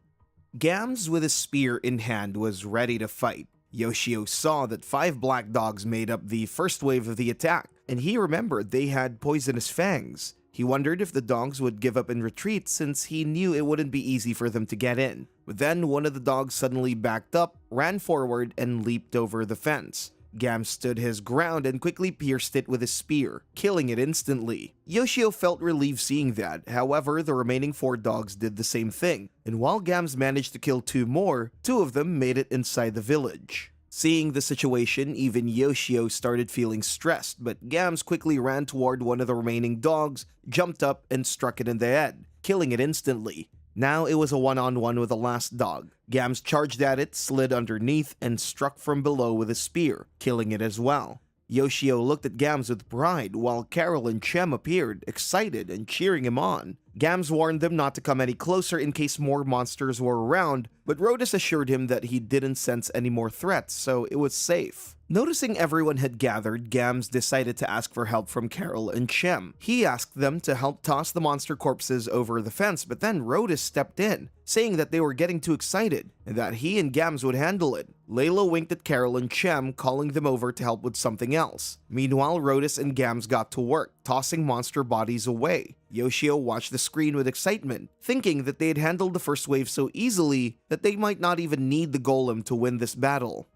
Gams, with his spear in hand, was ready to fight. Yoshio saw that 5 black dogs made up the first wave of the attack, and he remembered they had poisonous fangs. He wondered if the dogs would give up and retreat since he knew it wouldn't be easy for them to get in. But then one of the dogs suddenly backed up, ran forward, and leaped over the fence. Gam stood his ground and quickly pierced it with his spear, killing it instantly. Yoshio felt relieved seeing that. However, the remaining 4 dogs did the same thing, and while Gams managed to kill 2 more, 2 of them made it inside the village. Seeing the situation, even Yoshio started feeling stressed, but Gams quickly ran toward one of the remaining dogs, jumped up, and struck it in the head, killing it instantly. Now it was a one-on-one with the last dog. Gams charged at it, slid underneath, and struck from below with a spear, killing it as well. Yoshio looked at Gams with pride, while Carol and Chem appeared, excited and cheering him on. Gams warned them not to come any closer in case more monsters were around, but Rhodus assured him that he didn't sense any more threats, so it was safe. Noticing everyone had gathered, Gams decided to ask for help from Carol and Chem. He asked them to help toss the monster corpses over the fence, but then Rhodus stepped in, saying that they were getting too excited, and that he and Gams would handle it. Layla winked at Carol and Chem, calling them over to help with something else. Meanwhile, Rhodus and Gams got to work, tossing monster bodies away. Yoshio watched the screen with excitement, thinking that they had handled the first wave so easily that they might not even need the golem to win this battle.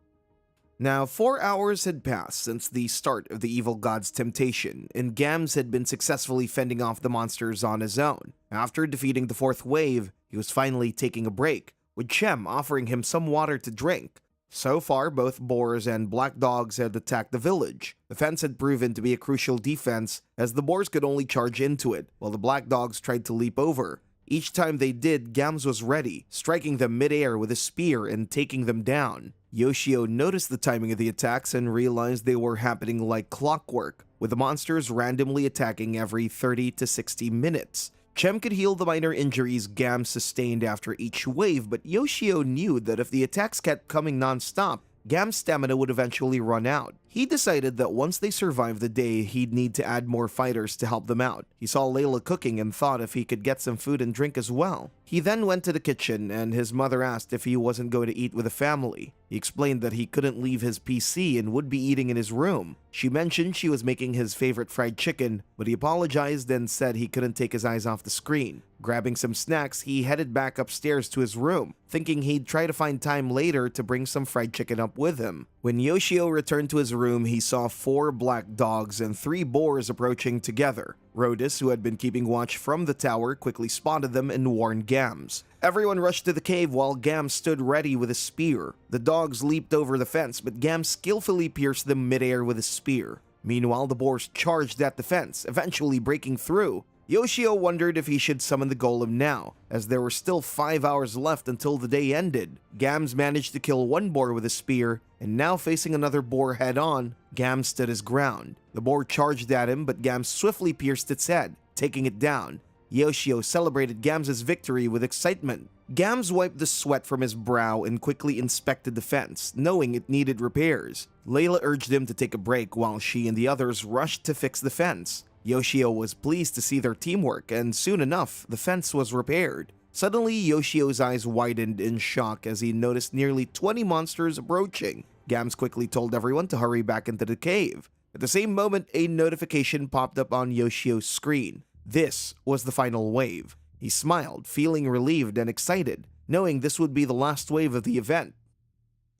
Now, 4 hours had passed since the start of the evil god's temptation, and Gams had been successfully fending off the monsters on his own. After defeating the 4th wave, he was finally taking a break, with Chem offering him some water to drink. So far, both boars and black dogs had attacked the village. The fence had proven to be a crucial defense, as the boars could only charge into it, while the black dogs tried to leap over. Each time they did, Gams was ready, striking them mid-air with a spear and taking them down. Yoshio noticed the timing of the attacks and realized they were happening like clockwork, with the monsters randomly attacking every 30 to 60 minutes. Chem could heal the minor injuries Gams sustained after each wave, but Yoshio knew that if the attacks kept coming non-stop, Gam's stamina would eventually run out. He decided that once they survived the day, he'd need to add more fighters to help them out. He saw Layla cooking and thought if he could get some food and drink as well. He then went to the kitchen, and his mother asked if he wasn't going to eat with the family. He explained that he couldn't leave his PC and would be eating in his room. She mentioned she was making his favorite fried chicken, but he apologized and said he couldn't take his eyes off the screen. Grabbing some snacks, he headed back upstairs to his room, thinking he'd try to find time later to bring some fried chicken up with him. When Yoshio returned to his room, he saw 4 black dogs and 3 boars approaching together. Rhodus, who had been keeping watch from the tower, quickly spotted them and warned Gams. Everyone rushed to the cave while Gams stood ready with a spear. The dogs leaped over the fence, but Gams skillfully pierced them mid-air with a spear. Meanwhile, the boars charged at the fence, eventually breaking through. Yoshio wondered if he should summon the golem now, as there were still 5 hours left until the day ended. Gams managed to kill 1 boar with a spear, and now facing another boar head-on, Gams stood his ground. The boar charged at him, but Gams swiftly pierced its head, taking it down. Yoshio celebrated Gams' victory with excitement. Gams wiped the sweat from his brow and quickly inspected the fence, knowing it needed repairs. Layla urged him to take a break while she and the others rushed to fix the fence. Yoshio was pleased to see their teamwork, and soon enough, the fence was repaired. Suddenly, Yoshio's eyes widened in shock as he noticed nearly 20 monsters approaching. Gams quickly told everyone to hurry back into the cave. At the same moment, a notification popped up on Yoshio's screen. This was the final wave. He smiled, feeling relieved and excited, knowing this would be the last wave of the event.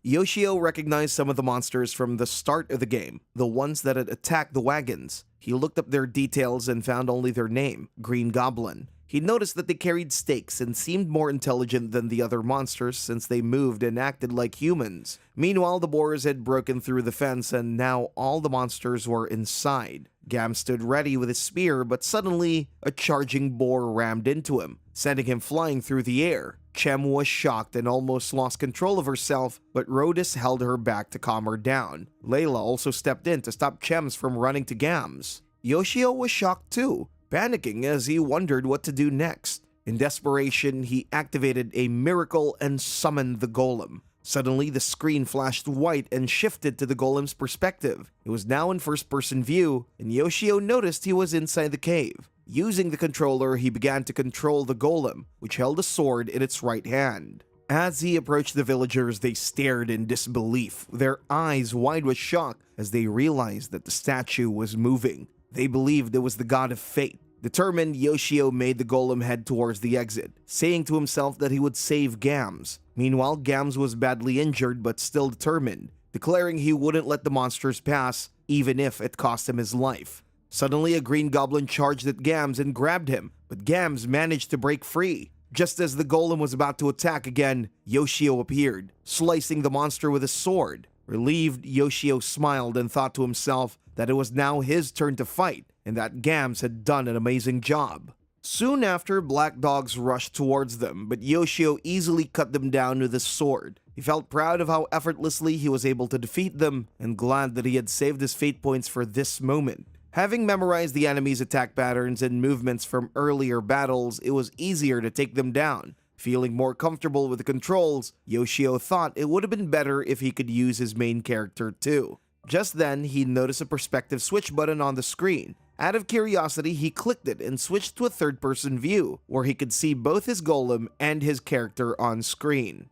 Yoshio recognized some of the monsters from the start of the game, the ones that had attacked the wagons. He looked up their details and found only their name, Green Goblin. He noticed that they carried stakes and seemed more intelligent than the other monsters since they moved and acted like humans. Meanwhile, the boars had broken through the fence and now all the monsters were inside. Gam stood ready with his spear, but suddenly, a charging boar rammed into him, sending him flying through the air. Chem was shocked and almost lost control of herself, but Rhodus held her back to calm her down. Layla also stepped in to stop Chems from running to Gam's. Yoshio was shocked too, panicking as he wondered what to do next. In desperation, he activated a miracle and summoned the golem. Suddenly, the screen flashed white and shifted to the golem's perspective. It was now in first-person view, and Yoshio noticed he was inside the cave. Using the controller, he began to control the golem, which held a sword in its right hand. As he approached the villagers, they stared in disbelief, their eyes wide with shock as they realized that the statue was moving. They believed it was the god of fate. Determined, Yoshio made the golem head towards the exit, saying to himself that he would save Gams. Meanwhile, Gams was badly injured but still determined, declaring he wouldn't let the monsters pass, even if it cost him his life. Suddenly, a green goblin charged at Gams and grabbed him, but Gams managed to break free. Just as the golem was about to attack again, Yoshio appeared, slicing the monster with his sword. Relieved, Yoshio smiled and thought to himself that it was now his turn to fight, and that Gams had done an amazing job. Soon after, black dogs rushed towards them, but Yoshio easily cut them down with his sword. He felt proud of how effortlessly he was able to defeat them, and glad that he had saved his fate points for this moment. Having memorized the enemy's attack patterns and movements from earlier battles, it was easier to take them down. Feeling more comfortable with the controls, Yoshio thought it would have been better if he could use his main character too. Just then, he noticed a perspective switch button on the screen. Out of curiosity, he clicked it and switched to a third-person view, where he could see both his golem and his character on screen.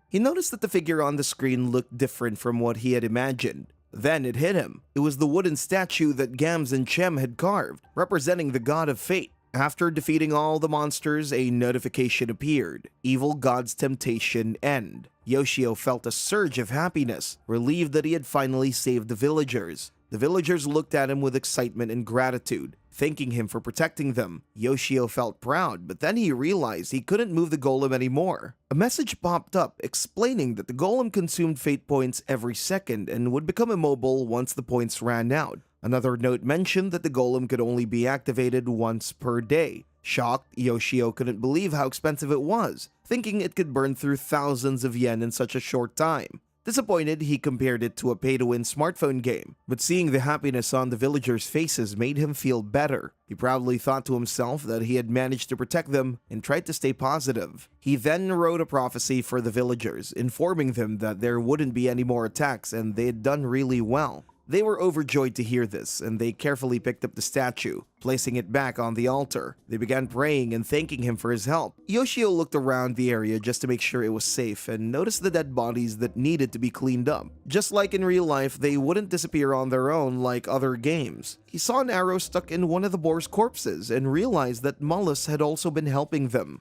He noticed that the figure on the screen looked different from what he had imagined. Then it hit him. It was the wooden statue that Gams and Chem had carved, representing the god of fate. After defeating all the monsters, a notification appeared. Evil God's Temptation End. Yoshio felt a surge of happiness, relieved that he had finally saved the villagers. The villagers looked at him with excitement and gratitude, thanking him for protecting them. Yoshio felt proud, but then he realized he couldn't move the golem anymore. A message popped up explaining that the golem consumed fate points every second and would become immobile once the points ran out. Another note mentioned that the golem could only be activated once per day. Shocked, Yoshio couldn't believe how expensive it was, thinking it could burn through thousands of yen in such a short time. Disappointed, he compared it to a pay-to-win smartphone game, but seeing the happiness on the villagers' faces made him feel better. He proudly thought to himself that he had managed to protect them and tried to stay positive. He then wrote a prophecy for the villagers, informing them that there wouldn't be any more attacks and they had done really well. They were overjoyed to hear this, and they carefully picked up the statue, placing it back on the altar. They began praying and thanking him for his help. Yoshio looked around the area just to make sure it was safe and noticed the dead bodies that needed to be cleaned up. Just like in real life, they wouldn't disappear on their own like other games. He saw an arrow stuck in one of the boar's corpses and realized that Mullis had also been helping them.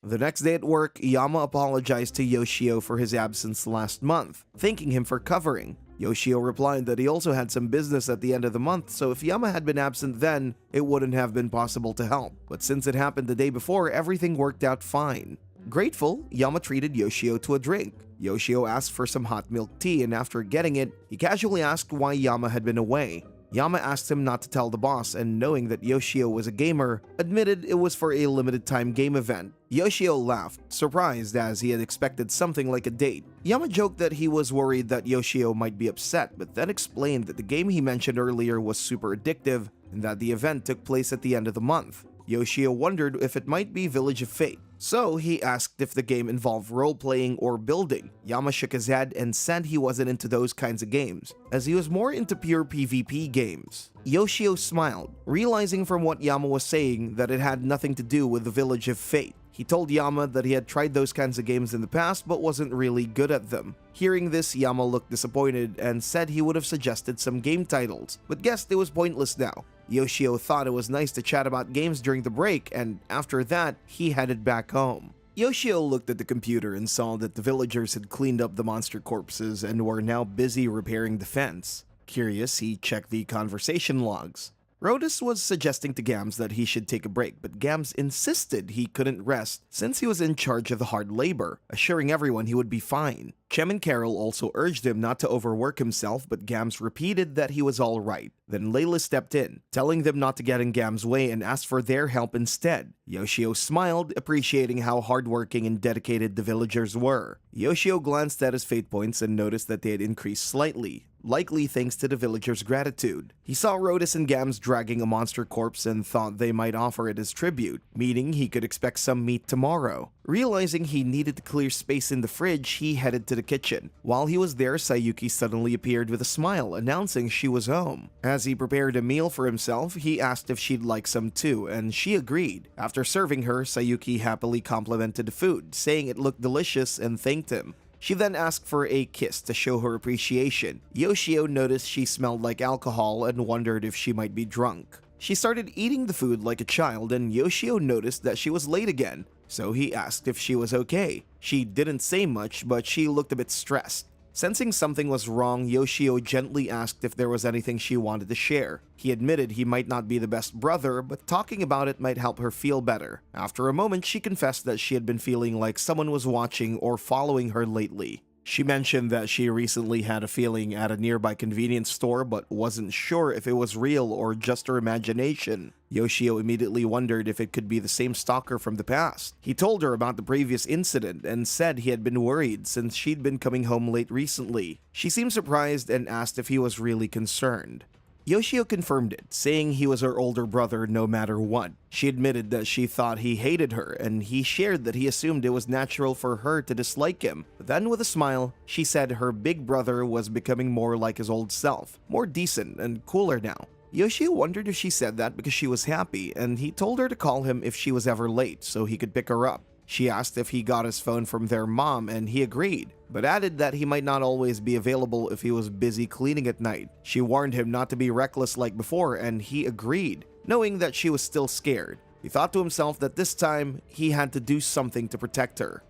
The next day at work, Yama apologized to Yoshio for his absence last month, thanking him for covering. Yoshio replied that he also had some business at the end of the month, so if Yama had been absent then, it wouldn't have been possible to help. But since it happened the day before, everything worked out fine. Grateful, Yama treated Yoshio to a drink. Yoshio asked for some hot milk tea, and after getting it, he casually asked why Yama had been away. Yama asked him not to tell the boss, and knowing that Yoshio was a gamer, admitted it was for a limited-time game event. Yoshio laughed, surprised as he had expected something like a date. Yama joked that he was worried that Yoshio might be upset, but then explained that the game he mentioned earlier was super addictive and that the event took place at the end of the month. Yoshio wondered if it might be Village of Fate, so he asked if the game involved role-playing or building. Yama shook his head and said he wasn't into those kinds of games, as he was more into pure PvP games. Yoshio smiled, realizing from what Yama was saying that it had nothing to do with the Village of Fate. He told Yama that he had tried those kinds of games in the past but wasn't really good at them. Hearing this, Yama looked disappointed and said he would have suggested some game titles, but guessed it was pointless now. Yoshio thought it was nice to chat about games during the break, and after that, he headed back home. Yoshio looked at the computer and saw that the villagers had cleaned up the monster corpses and were now busy repairing the fence. Curious, he checked the conversation logs. Rhodus was suggesting to Gams that he should take a break, but Gams insisted he couldn't rest since he was in charge of the hard labor, assuring everyone he would be fine. Chem and Carol also urged him not to overwork himself, but Gams repeated that he was all right. Then Layla stepped in, telling them not to get in Gams' way and asked for their help instead. Yoshio smiled, appreciating how hardworking and dedicated the villagers were. Yoshio glanced at his fate points and noticed that they had increased slightly, likely thanks to the villagers' gratitude. He saw Rhodus and Gams dragging a monster corpse and thought they might offer it as tribute, meaning he could expect some meat tomorrow. Realizing he needed to clear space in the fridge, he headed to the kitchen. While he was there, Sayuki suddenly appeared with a smile, announcing she was home. As he prepared a meal for himself, he asked if she'd like some too, and she agreed. After serving her, Sayuki happily complimented the food, saying it looked delicious and thanked him. She then asked for a kiss to show her appreciation. Yoshio noticed she smelled like alcohol and wondered if she might be drunk. She started eating the food like a child, and Yoshio noticed that she was late again, so he asked if she was okay. She didn't say much, but she looked a bit stressed. Sensing something was wrong, Yoshio gently asked if there was anything she wanted to share. He admitted he might not be the best brother, but talking about it might help her feel better. After a moment, she confessed that she had been feeling like someone was watching or following her lately. She mentioned that she recently had a feeling at a nearby convenience store but wasn't sure if it was real or just her imagination. Yoshio immediately wondered if it could be the same stalker from the past. He told her about the previous incident and said he had been worried since she'd been coming home late recently. She seemed surprised and asked if he was really concerned. Yoshio confirmed it, saying he was her older brother no matter what. She admitted that she thought he hated her, and he shared that he assumed it was natural for her to dislike him. But then with a smile, she said her big brother was becoming more like his old self, more decent and cooler now. Yoshio wondered if she said that because she was happy, and he told her to call him if she was ever late so he could pick her up. She asked if he got his phone from their mom, and he agreed, but added that he might not always be available if he was busy cleaning at night. She warned him not to be reckless like before, and he agreed, knowing that she was still scared. He thought to himself that this time, he had to do something to protect her.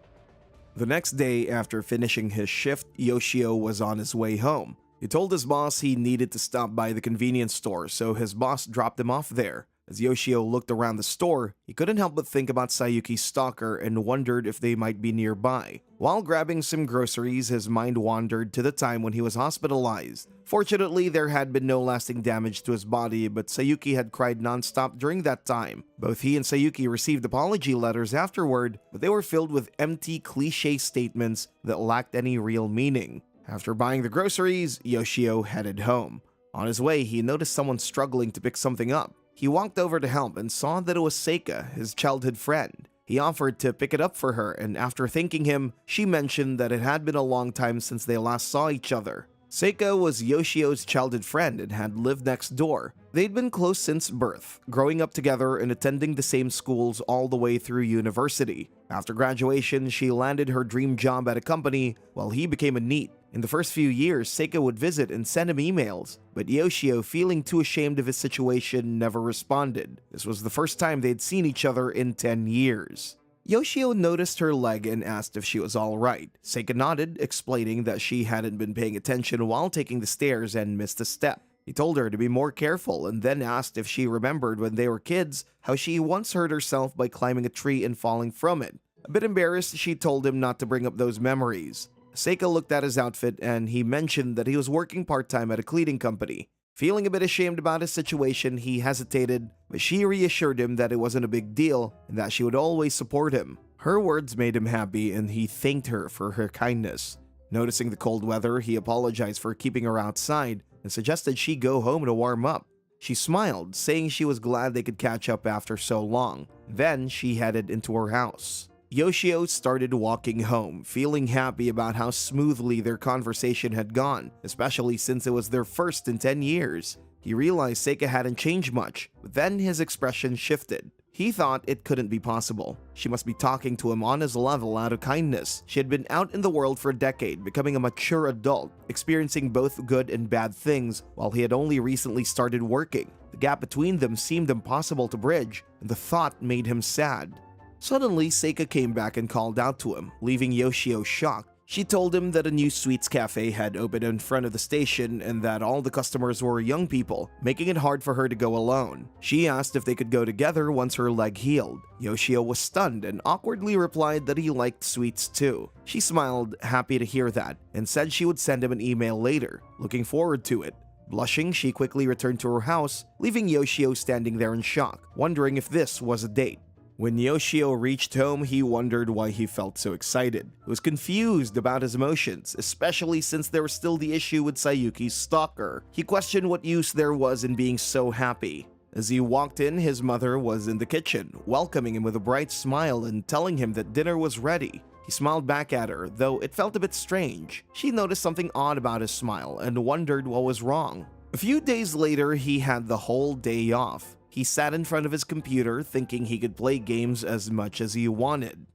The next day, after finishing his shift, Yoshio was on his way home. He told his boss he needed to stop by the convenience store, so his boss dropped him off there. As Yoshio looked around the store, he couldn't help but think about Sayuki's stalker and wondered if they might be nearby. While grabbing some groceries, his mind wandered to the time when he was hospitalized. Fortunately, there had been no lasting damage to his body, but Sayuki had cried nonstop during that time. Both he and Sayuki received apology letters afterward, but they were filled with empty, cliché statements that lacked any real meaning. After buying the groceries, Yoshio headed home. On his way, he noticed someone struggling to pick something up. He walked over to help and saw that it was Seika, his childhood friend. He offered to pick it up for her, and after thanking him, she mentioned that it had been a long time since they last saw each other. Seika was Yoshio's childhood friend and had lived next door. They'd been close since birth, growing up together and attending the same schools all the way through university. After graduation, she landed her dream job at a company while he became a NEET. In the first few years, Seika would visit and send him emails, but Yoshio, feeling too ashamed of his situation, never responded. This was the first time they'd seen each other in 10 years. Yoshio noticed her leg and asked if she was all right. Seika nodded, explaining that she hadn't been paying attention while taking the stairs and missed a step. He told her to be more careful and then asked if she remembered when they were kids how she once hurt herself by climbing a tree and falling from it. A bit embarrassed, she told him not to bring up those memories. Seika looked at his outfit and he mentioned that he was working part-time at a cleaning company. Feeling a bit ashamed about his situation, he hesitated, but she reassured him that it wasn't a big deal and that she would always support him. Her words made him happy and he thanked her for her kindness. Noticing the cold weather, he apologized for keeping her outside and suggested she go home to warm up. She smiled, saying she was glad they could catch up after so long. Then she headed into her house. Yoshio started walking home, feeling happy about how smoothly their conversation had gone, especially since it was their first in 10 years. He realized Seika hadn't changed much, but then his expression shifted. He thought it couldn't be possible. She must be talking to him on his level out of kindness. She had been out in the world for a decade, becoming a mature adult, experiencing both good and bad things, while he had only recently started working. The gap between them seemed impossible to bridge, and the thought made him sad. Suddenly, Seika came back and called out to him, leaving Yoshio shocked. She told him that a new sweets cafe had opened in front of the station and that all the customers were young people, making it hard for her to go alone. She asked if they could go together once her leg healed. Yoshio was stunned and awkwardly replied that he liked sweets too. She smiled, happy to hear that, and said she would send him an email later, looking forward to it. Blushing, she quickly returned to her house, leaving Yoshio standing there in shock, wondering if this was a date. When Yoshio reached home, he wondered why he felt so excited. He was confused about his emotions, especially since there was still the issue with Sayuki's stalker. He questioned what use there was in being so happy. As he walked in, his mother was in the kitchen, welcoming him with a bright smile and telling him that dinner was ready. He smiled back at her, though it felt a bit strange. She noticed something odd about his smile and wondered what was wrong. A few days later, he had the whole day off. He sat in front of his computer, thinking he could play games as much as he wanted.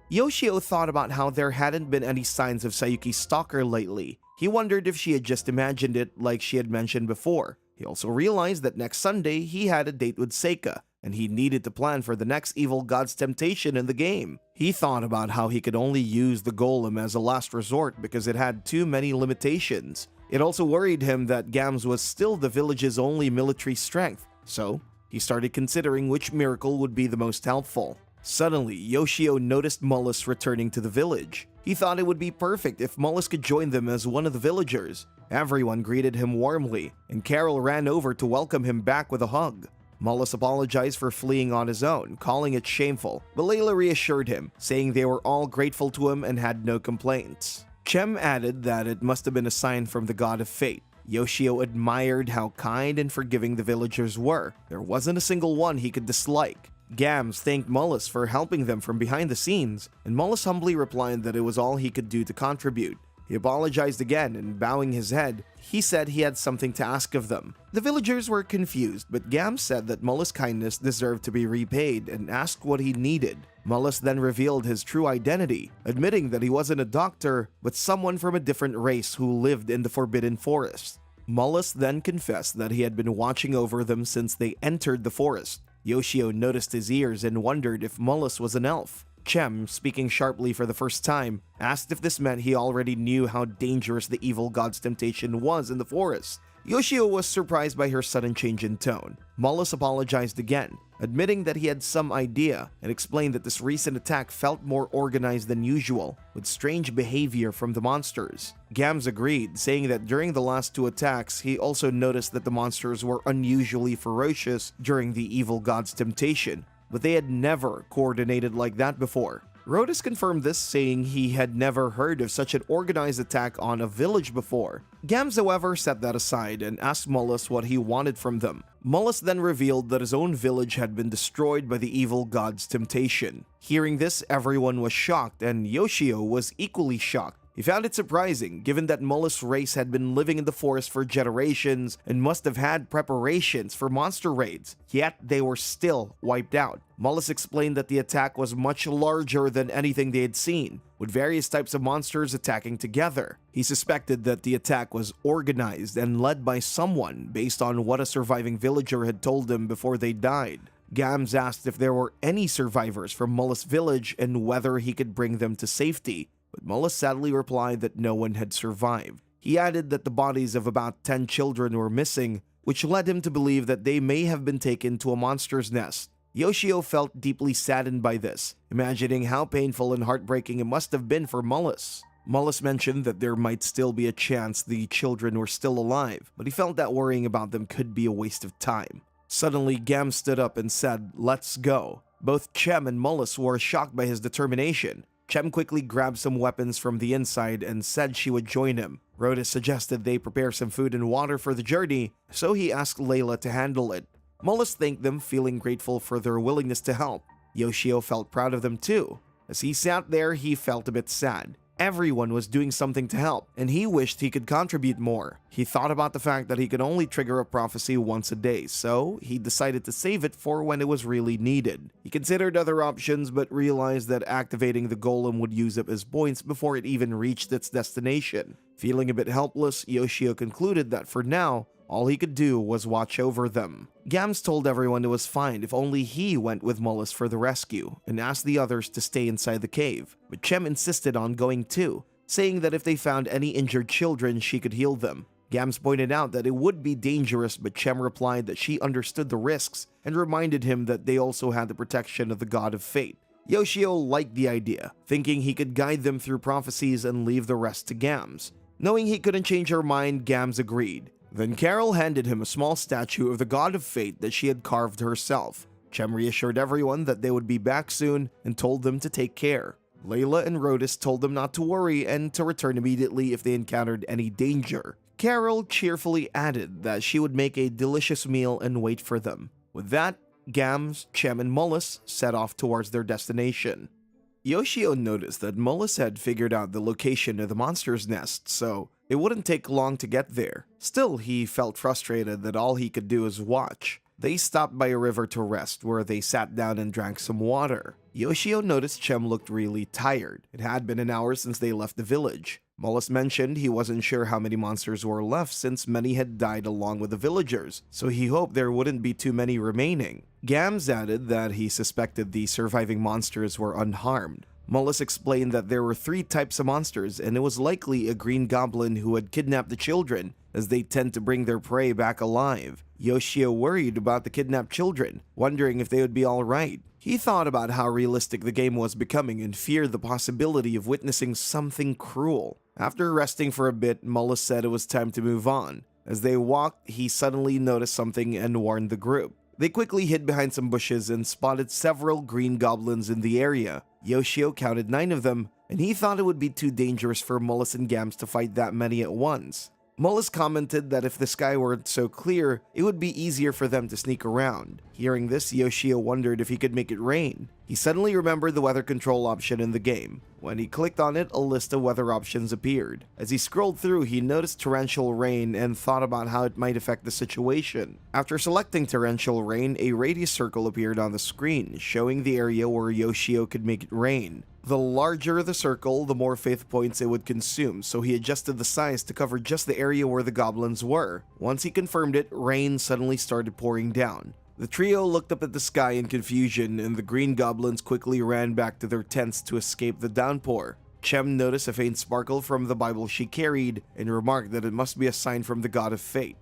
Yoshio thought about how there hadn't been any signs of Sayuki's stalker lately. He wondered if she had just imagined it like she had mentioned before. He also realized that next Sunday he had a date with Seika, and he needed to plan for the next evil god's temptation in the game. He thought about how he could only use the golem as a last resort because it had too many limitations. It also worried him that Gams was still the village's only military strength. So, he started considering which miracle would be the most helpful. Suddenly, Yoshio noticed Mullis returning to the village. He thought it would be perfect if Mullis could join them as one of the villagers. Everyone greeted him warmly, and Carol ran over to welcome him back with a hug. Mullis apologized for fleeing on his own, calling it shameful, but Layla reassured him, saying they were all grateful to him and had no complaints. Chem added that it must have been a sign from the god of fate. Yoshio admired how kind and forgiving the villagers were. There wasn't a single one he could dislike. Gams thanked Mullis for helping them from behind the scenes, and Mullis humbly replied that it was all he could do to contribute. He apologized again, and bowing his head, he said he had something to ask of them. The villagers were confused, but Gams said that Mullis' kindness deserved to be repaid and asked what he needed. Mullis then revealed his true identity, admitting that he wasn't a doctor, but someone from a different race who lived in the Forbidden Forest. Mullis then confessed that he had been watching over them since they entered the forest. Yoshio noticed his ears and wondered if Mullis was an elf. Chem, speaking sharply for the first time, asked if this meant he already knew how dangerous the evil god's temptation was in the forest. Yoshio was surprised by her sudden change in tone. Mullis apologized again, admitting that he had some idea, and explained that this recent attack felt more organized than usual, with strange behavior from the monsters. Gams agreed, saying that during the last two attacks, he also noticed that the monsters were unusually ferocious during the evil god's temptation, but they had never coordinated like that before. Rhodus confirmed this, saying he had never heard of such an organized attack on a village before. Gams, however, set that aside and asked Mullis what he wanted from them. Mullis then revealed that his own village had been destroyed by the evil god's temptation. Hearing this, everyone was shocked, and Yoshio was equally shocked. He found it surprising, given that Mullis' race had been living in the forest for generations and must have had preparations for monster raids, yet they were still wiped out. Mullis explained that the attack was much larger than anything they had seen, with various types of monsters attacking together. He suspected that the attack was organized and led by someone based on what a surviving villager had told him before they died. Gams asked if there were any survivors from Mullis' village and whether he could bring them to safety, but Mullis sadly replied that no one had survived. He added that the bodies of about 10 children were missing, which led him to believe that they may have been taken to a monster's nest. Yoshio felt deeply saddened by this, imagining how painful and heartbreaking it must have been for Mullis. Mullis mentioned that there might still be a chance the children were still alive, but he felt that worrying about them could be a waste of time. Suddenly, Gam stood up and said, "Let's go." Both Chem and Mullis were shocked by his determination. Chem quickly grabbed some weapons from the inside and said she would join him. Rhodus suggested they prepare some food and water for the journey, so he asked Layla to handle it. Mullis thanked them, feeling grateful for their willingness to help. Yoshio felt proud of them too. As he sat there, he felt a bit sad. Everyone was doing something to help, and he wished he could contribute more. He thought about the fact that he could only trigger a prophecy once a day, so he decided to save it for when it was really needed. He considered other options, but realized that activating the golem would use up his points before it even reached its destination. Feeling a bit helpless, Yoshio concluded that for now, all he could do was watch over them. Gams told everyone it was fine if only he went with Mullis for the rescue, and asked the others to stay inside the cave, but Chem insisted on going too. saying that if they found any injured children, she could heal them. Gams pointed out that it would be dangerous, but Chem replied that she understood the risks and reminded him that they also had the protection of the god of fate. Yoshio liked the idea, thinking he could guide them through prophecies and leave the rest to Gams. Knowing he couldn't change her mind, Gams agreed. Then Carol handed him a small statue of the god of fate that she had carved herself. Chem reassured everyone that they would be back soon and told them to take care. Layla and Rhodus told them not to worry and to return immediately if they encountered any danger. Carol cheerfully added that she would make a delicious meal and wait for them. With that, Gams, Chem, and Mullis set off towards their destination. Yoshio noticed that Mullis had figured out the location of the monster's nest, so it wouldn't take long to get there. Still, he felt frustrated that all he could do is watch. They stopped by a river to rest, where they sat down and drank some water. Yoshio noticed Chem looked really tired. It had been an hour since they left the village. Mullis mentioned he wasn't sure how many monsters were left since many had died along with the villagers, so he hoped there wouldn't be too many remaining. Gams added that he suspected the surviving monsters were unharmed. Mullis explained that there were 3 types of monsters, and it was likely a green goblin who had kidnapped the children, as they tend to bring their prey back alive. Yoshio worried about the kidnapped children, wondering if they would be alright. He thought about how realistic the game was becoming and feared the possibility of witnessing something cruel. After resting for a bit, Mullis said it was time to move on. As they walked, he suddenly noticed something and warned the group. They quickly hid behind some bushes and spotted several green goblins in the area. Yoshio counted 9 of them, and he thought it would be too dangerous for Mullis and Gams to fight that many at once. Mullis commented that if the sky weren't so clear, it would be easier for them to sneak around. Hearing this, Yoshio wondered if he could make it rain. He suddenly remembered the weather control option in the game. When he clicked on it, a list of weather options appeared. As he scrolled through, he noticed torrential rain and thought about how it might affect the situation. After selecting torrential rain, a radius circle appeared on the screen, showing the area where Yoshio could make it rain. The larger the circle, the more faith points it would consume, so he adjusted the size to cover just the area where the goblins were. Once he confirmed it, rain suddenly started pouring down. The trio looked up at the sky in confusion, and the green goblins quickly ran back to their tents to escape the downpour. Chem noticed a faint sparkle from the Bible she carried and remarked that it must be a sign from the god of fate.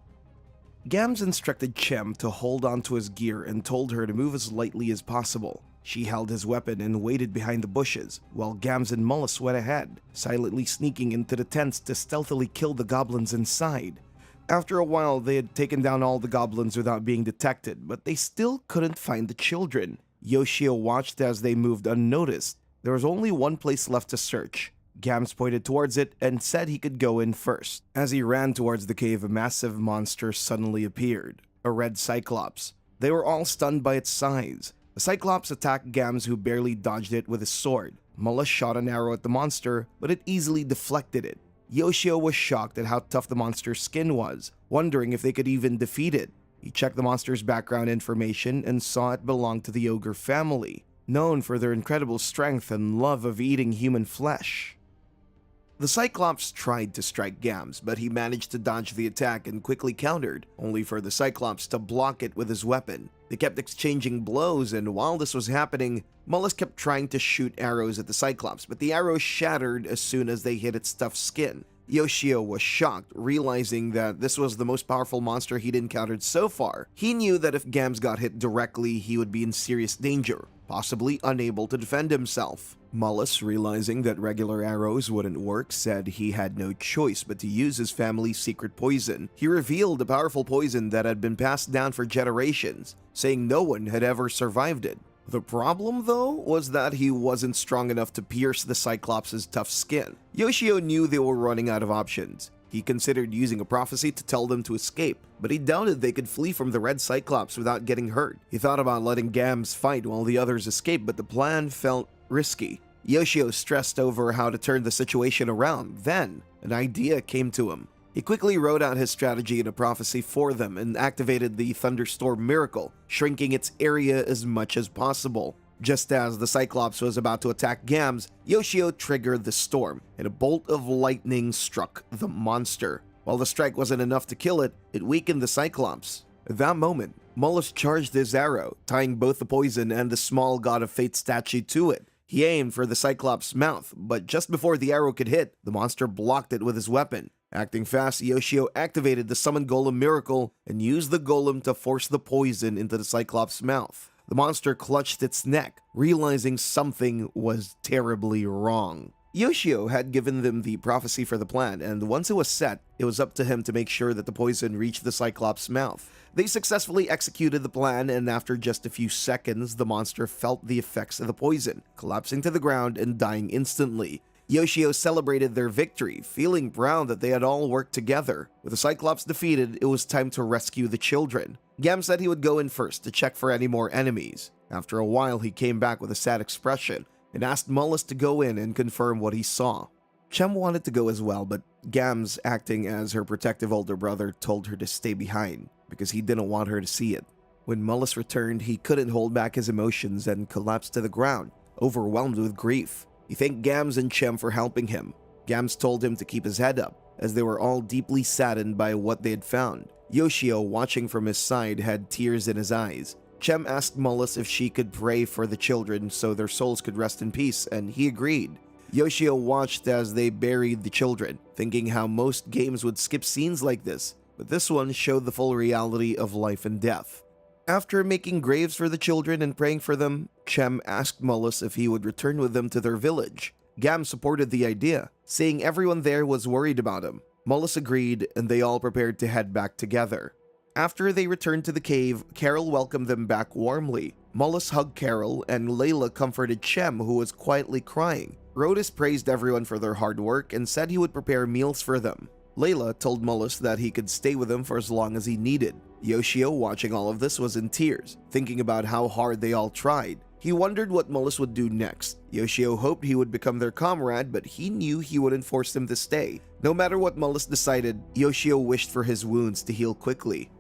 Gams instructed Chem to hold on to his gear and told her to move as lightly as possible. She held his weapon and waited behind the bushes, while Gams and Mullis went ahead, silently sneaking into the tents to stealthily kill the goblins inside. After a while, they had taken down all the goblins without being detected, but they still couldn't find the children. Yoshio watched as they moved unnoticed. There was only one place left to search. Gams pointed towards it and said he could go in first. As he ran towards the cave, a massive monster suddenly appeared, a red cyclops. They were all stunned by its size. The cyclops attacked Gams, who barely dodged it with his sword. Mullis shot an arrow at the monster, but it easily deflected it. Yoshio was shocked at how tough the monster's skin was, wondering if they could even defeat it. He checked the monster's background information and saw it belonged to the ogre family, known for their incredible strength and love of eating human flesh. The Cyclops tried to strike Gams, but he managed to dodge the attack and quickly countered, only for the Cyclops to block it with his weapon. They kept exchanging blows, and while this was happening, Mullis kept trying to shoot arrows at the Cyclops, but the arrows shattered as soon as they hit its tough skin. Yoshio was shocked, realizing that this was the most powerful monster he'd encountered so far. He knew that if Gams got hit directly, he would be in serious danger, possibly unable to defend himself. Mullis, realizing that regular arrows wouldn't work, said he had no choice but to use his family's secret poison. He revealed a powerful poison that had been passed down for generations, saying no one had ever survived it. The problem, though, was that he wasn't strong enough to pierce the Cyclops' tough skin. Yoshio knew they were running out of options. He considered using a prophecy to tell them to escape, but he doubted they could flee from the red Cyclops without getting hurt. He thought about letting Gams fight while the others escaped, but the plan felt risky. Yoshio stressed over how to turn the situation around. Then, an idea came to him. He quickly wrote out his strategy in a prophecy for them and activated the thunderstorm miracle, shrinking its area as much as possible. Just as the Cyclops was about to attack Gams, Yoshio triggered the storm, and a bolt of lightning struck the monster. While the strike wasn't enough to kill it, it weakened the Cyclops. At that moment, Mullis charged his arrow, tying both the poison and the small god of fate statue to it. He aimed for the Cyclops' mouth, but just before the arrow could hit, the monster blocked it with his weapon. Acting fast, Yoshio activated the Summon Golem miracle and used the golem to force the poison into the Cyclops' mouth. The monster clutched its neck, realizing something was terribly wrong. Yoshio had given them the prophecy for the plan, and once it was set, it was up to him to make sure that the poison reached the Cyclops' mouth. They successfully executed the plan, and after just a few seconds, the monster felt the effects of the poison, collapsing to the ground and dying instantly. Yoshio celebrated their victory, feeling proud that they had all worked together. With the Cyclops defeated, it was time to rescue the children. Gam said he would go in first to check for any more enemies. After a while, he came back with a sad expression and asked Mullis to go in and confirm what he saw. Chem wanted to go as well, but Gams, acting as her protective older brother, told her to stay behind because he didn't want her to see it. When Mullis returned, he couldn't hold back his emotions and collapsed to the ground, overwhelmed with grief. He thanked Gams and Chem for helping him. Gams told him to keep his head up, as they were all deeply saddened by what they had found. Yoshio, watching from his side, had tears in his eyes. Chem asked Mullis if she could pray for the children so their souls could rest in peace, and he agreed. Yoshio watched as they buried the children, thinking how most games would skip scenes like this, but this one showed the full reality of life and death. After making graves for the children and praying for them, Chem asked Mullis if he would return with them to their village. Gam supported the idea, saying everyone there was worried about him. Mullis agreed, and they all prepared to head back together. After they returned to the cave, Carol welcomed them back warmly. Mullis hugged Carol, and Layla comforted Chem, who was quietly crying. Rhodus praised everyone for their hard work and said he would prepare meals for them. Layla told Mullis that he could stay with them for as long as he needed. Yoshio, watching all of this, was in tears, thinking about how hard they all tried. He wondered what Mullis would do next. Yoshio hoped he would become their comrade, but he knew he wouldn't force them to stay. No matter what Mullis decided, Yoshio wished for his wounds to heal quickly.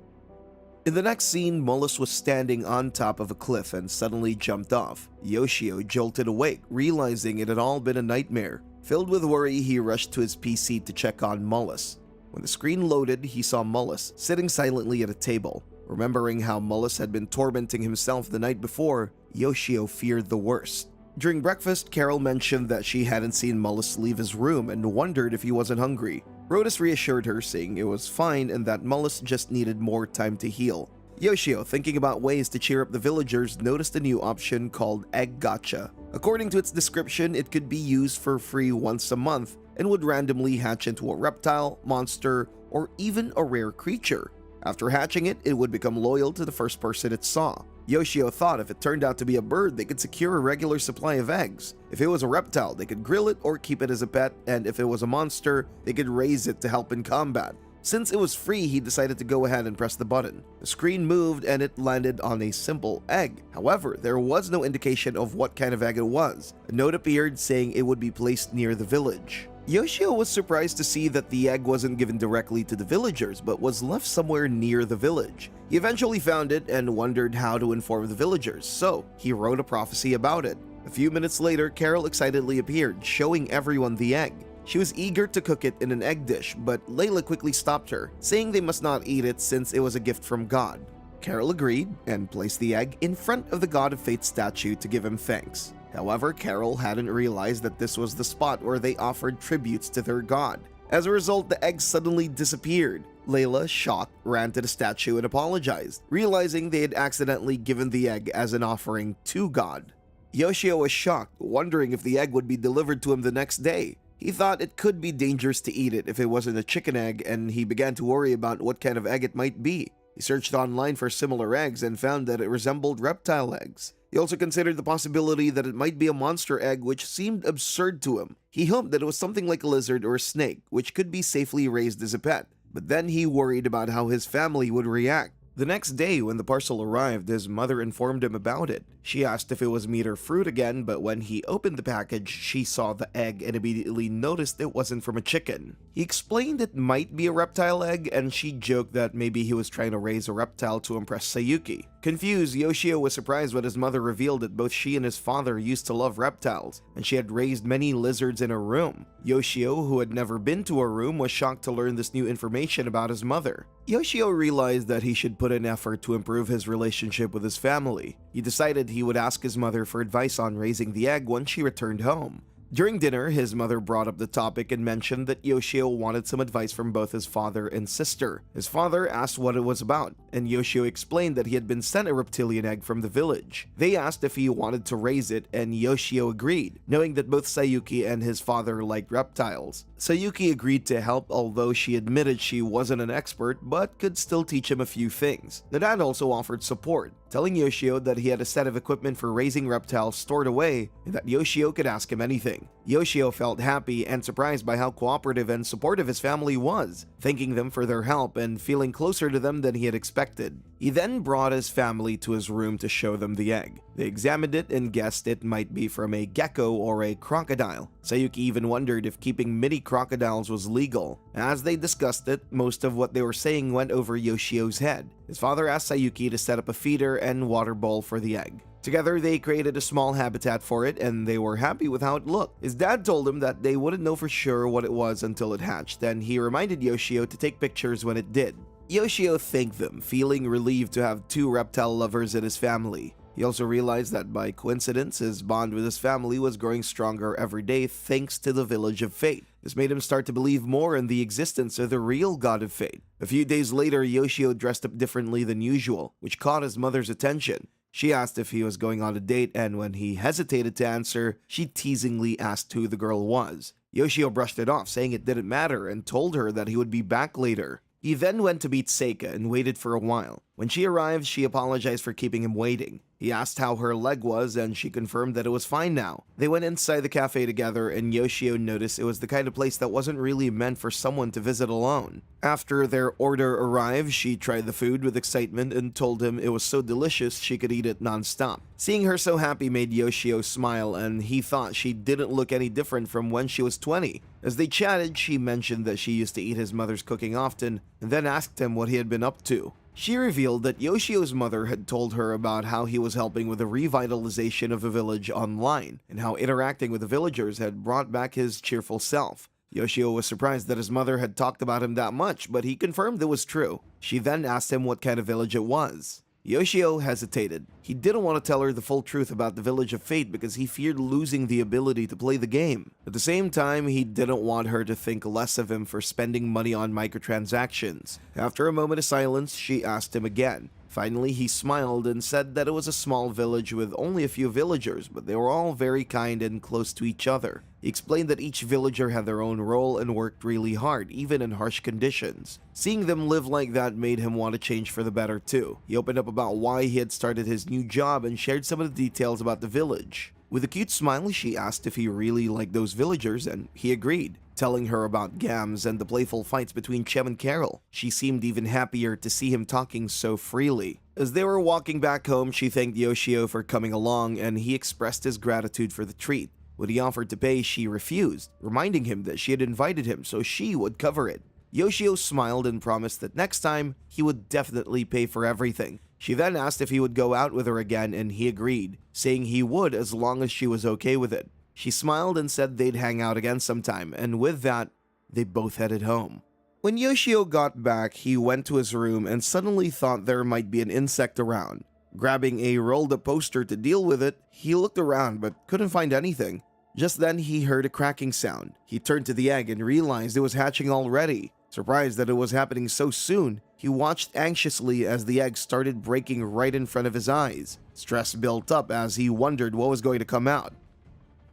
In the next scene, Mullis was standing on top of a cliff and suddenly jumped off. Yoshio jolted awake, realizing it had all been a nightmare. Filled with worry, he rushed to his PC to check on Mullis. When the screen loaded, he saw Mullis sitting silently at a table. Remembering how Mullis had been tormenting himself the night before, Yoshio feared the worst. During breakfast, Carol mentioned that she hadn't seen Mullis leave his room and wondered if he wasn't hungry. Rhodus reassured her, saying it was fine and that Mullis just needed more time to heal. Yoshio, thinking about ways to cheer up the villagers, noticed a new option called Egg Gacha. According to its description, it could be used for free once a month and would randomly hatch into a reptile, monster, or even a rare creature. After hatching it, it would become loyal to the first person it saw. Yoshio thought if it turned out to be a bird, they could secure a regular supply of eggs. If it was a reptile, they could grill it or keep it as a pet, and if it was a monster, they could raise it to help in combat. Since it was free, he decided to go ahead and press the button. The screen moved and it landed on a simple egg. However, there was no indication of what kind of egg it was. A note appeared saying it would be placed near the village. Yoshio was surprised to see that the egg wasn't given directly to the villagers, but was left somewhere near the village. He eventually found it and wondered how to inform the villagers, so he wrote a prophecy about it. A few minutes later, Carol excitedly appeared, showing everyone the egg. She was eager to cook it in an egg dish, but Layla quickly stopped her, saying they must not eat it since it was a gift from God. Carol agreed and placed the egg in front of the God of Fate statue to give him thanks. However, Carol hadn't realized that this was the spot where they offered tributes to their god. As a result, the egg suddenly disappeared. Layla, shocked, ran to the statue and apologized, realizing they had accidentally given the egg as an offering to God. Yoshio was shocked, wondering if the egg would be delivered to him the next day. He thought it could be dangerous to eat it if it wasn't a chicken egg, and he began to worry about what kind of egg it might be. He searched online for similar eggs and found that it resembled reptile eggs. He also considered the possibility that it might be a monster egg, which seemed absurd to him. He hoped that it was something like a lizard or a snake, which could be safely raised as a pet. But then he worried about how his family would react. The next day, when the parcel arrived, his mother informed him about it. She asked if it was meat or fruit again, but when he opened the package, she saw the egg and immediately noticed it wasn't from a chicken. He explained it might be a reptile egg, and she joked that maybe he was trying to raise a reptile to impress Sayuki. Confused, Yoshio was surprised when his mother revealed that both she and his father used to love reptiles, and she had raised many lizards in her room. Yoshio, who had never been to her room, was shocked to learn this new information about his mother. Yoshio realized that he should put in effort to improve his relationship with his family. He decided he would ask his mother for advice on raising the egg once she returned home. During dinner, his mother brought up the topic and mentioned that Yoshio wanted some advice from both his father and sister. His father asked what it was about, and Yoshio explained that he had been sent a reptilian egg from the village. They asked if he wanted to raise it, and Yoshio agreed, knowing that both Sayuki and his father liked reptiles. Sayuki agreed to help, although she admitted she wasn't an expert but could still teach him a few things. The dad also offered support, telling Yoshio that he had a set of equipment for raising reptiles stored away and that Yoshio could ask him anything. Yoshio felt happy and surprised by how cooperative and supportive his family was, thanking them for their help and feeling closer to them than he had expected. He then brought his family to his room to show them the egg. They examined it and guessed it might be from a gecko or a crocodile. Sayuki even wondered if keeping mini crocodiles was legal. As they discussed it, most of what they were saying went over Yoshio's head. His father asked Sayuki to set up a feeder and water bowl for the egg. Together, they created a small habitat for it, and they were happy with how it looked. His dad told him that they wouldn't know for sure what it was until it hatched, and he reminded Yoshio to take pictures when it did. Yoshio thanked them, feeling relieved to have two reptile lovers in his family. He also realized that by coincidence, his bond with his family was growing stronger every day thanks to the Village of Fate. This made him start to believe more in the existence of the real god of fate. A few days later, Yoshio dressed up differently than usual, which caught his mother's attention. She asked if he was going on a date, and when he hesitated to answer, she teasingly asked who the girl was. Yoshio brushed it off, saying it didn't matter, and told her that he would be back later. He then went to meet Seika and waited for a while. When she arrived, she apologized for keeping him waiting. He asked how her leg was, and she confirmed that it was fine now. They went inside the cafe together, and Yoshio noticed it was the kind of place that wasn't really meant for someone to visit alone. After their order arrived, she tried the food with excitement and told him it was so delicious she could eat it non-stop. Seeing her so happy made Yoshio smile, and he thought she didn't look any different from when she was 20. As they chatted, she mentioned that she used to eat his mother's cooking often, and then asked him what he had been up to. She revealed that Yoshio's mother had told her about how he was helping with the revitalization of the village online, and how interacting with the villagers had brought back his cheerful self. Yoshio was surprised that his mother had talked about him that much, but he confirmed it was true. She then asked him what kind of village it was. Yoshio hesitated. He didn't want to tell her the full truth about the Village of Fate because he feared losing the ability to play the game. At the same time, he didn't want her to think less of him for spending money on microtransactions. After a moment of silence, she asked him again. Finally, he smiled and said that it was a small village with only a few villagers, but they were all very kind and close to each other. He explained that each villager had their own role and worked really hard, even in harsh conditions. Seeing them live like that made him want to change for the better too. He opened up about why he had started his new job and shared some of the details about the village. With a cute smile, she asked if he really liked those villagers, and he agreed, telling her about Gams and the playful fights between Chem and Carol. She seemed even happier to see him talking so freely. As they were walking back home, she thanked Yoshio for coming along, and he expressed his gratitude for the treat. When he offered to pay, she refused, reminding him that she had invited him so she would cover it. Yoshio smiled and promised that next time, he would definitely pay for everything. She then asked if he would go out with her again, and he agreed, saying he would as long as she was okay with it. She smiled and said they'd hang out again sometime, and with that, they both headed home. When Yoshio got back, he went to his room and suddenly thought there might be an insect around. Grabbing a rolled-up poster to deal with it, he looked around but couldn't find anything. Just then, he heard a cracking sound. He turned to the egg and realized it was hatching already. Surprised that it was happening so soon, he watched anxiously as the egg started breaking right in front of his eyes. Stress built up as he wondered what was going to come out.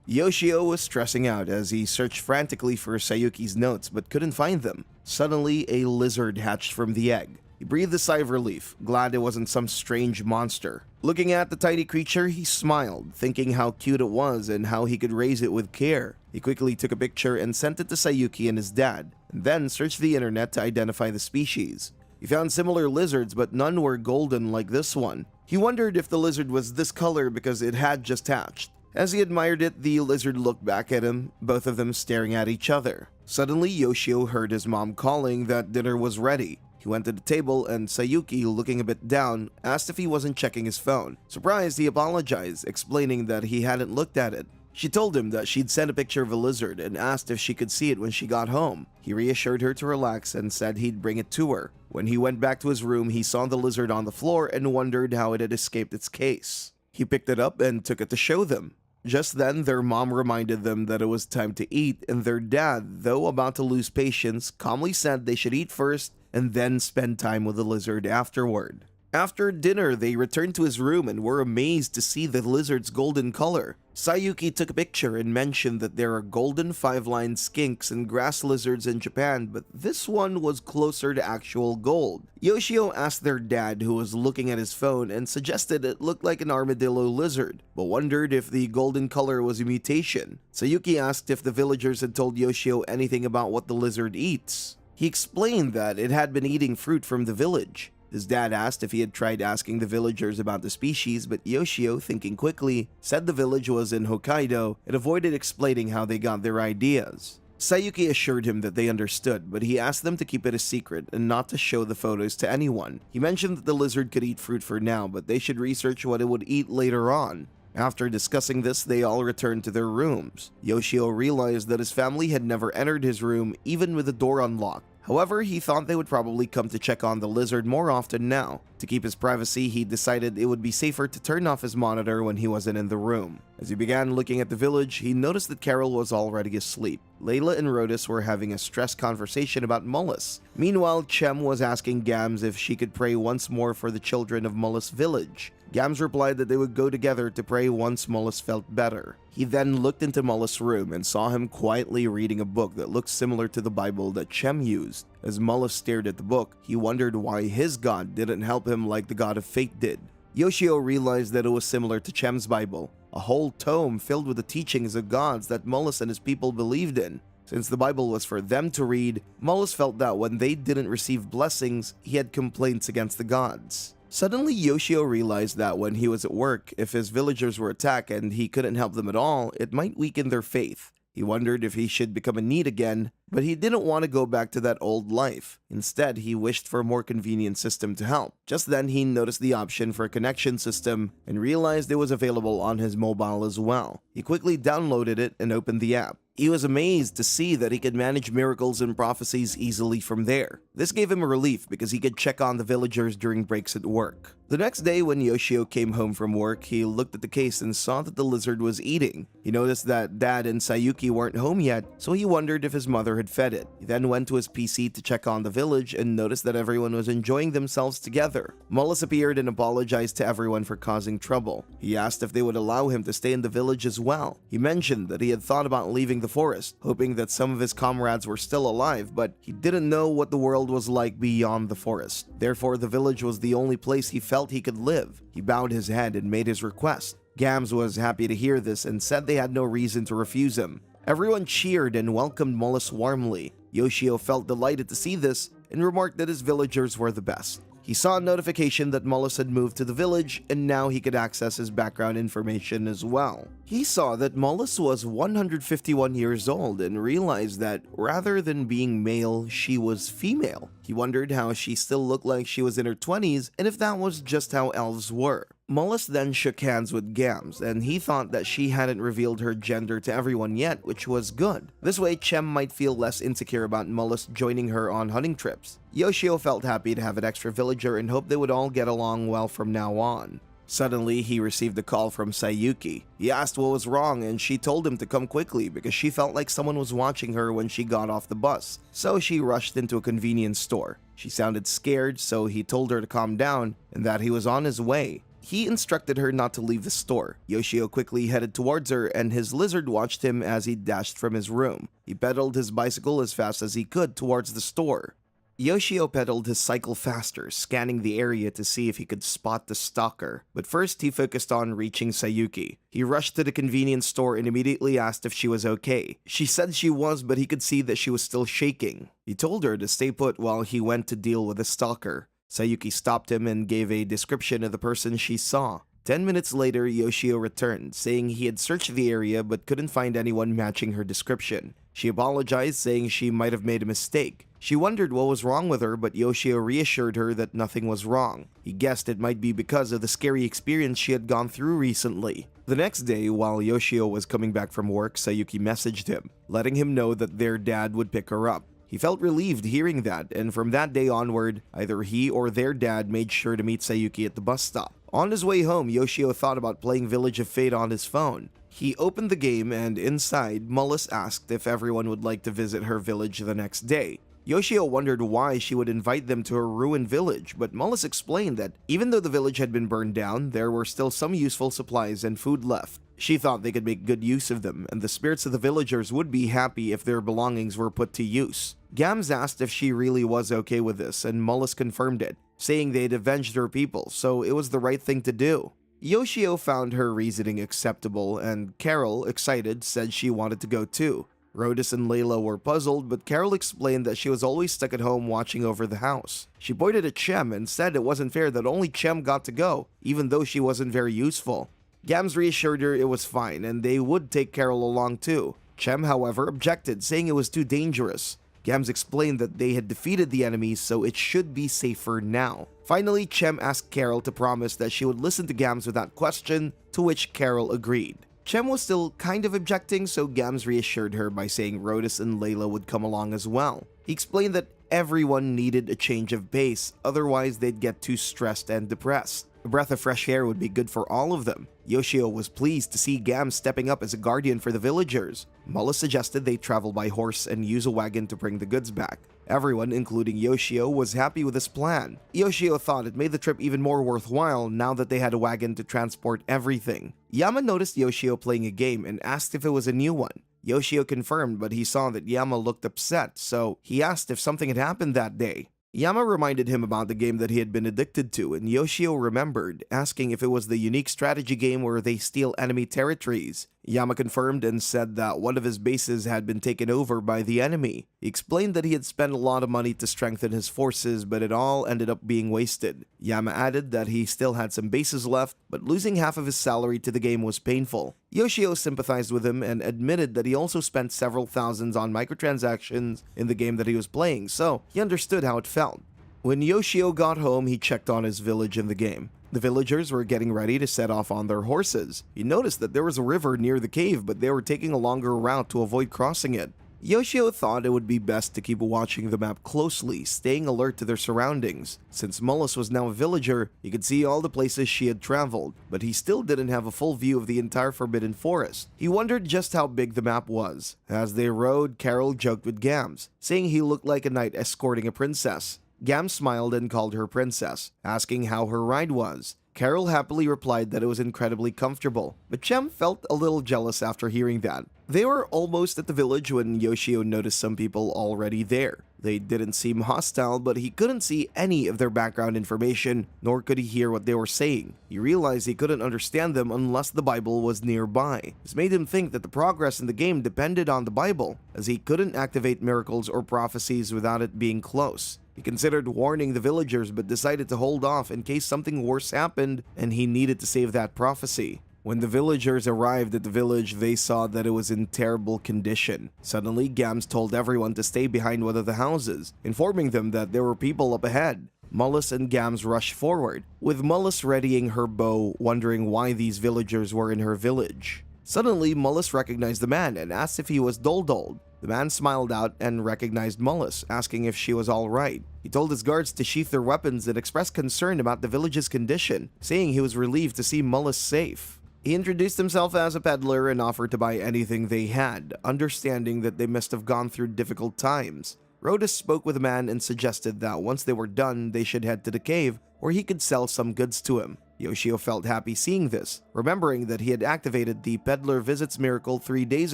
Yoshio was stressing out as he searched frantically for Sayuki's notes but couldn't find them. Suddenly, a lizard hatched from the egg. He breathed a sigh of relief, glad it wasn't some strange monster. Looking at the tiny creature, he smiled, thinking how cute it was and how he could raise it with care. He quickly took a picture and sent it to Sayuki and his dad, and then searched the internet to identify the species. He found similar lizards, but none were golden like this one. He wondered if the lizard was this color because it had just hatched. As he admired it, the lizard looked back at him, both of them staring at each other. Suddenly, Yoshio heard his mom calling that dinner was ready. He went to the table and Sayuki, looking a bit down, asked if he wasn't checking his phone. Surprised, he apologized, explaining that he hadn't looked at it. She told him that she'd sent a picture of a lizard and asked if she could see it when she got home. He reassured her to relax and said he'd bring it to her. When he went back to his room, he saw the lizard on the floor and wondered how it had escaped its case. He picked it up and took it to show them. Just then, their mom reminded them that it was time to eat, and their dad, though about to lose patience, calmly said they should eat first and then spend time with the lizard afterward. After dinner, they returned to his room and were amazed to see the lizard's golden color. Sayuki took a picture and mentioned that there are golden 5-lined skinks and grass lizards in Japan, but this one was closer to actual gold. Yoshio asked their dad, who was looking at his phone, and suggested it looked like an armadillo lizard, but wondered if the golden color was a mutation. Sayuki asked if the villagers had told Yoshio anything about what the lizard eats. He explained that it had been eating fruit from the village. His dad asked if he had tried asking the villagers about the species, but Yoshio, thinking quickly, said the village was in Hokkaido and avoided explaining how they got their ideas. Sayuki assured him that they understood, but he asked them to keep it a secret and not to show the photos to anyone. He mentioned that the lizard could eat fruit for now, but they should research what it would eat later on. After discussing this, they all returned to their rooms. Yoshio realized that his family had never entered his room, even with the door unlocked. However, he thought they would probably come to check on the lizard more often now. To keep his privacy, he decided it would be safer to turn off his monitor when he wasn't in the room. As he began looking at the village, he noticed that Carol was already asleep. Layla and Rodis were having a stressed conversation about Mullis. Meanwhile, Chem was asking Gams if she could pray once more for the children of Mullis village. Gams replied that they would go together to pray once Mullis felt better. He then looked into Mullis' room and saw him quietly reading a book that looked similar to the Bible that Chem used. As Mullis stared at the book, he wondered why his god didn't help him like the god of fate did. Yoshio realized that it was similar to Chem's Bible, a whole tome filled with the teachings of gods that Mullis and his people believed in. Since the Bible was for them to read, Mullis felt that when they didn't receive blessings, he had complaints against the gods. Suddenly, Yoshio realized that when he was at work, if his villagers were attacked and he couldn't help them at all, it might weaken their faith. He wondered if he should become a NEET again, but he didn't want to go back to that old life. Instead, he wished for a more convenient system to help. Just then, he noticed the option for a connection system and realized it was available on his mobile as well. He quickly downloaded it and opened the app. He was amazed to see that he could manage miracles and prophecies easily from there. This gave him a relief because he could check on the villagers during breaks at work. The next day, when Yoshio came home from work, he looked at the case and saw that the lizard was eating. He noticed that Dad and Sayuki weren't home yet, so he wondered if his mother had fed it. He then went to his PC to check on the village and noticed that everyone was enjoying themselves together. Mullis appeared and apologized to everyone for causing trouble. He asked if they would allow him to stay in the village as well. He mentioned that he had thought about leaving the forest, hoping that some of his comrades were still alive, but he didn't know what the world was like beyond the forest. Therefore, the village was the only place he felt he could live. He bowed his head and made his request. Gams was happy to hear this and said they had no reason to refuse him. Everyone cheered and welcomed Mullis warmly. Yoshio felt delighted to see this and remarked that his villagers were the best. He saw a notification that Mullis had moved to the village and now he could access his background information as well. He saw that Mullis was 151 years old and realized that rather than being male, she was female. He wondered how she still looked like she was in her 20s and if that was just how elves were. Mullis then shook hands with Gams, and he thought that she hadn't revealed her gender to everyone yet, which was good. This way, Chem might feel less insecure about Mullis joining her on hunting trips. Yoshio felt happy to have an extra villager and hoped they would all get along well from now on. Suddenly, he received a call from Sayuki. He asked what was wrong, and she told him to come quickly because she felt like someone was watching her when she got off the bus. So she rushed into a convenience store. She sounded scared, so he told her to calm down and that he was on his way. He instructed her not to leave the store. Yoshio quickly headed towards her, and his lizard watched him as he dashed from his room. He pedaled his bicycle as fast as he could towards the store. Yoshio pedaled his cycle faster, scanning the area to see if he could spot the stalker. But first, he focused on reaching Sayuki. He rushed to the convenience store and immediately asked if she was okay. She said she was, but he could see that she was still shaking. He told her to stay put while he went to deal with the stalker. Sayuki stopped him and gave a description of the person she saw. 10 minutes later, Yoshio returned, saying he had searched the area but couldn't find anyone matching her description. She apologized, saying she might have made a mistake. She wondered what was wrong with her, but Yoshio reassured her that nothing was wrong. He guessed it might be because of the scary experience she had gone through recently. The next day, while Yoshio was coming back from work, Sayuki messaged him, letting him know that their dad would pick her up. He felt relieved hearing that, and from that day onward, either he or their dad made sure to meet Sayuki at the bus stop. On his way home, Yoshio thought about playing Village of Fate on his phone. He opened the game, and inside, Mullis asked if everyone would like to visit her village the next day. Yoshio wondered why she would invite them to her ruined village, but Mullis explained that even though the village had been burned down, there were still some useful supplies and food left. She thought they could make good use of them, and the spirits of the villagers would be happy if their belongings were put to use. Gams asked if she really was okay with this, and Mullis confirmed it, saying they'd avenged her people, so it was the right thing to do. Yoshio found her reasoning acceptable, and Carol, excited, said she wanted to go too. Rhodus and Layla were puzzled, but Carol explained that she was always stuck at home watching over the house. She pointed at Chem and said it wasn't fair that only Chem got to go, even though she wasn't very useful. Gams reassured her it was fine, and they would take Carol along too. Chem, however, objected, saying it was too dangerous. Gams explained that they had defeated the enemies, so it should be safer now. Finally, Chem asked Carol to promise that she would listen to Gams without question, to which Carol agreed. Chem was still kind of objecting, so Gams reassured her by saying Rhodus and Layla would come along as well. He explained that everyone needed a change of pace, otherwise they'd get too stressed and depressed. A breath of fresh air would be good for all of them. Yoshio was pleased to see Gams stepping up as a guardian for the villagers. Mullis suggested they travel by horse and use a wagon to bring the goods back. Everyone, including Yoshio, was happy with this plan. Yoshio thought it made the trip even more worthwhile now that they had a wagon to transport everything. Yama noticed Yoshio playing a game and asked if it was a new one. Yoshio confirmed, but he saw that Yama looked upset, so he asked if something had happened that day. Yama reminded him about the game that he had been addicted to, and Yoshio remembered, asking if it was the unique strategy game where they steal enemy territories. Yama confirmed and said that one of his bases had been taken over by the enemy. He explained that he had spent a lot of money to strengthen his forces, but it all ended up being wasted. Yama added that he still had some bases left, but losing half of his salary to the game was painful. Yoshio sympathized with him and admitted that he also spent several thousands on microtransactions in the game that he was playing, so he understood how it felt. When Yoshio got home, he checked on his village in the game. The villagers were getting ready to set off on their horses. He noticed that there was a river near the cave, but they were taking a longer route to avoid crossing it. Yoshio thought it would be best to keep watching the map closely, staying alert to their surroundings. Since Mullis was now a villager, he could see all the places she had traveled, but he still didn't have a full view of the entire Forbidden Forest. He wondered just how big the map was. As they rode, Carol joked with Gams, saying he looked like a knight escorting a princess. Gams smiled and called her princess, asking how her ride was. Carol happily replied that it was incredibly comfortable, but Chem felt a little jealous after hearing that. They were almost at the village when Yoshio noticed some people already there. They didn't seem hostile, but he couldn't see any of their background information, nor could he hear what they were saying. He realized he couldn't understand them unless the Bible was nearby. This made him think that the progress in the game depended on the Bible, as he couldn't activate miracles or prophecies without it being close. He considered warning the villagers, but decided to hold off in case something worse happened and he needed to save that prophecy. When the villagers arrived at the village, they saw that it was in terrible condition. Suddenly, Gams told everyone to stay behind one of the houses, informing them that there were people up ahead. Mullis and Gams rushed forward, with Mullis readying her bow, wondering why these villagers were in her village. Suddenly, Mullis recognized the man and asked if he was Doldol. The man smiled out and recognized Mullis, asking if she was alright. He told his guards to sheath their weapons and expressed concern about the village's condition, saying he was relieved to see Mullis safe. He introduced himself as a peddler and offered to buy anything they had, understanding that they must have gone through difficult times. Rhodus spoke with the man and suggested that once they were done, they should head to the cave, where he could sell some goods to him. Yoshio felt happy seeing this, remembering that he had activated the Peddler Visits miracle 3 days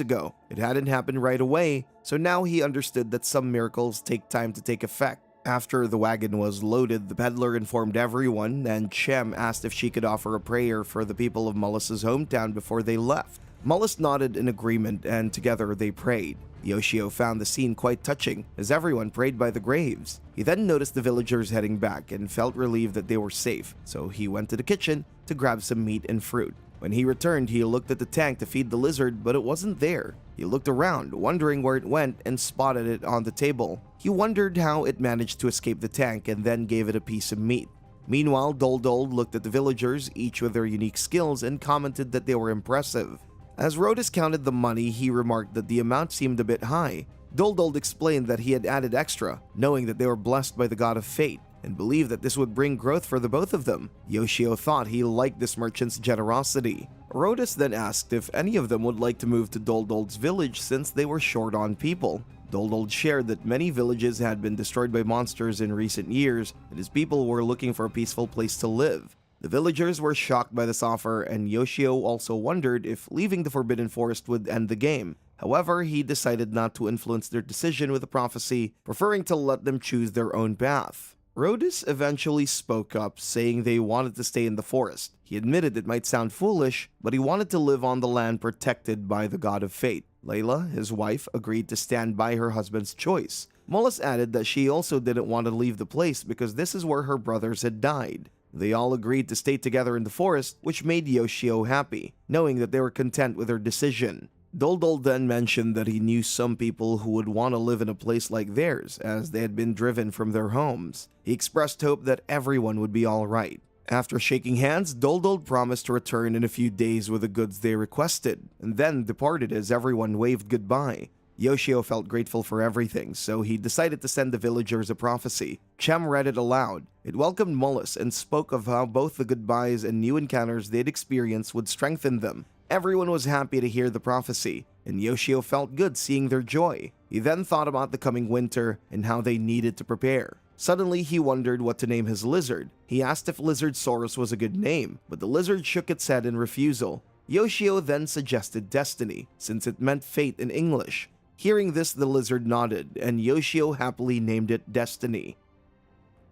ago. It hadn't happened right away, so now he understood that some miracles take time to take effect. After the wagon was loaded, the peddler informed everyone, and Chem asked if she could offer a prayer for the people of Mullis's hometown before they left. Mullis nodded in agreement, and together they prayed. Yoshio found the scene quite touching, as everyone prayed by the graves. He then noticed the villagers heading back and felt relieved that they were safe, so he went to the kitchen to grab some meat and fruit. When he returned, he looked at the tank to feed the lizard, but it wasn't there. He looked around, wondering where it went, and spotted it on the table. He wondered how it managed to escape the tank and then gave it a piece of meat. Meanwhile, Doldol looked at the villagers, each with their unique skills, and commented that they were impressive. As Rhodus counted the money, he remarked that the amount seemed a bit high. Doldol explained that he had added extra, knowing that they were blessed by the god of fate, and believed that this would bring growth for the both of them. Yoshio thought he liked this merchant's generosity. Rhodus then asked if any of them would like to move to Doldol's village since they were short on people. Doldol shared that many villages had been destroyed by monsters in recent years, and his people were looking for a peaceful place to live. The villagers were shocked by this offer, and Yoshio also wondered if leaving the Forbidden Forest would end the game. However, he decided not to influence their decision with a prophecy, preferring to let them choose their own path. Rhodus eventually spoke up, saying they wanted to stay in the forest. He admitted it might sound foolish, but he wanted to live on the land protected by the god of fate. Layla, his wife, agreed to stand by her husband's choice. Mollis added that she also didn't want to leave the place because this is where her brothers had died. They all agreed to stay together in the forest, which made Yoshio happy, knowing that they were content with their decision. Doldol then mentioned that he knew some people who would want to live in a place like theirs, as they had been driven from their homes. He expressed hope that everyone would be alright. After shaking hands, Doldol promised to return in a few days with the goods they requested, and then departed as everyone waved goodbye. Yoshio felt grateful for everything, so he decided to send the villagers a prophecy. Chem read it aloud. It welcomed Mollis and spoke of how both the goodbyes and new encounters they'd experienced would strengthen them. Everyone was happy to hear the prophecy, and Yoshio felt good seeing their joy. He then thought about the coming winter and how they needed to prepare. Suddenly, he wondered what to name his lizard. He asked if Lizard Saurus was a good name, but the lizard shook its head in refusal. Yoshio then suggested Destiny, since it meant fate in English. Hearing this, the lizard nodded, and Yoshio happily named it Destiny.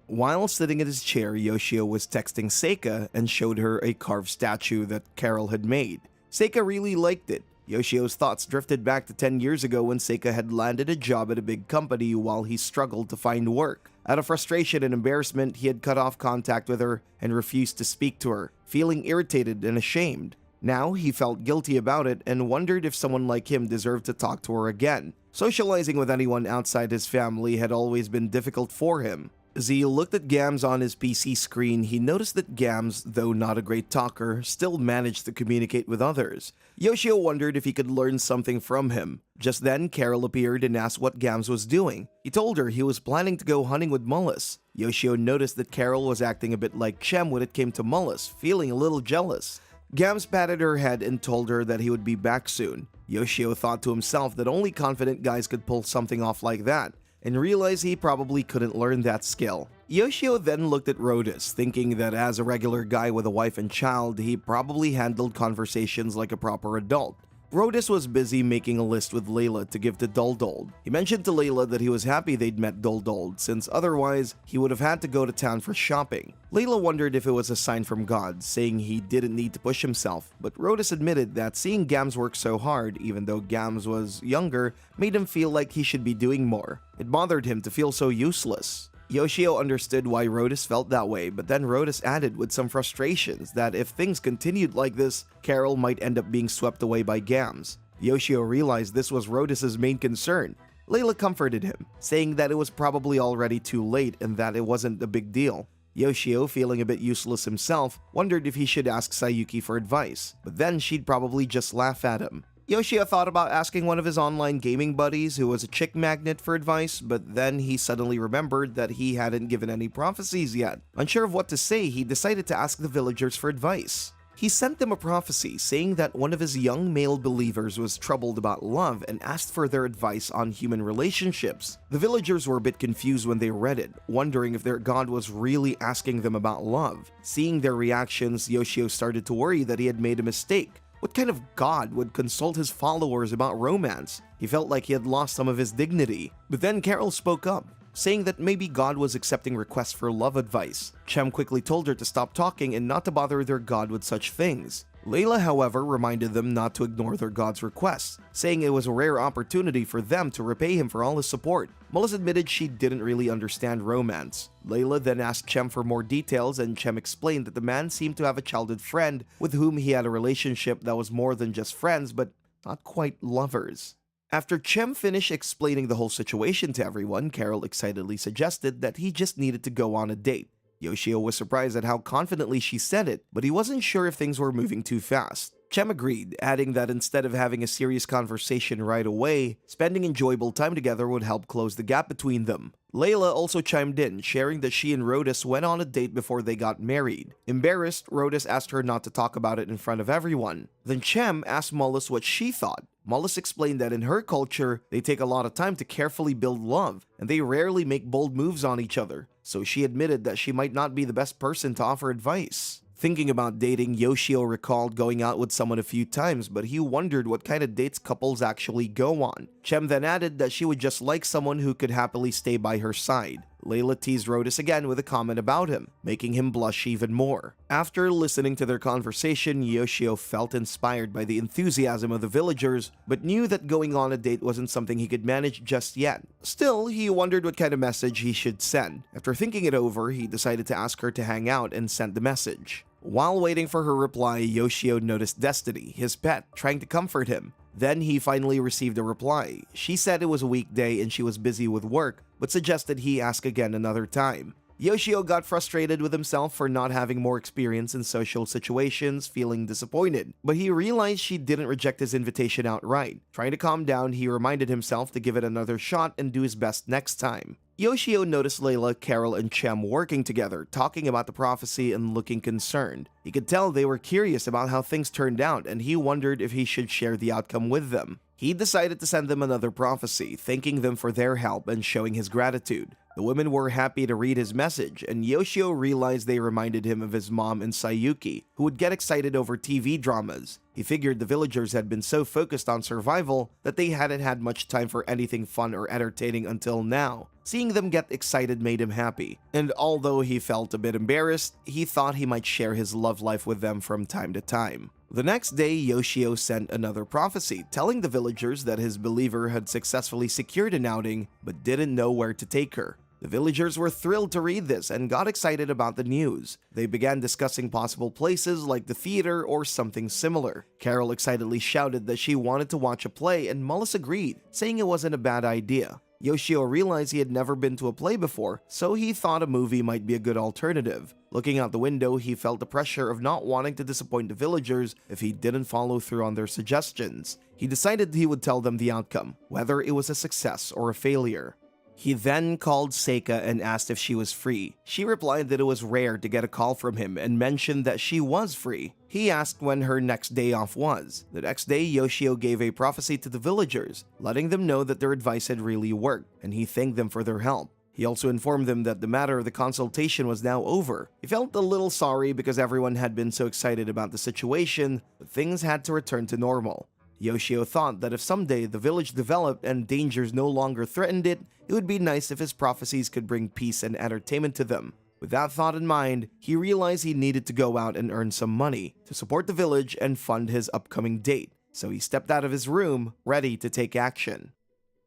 While sitting in his chair, Yoshio was texting Seika and showed her a carved statue that Carol had made. Seika really liked it. Yoshio's thoughts drifted back to 10 years ago when Seika had landed a job at a big company while he struggled to find work. Out of frustration and embarrassment, he had cut off contact with her and refused to speak to her, feeling irritated and ashamed. Now, he felt guilty about it and wondered if someone like him deserved to talk to her again. Socializing with anyone outside his family had always been difficult for him. As he looked at Gams on his PC screen, he noticed that Gams, though not a great talker, still managed to communicate with others. Yoshio wondered if he could learn something from him. Just then, Carol appeared and asked what Gams was doing. He told her he was planning to go hunting with Mollis. Yoshio noticed that Carol was acting a bit like Chem when it came to Mollis, feeling a little jealous. Gams patted her head and told her that he would be back soon. Yoshio thought to himself that only confident guys could pull something off like that, and realized he probably couldn't learn that skill. Yoshio then looked at Rhodus, thinking that as a regular guy with a wife and child, he probably handled conversations like a proper adult. Rhodus was busy making a list with Layla to give to Doldol. He mentioned to Layla that he was happy they'd met Doldol, since otherwise he would have had to go to town for shopping. Layla wondered if it was a sign from God, saying he didn't need to push himself, but Rhodus admitted that seeing Gams work so hard, even though Gams was younger, made him feel like he should be doing more. It bothered him to feel so useless. Yoshio understood why Rhodus felt that way, but then Rhodus added with some frustrations that if things continued like this, Carol might end up being swept away by Gams. Yoshio realized this was Rhodus' main concern. Layla comforted him, saying that it was probably already too late and that it wasn't a big deal. Yoshio, feeling a bit useless himself, wondered if he should ask Sayuki for advice, but then she'd probably just laugh at him. Yoshio thought about asking one of his online gaming buddies who was a chick magnet for advice, but then he suddenly remembered that he hadn't given any prophecies yet. Unsure of what to say, he decided to ask the villagers for advice. He sent them a prophecy saying that one of his young male believers was troubled about love and asked for their advice on human relationships. The villagers were a bit confused when they read it, wondering if their god was really asking them about love. Seeing their reactions, Yoshio started to worry that he had made a mistake. What kind of god would consult his followers about romance? He felt like he had lost some of his dignity. But then Carol spoke up, saying that maybe God was accepting requests for love advice. Chem quickly told her to stop talking and not to bother their god with such things. Layla, however, reminded them not to ignore their god's requests, saying it was a rare opportunity for them to repay him for all his support. Mollis admitted she didn't really understand romance. Layla then asked Chem for more details, and Chem explained that the man seemed to have a childhood friend with whom he had a relationship that was more than just friends but not quite lovers. After Chem finished explaining the whole situation to everyone, Carol excitedly suggested that he just needed to go on a date. Yoshio was surprised at how confidently she said it, but he wasn't sure if things were moving too fast. Chem agreed, adding that instead of having a serious conversation right away, spending enjoyable time together would help close the gap between them. Layla also chimed in, sharing that she and Rhodus went on a date before they got married. Embarrassed, Rhodus asked her not to talk about it in front of everyone. Then Chem asked Mollis what she thought. Mollis explained that in her culture, they take a lot of time to carefully build love, and they rarely make bold moves on each other, so she admitted that she might not be the best person to offer advice. Thinking about dating, Yoshio recalled going out with someone a few times, but he wondered what kind of dates couples actually go on. Chem then added that she would just like someone who could happily stay by her side. Layla teased Rhodus again with a comment about him, making him blush even more. After listening to their conversation, Yoshio felt inspired by the enthusiasm of the villagers, but knew that going on a date wasn't something he could manage just yet. Still, he wondered what kind of message he should send. After thinking it over, he decided to ask her to hang out and sent the message. While waiting for her reply, Yoshio noticed Destiny, his pet, trying to comfort him. Then he finally received a reply. She said it was a weekday and she was busy with work, but suggested he ask again another time. Yoshio got frustrated with himself for not having more experience in social situations, feeling disappointed, but he realized she didn't reject his invitation outright. Trying to calm down, he reminded himself to give it another shot and do his best next time. Yoshio noticed Layla, Carol, and Chem working together, talking about the prophecy and looking concerned. He could tell they were curious about how things turned out, and he wondered if he should share the outcome with them. He decided to send them another prophecy, thanking them for their help and showing his gratitude. The women were happy to read his message, and Yoshio realized they reminded him of his mom and Sayuki, who would get excited over TV dramas. He figured the villagers had been so focused on survival that they hadn't had much time for anything fun or entertaining until now. Seeing them get excited made him happy, and although he felt a bit embarrassed, he thought he might share his love life with them from time to time. The next day, Yoshio sent another prophecy, telling the villagers that his believer had successfully secured an outing, but didn't know where to take her. The villagers were thrilled to read this and got excited about the news. They began discussing possible places like the theater or something similar. Carol excitedly shouted that she wanted to watch a play, and Mollis agreed, saying it wasn't a bad idea. Yoshio realized he had never been to a play before, so he thought a movie might be a good alternative. Looking out the window, he felt the pressure of not wanting to disappoint the villagers if he didn't follow through on their suggestions. He decided he would tell them the outcome, whether it was a success or a failure. He then called Seika and asked if she was free. She replied that it was rare to get a call from him and mentioned that she was free. He asked when her next day off was. The next day, Yoshio gave a prophecy to the villagers, letting them know that their advice had really worked, and he thanked them for their help. He also informed them that the matter of the consultation was now over. He felt a little sorry because everyone had been so excited about the situation, but things had to return to normal. Yoshio thought that if someday the village developed and dangers no longer threatened it, it would be nice if his prophecies could bring peace and entertainment to them. With that thought in mind, he realized he needed to go out and earn some money to support the village and fund his upcoming date, so he stepped out of his room, ready to take action.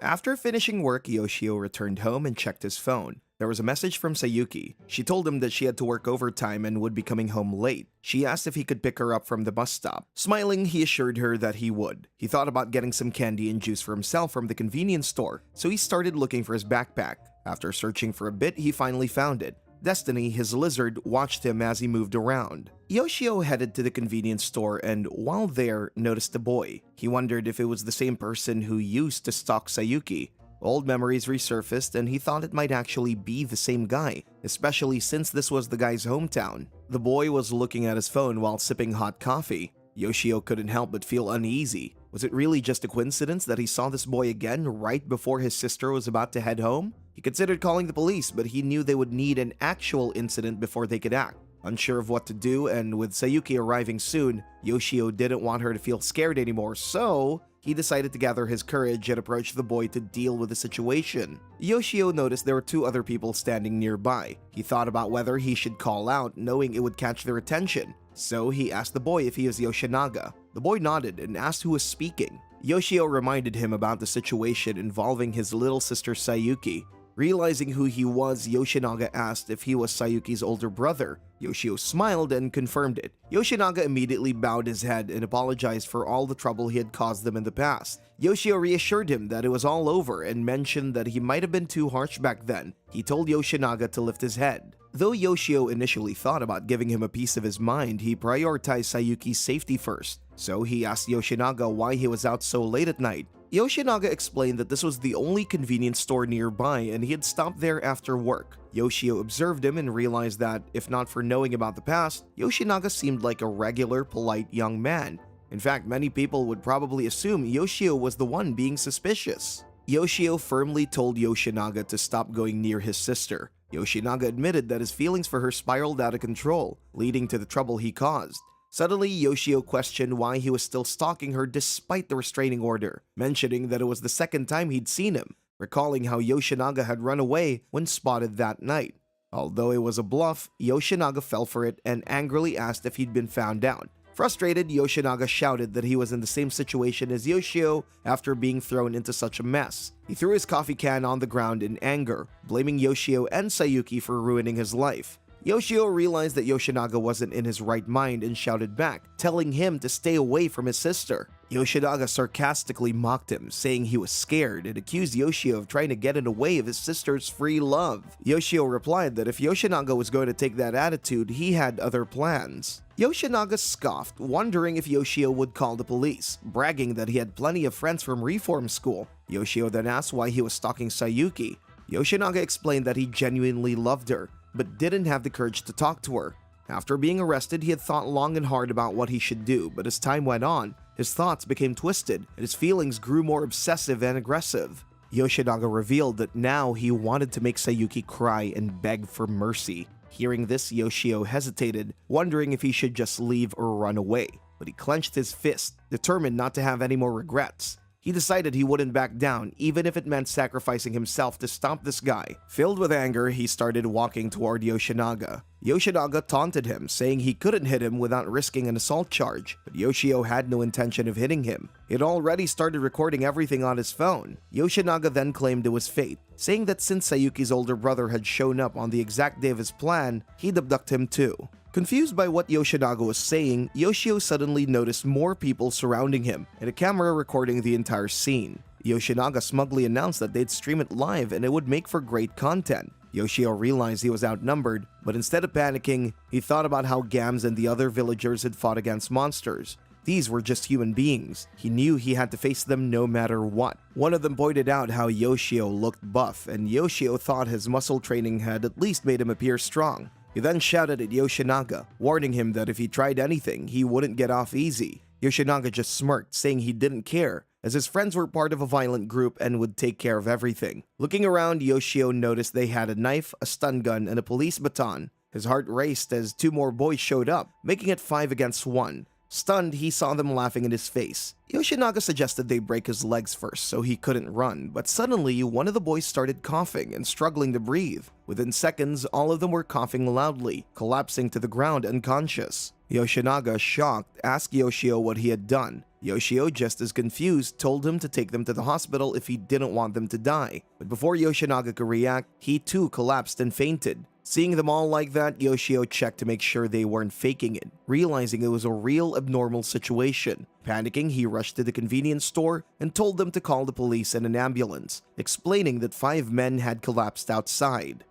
After finishing work, Yoshio returned home and checked his phone. There was a message from Sayuki. She told him that she had to work overtime and would be coming home late. She asked if he could pick her up from the bus stop. Smiling, he assured her that he would. He thought about getting some candy and juice for himself from the convenience store, so he started looking for his backpack. After searching for a bit, he finally found it. Destiny, his lizard, watched him as he moved around. Yoshio headed to the convenience store and, while there, noticed a boy. He wondered if it was the same person who used to stalk Sayuki. Old memories resurfaced and he thought it might actually be the same guy, especially since this was the guy's hometown. The boy was looking at his phone while sipping hot coffee. Yoshio couldn't help but feel uneasy. Was it really just a coincidence that he saw this boy again right before his sister was about to head home? He considered calling the police, but he knew they would need an actual incident before they could act. Unsure of what to do, and with Sayuki arriving soon, Yoshio didn't want her to feel scared anymore, so he decided to gather his courage and approach the boy to deal with the situation. Yoshio noticed there were two other people standing nearby. He thought about whether he should call out, knowing it would catch their attention. So he asked the boy if he was Yoshinaga. The boy nodded and asked who was speaking. Yoshio reminded him about the situation involving his little sister Sayuki. Realizing who he was, Yoshinaga asked if he was Sayuki's older brother. Yoshio smiled and confirmed it. Yoshinaga immediately bowed his head and apologized for all the trouble he had caused them in the past. Yoshio reassured him that it was all over and mentioned that he might have been too harsh back then. He told Yoshinaga to lift his head. Though Yoshio initially thought about giving him a piece of his mind, he prioritized Sayuki's safety first. So he asked Yoshinaga why he was out so late at night. Yoshinaga explained that this was the only convenience store nearby and he had stopped there after work. Yoshio observed him and realized that, if not for knowing about the past, Yoshinaga seemed like a regular, polite young man. In fact, many people would probably assume Yoshio was the one being suspicious. Yoshio firmly told Yoshinaga to stop going near his sister. Yoshinaga admitted that his feelings for her spiraled out of control, leading to the trouble he caused. Suddenly, Yoshio questioned why he was still stalking her despite the restraining order, mentioning that it was the second time he'd seen him, recalling how Yoshinaga had run away when spotted that night. Although it was a bluff, Yoshinaga fell for it and angrily asked if he'd been found out. Frustrated, Yoshinaga shouted that he was in the same situation as Yoshio after being thrown into such a mess. He threw his coffee can on the ground in anger, blaming Yoshio and Sayuki for ruining his life. Yoshio realized that Yoshinaga wasn't in his right mind and shouted back, telling him to stay away from his sister. Yoshinaga sarcastically mocked him, saying he was scared, and accused Yoshio of trying to get in the way of his sister's free love. Yoshio replied that if Yoshinaga was going to take that attitude, he had other plans. Yoshinaga scoffed, wondering if Yoshio would call the police, bragging that he had plenty of friends from reform school. Yoshio then asked why he was stalking Sayuki. Yoshinaga explained that he genuinely loved her, but didn't have the courage to talk to her. After being arrested, he had thought long and hard about what he should do, but as time went on, his thoughts became twisted, and his feelings grew more obsessive and aggressive. Yoshinaga revealed that now he wanted to make Sayuki cry and beg for mercy. Hearing this, Yoshio hesitated, wondering if he should just leave or run away, but he clenched his fist, determined not to have any more regrets. He decided he wouldn't back down, even if it meant sacrificing himself to stop this guy. Filled with anger, he started walking toward Yoshinaga. Yoshinaga taunted him, saying he couldn't hit him without risking an assault charge, but Yoshio had no intention of hitting him. He had already started recording everything on his phone. Yoshinaga then claimed it was fate, saying that since Sayuki's older brother had shown up on the exact day of his plan, he'd abduct him too. Confused by what Yoshinaga was saying, Yoshio suddenly noticed more people surrounding him and a camera recording the entire scene. Yoshinaga smugly announced that they'd stream it live and it would make for great content. Yoshio realized he was outnumbered, but instead of panicking, he thought about how Gams and the other villagers had fought against monsters. These were just human beings. He knew he had to face them no matter what. One of them pointed out how Yoshio looked buff, and Yoshio thought his muscle training had at least made him appear strong. He then shouted at Yoshinaga, warning him that if he tried anything, he wouldn't get off easy. Yoshinaga just smirked, saying he didn't care, as his friends were part of a violent group and would take care of everything. Looking around, Yoshio noticed they had a knife, a stun gun, and a police baton. His heart raced as two more boys showed up, making it 5 against 1. Stunned, he saw them laughing in his face. Yoshinaga suggested they break his legs first so he couldn't run, but suddenly one of the boys started coughing and struggling to breathe. Within seconds, all of them were coughing loudly, collapsing to the ground unconscious. Yoshinaga, shocked, asked Yoshio what he had done. Yoshio, just as confused, told him to take them to the hospital if he didn't want them to die. But before Yoshinaga could react, he too collapsed and fainted. Seeing them all like that, Yoshio checked to make sure they weren't faking it, realizing it was a real abnormal situation. Panicking, he rushed to the convenience store and told them to call the police and an ambulance, explaining that 5 men had collapsed outside.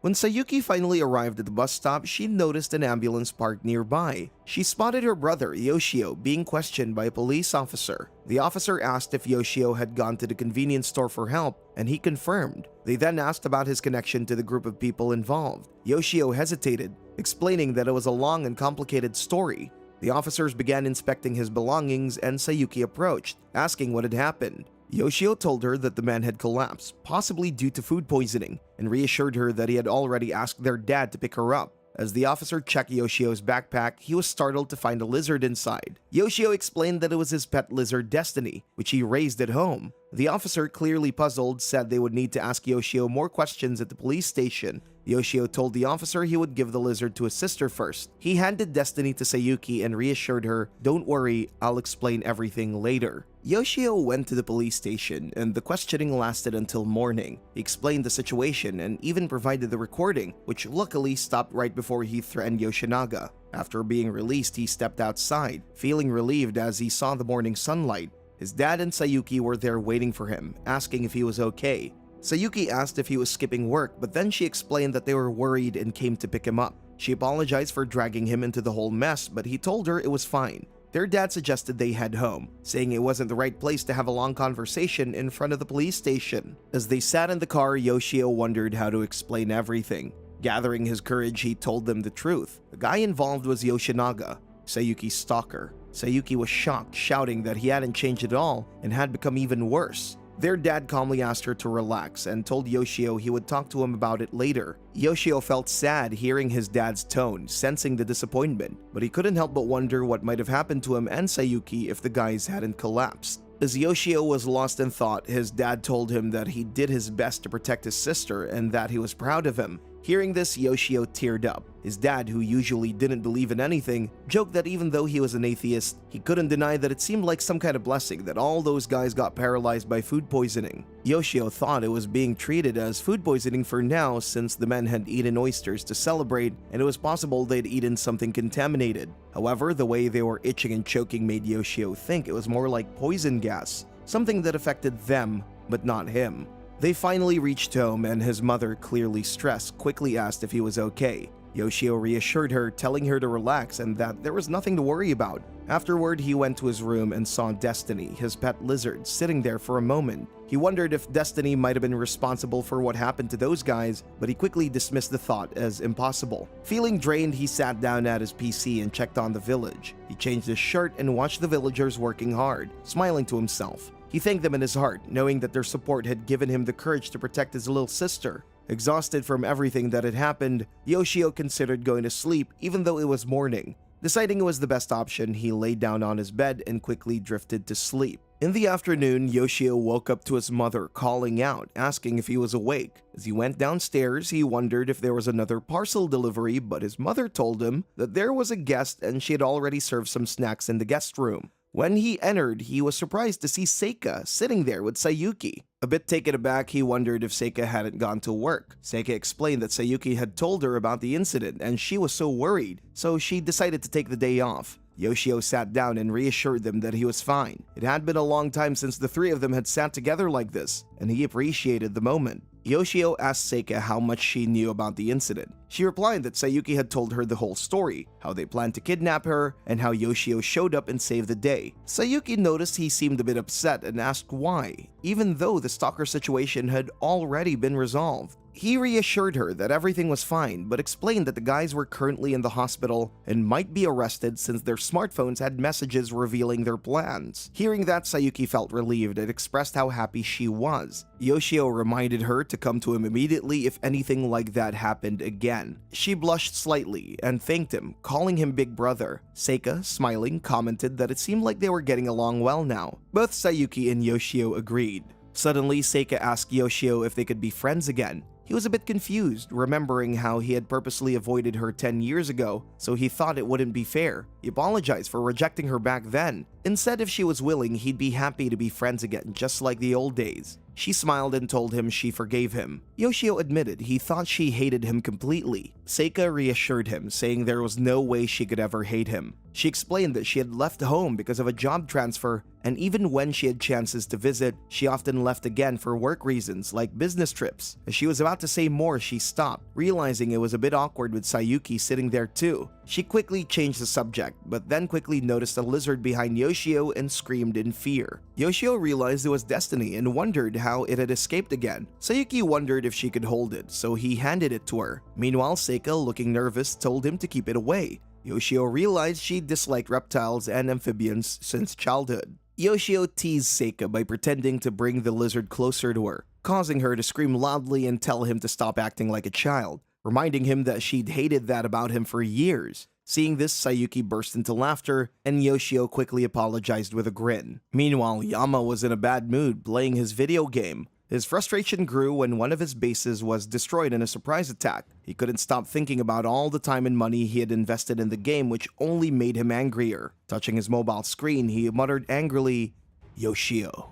When Sayuki finally arrived at the bus stop, she noticed an ambulance parked nearby. She spotted her brother, Yoshio, being questioned by a police officer. The officer asked if Yoshio had gone to the convenience store for help, and he confirmed. They then asked about his connection to the group of people involved. Yoshio hesitated, explaining that it was a long and complicated story. The officers began inspecting his belongings, and Sayuki approached, asking what had happened. Yoshio told her that the man had collapsed, possibly due to food poisoning, and reassured her that he had already asked their dad to pick her up. As the officer checked Yoshio's backpack, he was startled to find a lizard inside. Yoshio explained that it was his pet lizard Destiny, which he raised at home. The officer, clearly puzzled, said they would need to ask Yoshio more questions at the police station. Yoshio told the officer he would give the lizard to his sister first. He handed Destiny to Sayuki and reassured her, "Don't worry, I'll explain everything later." Yoshio went to the police station and the questioning lasted until morning. He explained the situation and even provided the recording, which luckily stopped right before he threatened Yoshinaga. After being released, he stepped outside, feeling relieved as he saw the morning sunlight. His dad and Sayuki were there waiting for him, asking if he was okay. Sayuki asked if he was skipping work, but then she explained that they were worried and came to pick him up. She apologized for dragging him into the whole mess, but he told her it was fine. Their dad suggested they head home, saying it wasn't the right place to have a long conversation in front of the police station. As they sat in the car, Yoshio wondered how to explain everything. Gathering his courage, he told them the truth. The guy involved was Yoshinaga, Sayuki's stalker. Sayuki was shocked, shouting that he hadn't changed at all and had become even worse. Their dad calmly asked her to relax and told Yoshio he would talk to him about it later. Yoshio felt sad hearing his dad's tone, sensing the disappointment, but he couldn't help but wonder what might have happened to him and Sayuki if the guys hadn't collapsed. As Yoshio was lost in thought, his dad told him that he did his best to protect his sister and that he was proud of him. Hearing this, Yoshio teared up. His dad, who usually didn't believe in anything, joked that even though he was an atheist, he couldn't deny that it seemed like some kind of blessing that all those guys got paralyzed by food poisoning. Yoshio thought it was being treated as food poisoning for now since the men had eaten oysters to celebrate and it was possible they'd eaten something contaminated. However, the way they were itching and choking made Yoshio think it was more like poison gas, something that affected them but not him. They finally reached home and his mother, clearly stressed, quickly asked if he was okay. Yoshio reassured her, telling her to relax and that there was nothing to worry about. Afterward, he went to his room and saw Destiny, his pet lizard, sitting there for a moment. He wondered if Destiny might have been responsible for what happened to those guys, but he quickly dismissed the thought as impossible. Feeling drained, he sat down at his PC and checked on the village. He changed his shirt and watched the villagers working hard, smiling to himself. He thanked them in his heart, knowing that their support had given him the courage to protect his little sister. Exhausted from everything that had happened, Yoshio considered going to sleep even though it was morning. Deciding it was the best option, he lay down on his bed and quickly drifted to sleep. In the afternoon, Yoshio woke up to his mother calling out, asking if he was awake. As he went downstairs, he wondered if there was another parcel delivery, but his mother told him that there was a guest and she had already served some snacks in the guest room. When he entered, he was surprised to see Seika sitting there with Sayuki. A bit taken aback, he wondered if Seika hadn't gone to work. Seika explained that Sayuki had told her about the incident and she was so worried, so she decided to take the day off. Yoshio sat down and reassured them that he was fine. It had been a long time since the three of them had sat together like this, and he appreciated the moment. Yoshio asked Seika how much she knew about the incident. She replied that Sayuki had told her the whole story, how they planned to kidnap her, and how Yoshio showed up and saved the day. Sayuki noticed he seemed a bit upset and asked why, even though the stalker situation had already been resolved. He reassured her that everything was fine, but explained that the guys were currently in the hospital and might be arrested since their smartphones had messages revealing their plans. Hearing that, Sayuki felt relieved and expressed how happy she was. Yoshio reminded her to come to him immediately if anything like that happened again. She blushed slightly and thanked him, calling him big brother. Seika, smiling, commented that it seemed like they were getting along well now. Both Sayuki and Yoshio agreed. Suddenly, Seika asked Yoshio if they could be friends again. He was a bit confused, remembering how he had purposely avoided her 10 years ago, so he thought it wouldn't be fair. He apologized for rejecting her back then. Instead, if she was willing, he'd be happy to be friends again, just like the old days. She smiled and told him she forgave him. Yoshio admitted he thought she hated him completely. Seika reassured him, saying there was no way she could ever hate him. She explained that she had left home because of a job transfer, and even when she had chances to visit, she often left again for work reasons like business trips. As she was about to say more, she stopped, realizing it was a bit awkward with Sayuki sitting there too. She quickly changed the subject, but then quickly noticed a lizard behind Yoshio and screamed in fear. Yoshio realized it was Destiny and wondered how it had escaped again. Sayuki wondered if she could hold it, so he handed it to her. Meanwhile, Seika, looking nervous, told him to keep it away. Yoshio realized she disliked reptiles and amphibians since childhood. Yoshio teased Seika by pretending to bring the lizard closer to her, causing her to scream loudly and tell him to stop acting like a child, reminding him that she'd hated that about him for years. Seeing this, Sayuki burst into laughter, and Yoshio quickly apologized with a grin. Meanwhile, Yama was in a bad mood playing his video game. His frustration grew when one of his bases was destroyed in a surprise attack. He couldn't stop thinking about all the time and money he had invested in the game, which only made him angrier. Touching his mobile screen, he muttered angrily, Yoshio.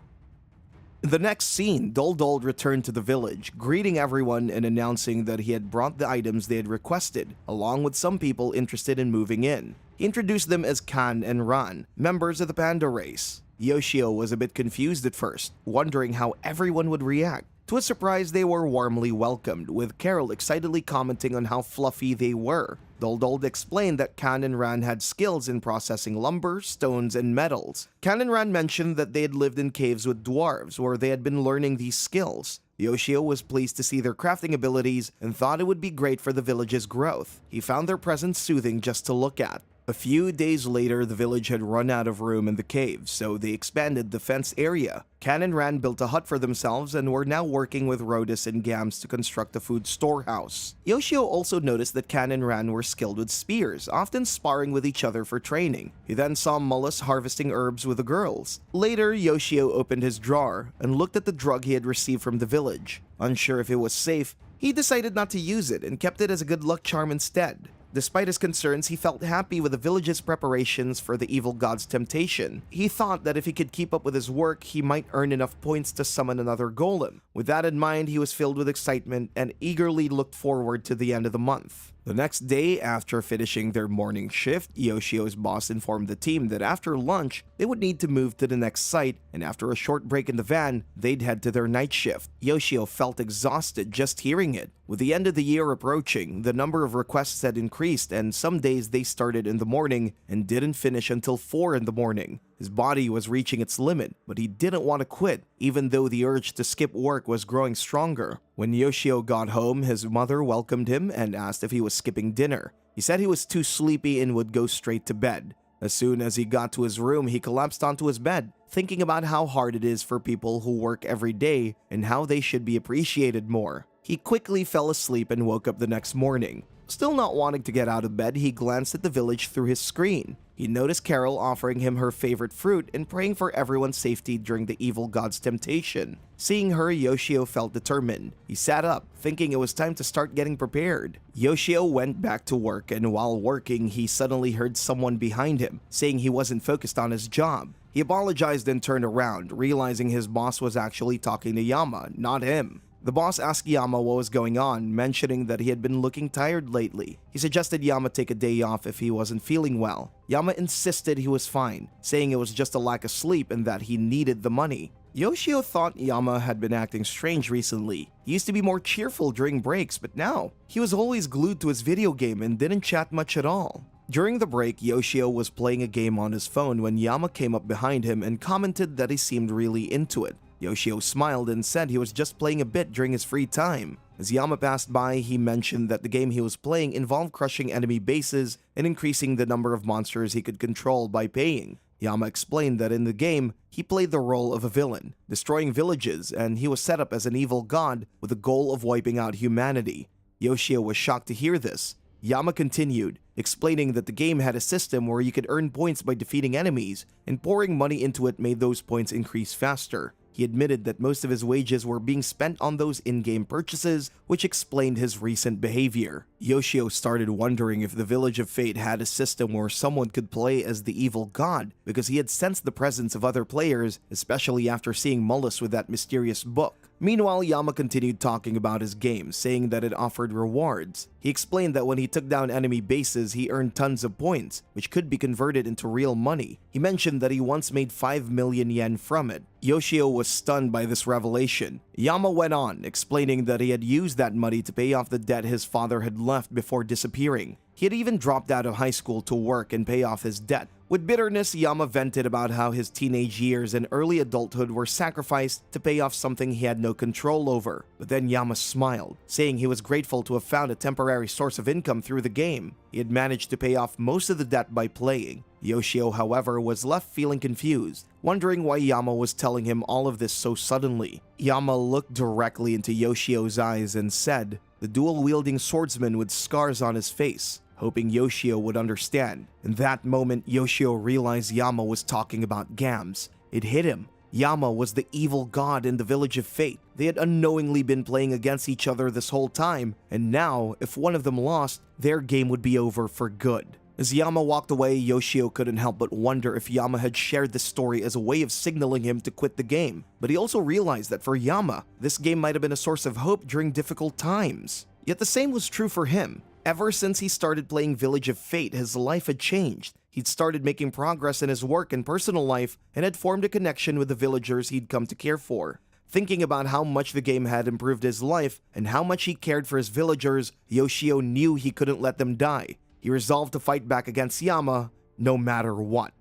In the next scene, Dol returned to the village, greeting everyone and announcing that he had brought the items they had requested, along with some people interested in moving in. He introduced them as Kan and Ran, members of the panda race. Yoshio was a bit confused at first, wondering how everyone would react. To his surprise, they were warmly welcomed, with Carol excitedly commenting on how fluffy they were. Dol explained that Kan and Ran had skills in processing lumber, stones, and metals. Kan and Ran mentioned that they had lived in caves with dwarves, where they had been learning these skills. Yoshio was pleased to see their crafting abilities and thought it would be great for the village's growth. He found their presence soothing just to look at. A few days later, the village had run out of room in the caves, so they expanded the fenced area. Kan and Ran built a hut for themselves and were now working with Rhodus and Gams to construct a food storehouse. Yoshio also noticed that Kan and Ran were skilled with spears, often sparring with each other for training. He then saw Mullis harvesting herbs with the girls. Later, Yoshio opened his drawer and looked at the drug he had received from the village. Unsure if it was safe, he decided not to use it and kept it as a good luck charm instead. Despite his concerns, he felt happy with the village's preparations for the evil god's temptation. He thought that if he could keep up with his work, he might earn enough points to summon another golem. With that in mind, he was filled with excitement and eagerly looked forward to the end of the month. The next day, after finishing their morning shift, Yoshio's boss informed the team that after lunch, they would need to move to the next site, and after a short break in the van, they'd head to their night shift. Yoshio felt exhausted just hearing it. With the end of the year approaching, the number of requests had increased, and some days they started in the morning and didn't finish until 4 in the morning. His body was reaching its limit, but he didn't want to quit, even though the urge to skip work was growing stronger. When Yoshio got home, his mother welcomed him and asked if he was skipping dinner. He said he was too sleepy and would go straight to bed. As soon as he got to his room, he collapsed onto his bed, thinking about how hard it is for people who work every day and how they should be appreciated more. He quickly fell asleep and woke up the next morning. Still not wanting to get out of bed, he glanced at the village through his screen. He noticed Carol offering him her favorite fruit and praying for everyone's safety during the evil god's temptation. Seeing her, Yoshio felt determined. He sat up, thinking it was time to start getting prepared. Yoshio went back to work, and while working, he suddenly heard someone behind him, saying he wasn't focused on his job. He apologized and turned around, realizing his boss was actually talking to Yama, not him. The boss asked Yama what was going on, mentioning that he had been looking tired lately. He suggested Yama take a day off if he wasn't feeling well. Yama insisted he was fine, saying it was just a lack of sleep and that he needed the money. Yoshio thought Yama had been acting strange recently. He used to be more cheerful during breaks, but now he was always glued to his video game and didn't chat much at all. During the break, Yoshio was playing a game on his phone when Yama came up behind him and commented that he seemed really into it. Yoshio smiled and said he was just playing a bit during his free time. As Yama passed by, he mentioned that the game he was playing involved crushing enemy bases and increasing the number of monsters he could control by paying. Yama explained that in the game, he played the role of a villain, destroying villages, and he was set up as an evil god with the goal of wiping out humanity. Yoshio was shocked to hear this. Yama continued, explaining that the game had a system where you could earn points by defeating enemies, and pouring money into it made those points increase faster. He admitted that most of his wages were being spent on those in-game purchases, which explained his recent behavior. Yoshio started wondering if the Village of Fate had a system where someone could play as the evil god, because he had sensed the presence of other players, especially after seeing Mullis with that mysterious book. Meanwhile, Yama continued talking about his game, saying that it offered rewards. He explained that when he took down enemy bases, he earned tons of points, which could be converted into real money. He mentioned that he once made 5 million yen from it. Yoshio was stunned by this revelation. Yama went on, explaining that he had used that money to pay off the debt his father had left before disappearing. He had even dropped out of high school to work and pay off his debt. With bitterness, Yama vented about how his teenage years and early adulthood were sacrificed to pay off something he had no control over. But then Yama smiled, saying he was grateful to have found a temporary source of income through the game. He had managed to pay off most of the debt by playing. Yoshio, however, was left feeling confused, wondering why Yama was telling him all of this so suddenly. Yama looked directly into Yoshio's eyes and said, the dual-wielding swordsman with scars on his face, hoping Yoshio would understand. In that moment, Yoshio realized Yama was talking about Gams. It hit him. Yama was the evil god in the Village of Fate. They had unknowingly been playing against each other this whole time, and now, if one of them lost, their game would be over for good. As Yama walked away, Yoshio couldn't help but wonder if Yama had shared this story as a way of signaling him to quit the game. But he also realized that for Yama, this game might have been a source of hope during difficult times. Yet the same was true for him. Ever since he started playing Village of Fate, his life had changed. He'd started making progress in his work and personal life and had formed a connection with the villagers he'd come to care for. Thinking about how much the game had improved his life and how much he cared for his villagers, Yoshio knew he couldn't let them die. He resolved to fight back against Yama, no matter what.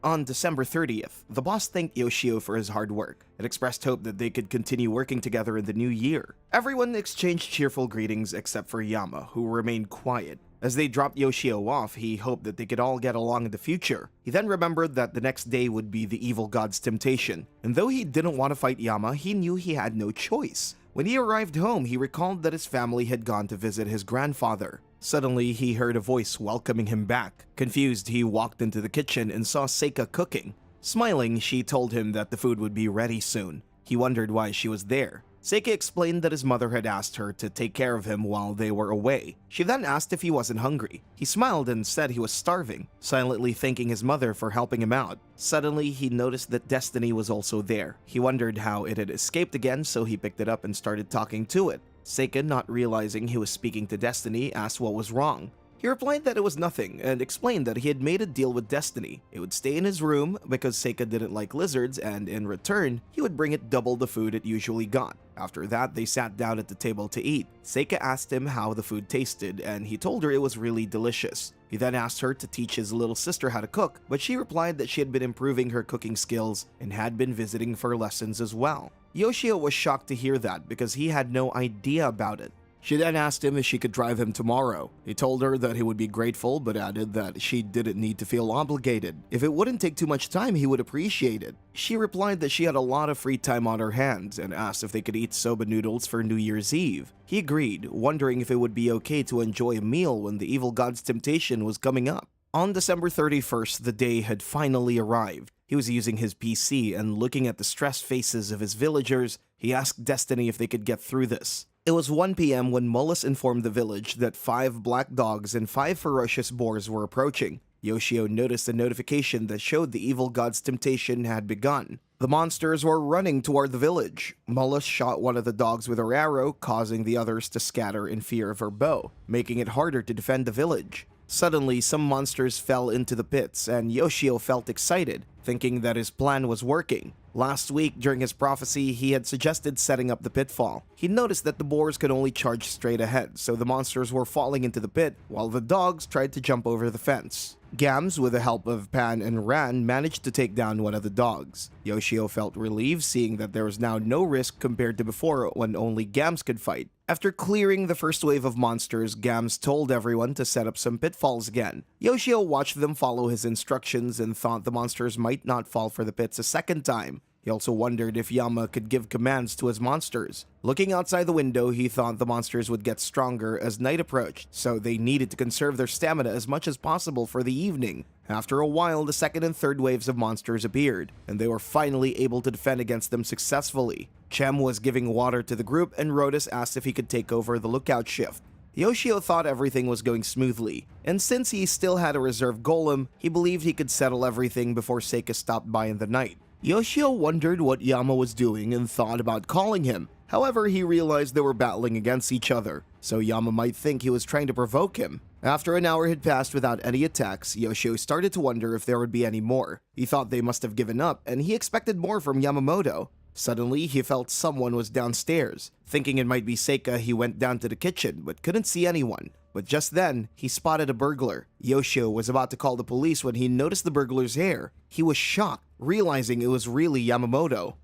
On December 30th, the boss thanked Yoshio for his hard work and expressed hope that they could continue working together in the new year. Everyone exchanged cheerful greetings except for Yama, who remained quiet. As they dropped Yoshio off, he hoped that they could all get along in the future. He then remembered that the next day would be the evil god's temptation, and though he didn't want to fight Yama, he knew he had no choice. When he arrived home, he recalled that his family had gone to visit his grandfather. Suddenly, he heard a voice welcoming him back. Confused, he walked into the kitchen and saw Seika cooking. Smiling, she told him that the food would be ready soon. He wondered why she was there. Seika explained that his mother had asked her to take care of him while they were away. She then asked if he wasn't hungry. He smiled and said he was starving, silently thanking his mother for helping him out. Suddenly, he noticed that Destiny was also there. He wondered how it had escaped again, so he picked it up and started talking to it. Seika, not realizing he was speaking to Destiny, asked what was wrong. He replied that it was nothing and explained that he had made a deal with Destiny. It would stay in his room because Seika didn't like lizards, and in return, he would bring it double the food it usually got. After that, they sat down at the table to eat. Seika asked him how the food tasted, and he told her it was really delicious. He then asked her to teach his little sister how to cook, but she replied that she had been improving her cooking skills and had been visiting for lessons as well. Yoshio was shocked to hear that because he had no idea about it. She then asked him if she could drive him tomorrow. He told her that he would be grateful, but added that she didn't need to feel obligated. If it wouldn't take too much time, he would appreciate it. She replied that she had a lot of free time on her hands and asked if they could eat soba noodles for New Year's Eve. He agreed, wondering if it would be okay to enjoy a meal when the evil god's temptation was coming up. On December 31st, the day had finally arrived. He was using his PC and looking at the stressed faces of his villagers, he asked Destiny if they could get through this. It was 1 p.m. when Mullis informed the village that 5 black dogs and 5 ferocious boars were approaching. Yoshio noticed a notification that showed the evil god's temptation had begun. The monsters were running toward the village. Mullis shot one of the dogs with her arrow, causing the others to scatter in fear of her bow, making it harder to defend the village. Suddenly, some monsters fell into the pits, and Yoshio felt excited, thinking that his plan was working. Last week, during his prophecy, he had suggested setting up the pitfall. He noticed that the boars could only charge straight ahead, so the monsters were falling into the pit, while the dogs tried to jump over the fence. Gams, with the help of Pan and Ran, managed to take down one of the dogs. Yoshio felt relieved seeing that there was now no risk compared to before when only Gams could fight. After clearing the first wave of monsters, Gams told everyone to set up some pitfalls again. Yoshio watched them follow his instructions and thought the monsters might not fall for the pits a second time. He also wondered if Yama could give commands to his monsters. Looking outside the window, he thought the monsters would get stronger as night approached, so they needed to conserve their stamina as much as possible for the evening. After a while, the second and third waves of monsters appeared, and they were finally able to defend against them successfully. Chem was giving water to the group, and Rodus asked if he could take over the lookout shift. Yoshio thought everything was going smoothly, and since he still had a reserve golem, he believed he could settle everything before Seika stopped by in the night. Yoshio wondered what Yama was doing and thought about calling him. However, he realized they were battling against each other, so Yama might think he was trying to provoke him. After an hour had passed without any attacks, Yoshio started to wonder if there would be any more. He thought they must have given up, and he expected more from Yamamoto. Suddenly, he felt someone was downstairs. Thinking it might be Seika, he went down to the kitchen, but couldn't see anyone. But just then, he spotted a burglar. Yoshio was about to call the police when he noticed the burglar's hair. He was shocked, realizing it was really Yamamoto.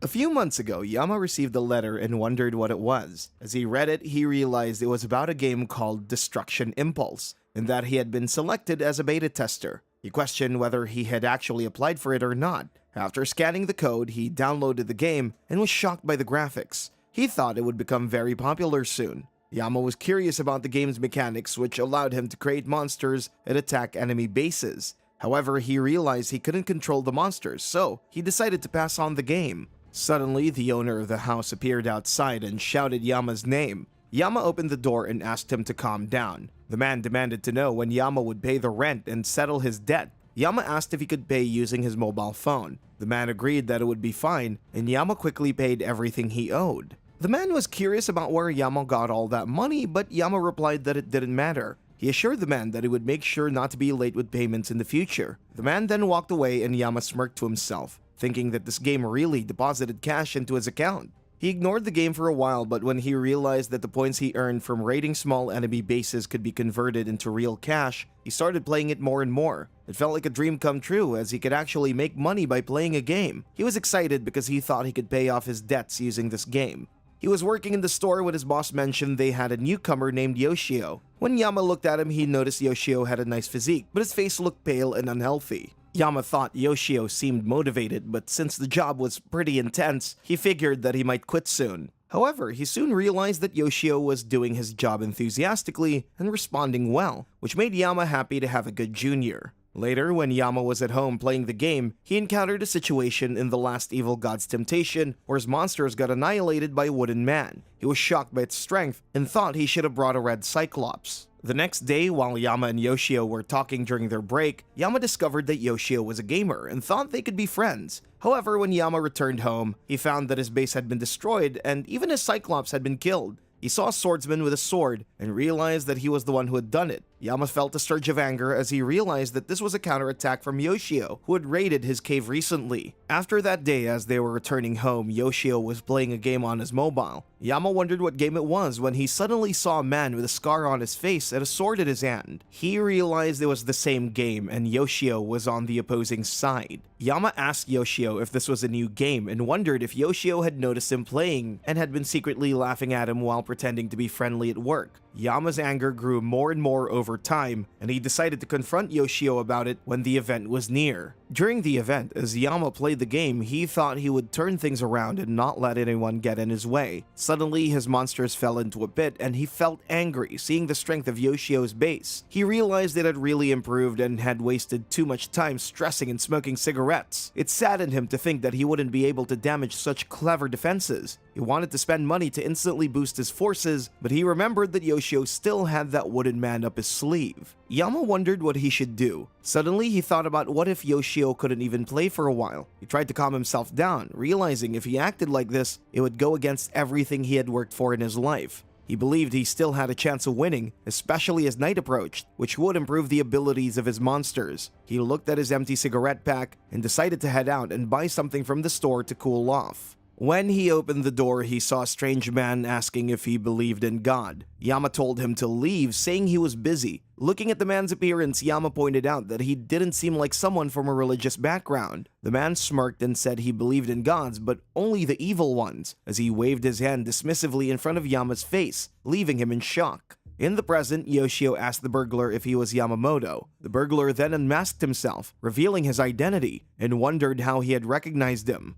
A few months ago, Yama received a letter and wondered what it was. As he read it, he realized it was about a game called Destruction Impulse, and that he had been selected as a beta tester. He questioned whether he had actually applied for it or not. After scanning the code, he downloaded the game and was shocked by the graphics. He thought it would become very popular soon. Yama was curious about the game's mechanics, which allowed him to create monsters and attack enemy bases. However, he realized he couldn't control the monsters, so he decided to pass on the game. Suddenly, the owner of the house appeared outside and shouted Yama's name. Yama opened the door and asked him to calm down. The man demanded to know when Yama would pay the rent and settle his debt. Yama asked if he could pay using his mobile phone. The man agreed that it would be fine, and Yama quickly paid everything he owed. The man was curious about where Yama got all that money, but Yama replied that it didn't matter. He assured the man that he would make sure not to be late with payments in the future. The man then walked away, and Yama smirked to himself, thinking that this game really deposited cash into his account. He ignored the game for a while, but when he realized that the points he earned from raiding small enemy bases could be converted into real cash, he started playing it more and more. It felt like a dream come true, as he could actually make money by playing a game. He was excited because he thought he could pay off his debts using this game. He was working in the store when his boss mentioned they had a newcomer named Yoshio. When Yama looked at him, he noticed Yoshio had a nice physique, but his face looked pale and unhealthy. Yama thought Yoshio seemed motivated, but since the job was pretty intense, he figured that he might quit soon. However, he soon realized that Yoshio was doing his job enthusiastically and responding well, which made Yama happy to have a good junior. Later, when Yama was at home playing the game, he encountered a situation in the last Evil God's Temptation where his monsters got annihilated by a wooden man. He was shocked by its strength and thought he should have brought a red Cyclops. The next day, while Yama and Yoshio were talking during their break, Yama discovered that Yoshio was a gamer and thought they could be friends. However, when Yama returned home, he found that his base had been destroyed and even his Cyclops had been killed. He saw a swordsman with a sword and realized that he was the one who had done it. Yama felt a surge of anger as he realized that this was a counterattack from Yoshio, who had raided his cave recently. After that day, as they were returning home, Yoshio was playing a game on his mobile. Yama wondered what game it was when he suddenly saw a man with a scar on his face and a sword in his hand. He realized it was the same game and Yoshio was on the opposing side. Yama asked Yoshio if this was a new game and wondered if Yoshio had noticed him playing and had been secretly laughing at him while pretending to be friendly at work. Yama's anger grew more and more over time, and he decided to confront Yoshio about it when the event was near. During the event, as Yama played the game, he thought he would turn things around and not let anyone get in his way. Suddenly, his monsters fell into a pit, and he felt angry seeing the strength of Yoshio's base. He realized it had really improved and had wasted too much time stressing and smoking cigarettes. It saddened him to think that he wouldn't be able to damage such clever defenses. He wanted to spend money to instantly boost his forces, but he remembered that Yoshio still had that wooden man up his sleeve. Yama wondered what he should do. Suddenly, he thought about what if Yoshio couldn't even play for a while. He tried to calm himself down, realizing if he acted like this, it would go against everything he had worked for in his life. He believed he still had a chance of winning, especially as night approached, which would improve the abilities of his monsters. He looked at his empty cigarette pack and decided to head out and buy something from the store to cool off. When he opened the door, he saw a strange man asking if he believed in God. Yama told him to leave, saying he was busy. Looking at the man's appearance, Yama pointed out that he didn't seem like someone from a religious background. The man smirked and said he believed in gods, but only the evil ones, as he waved his hand dismissively in front of Yama's face, leaving him in shock. In the present, Yoshio asked the burglar if he was Yamamoto. The burglar then unmasked himself, revealing his identity, and wondered how he had recognized him.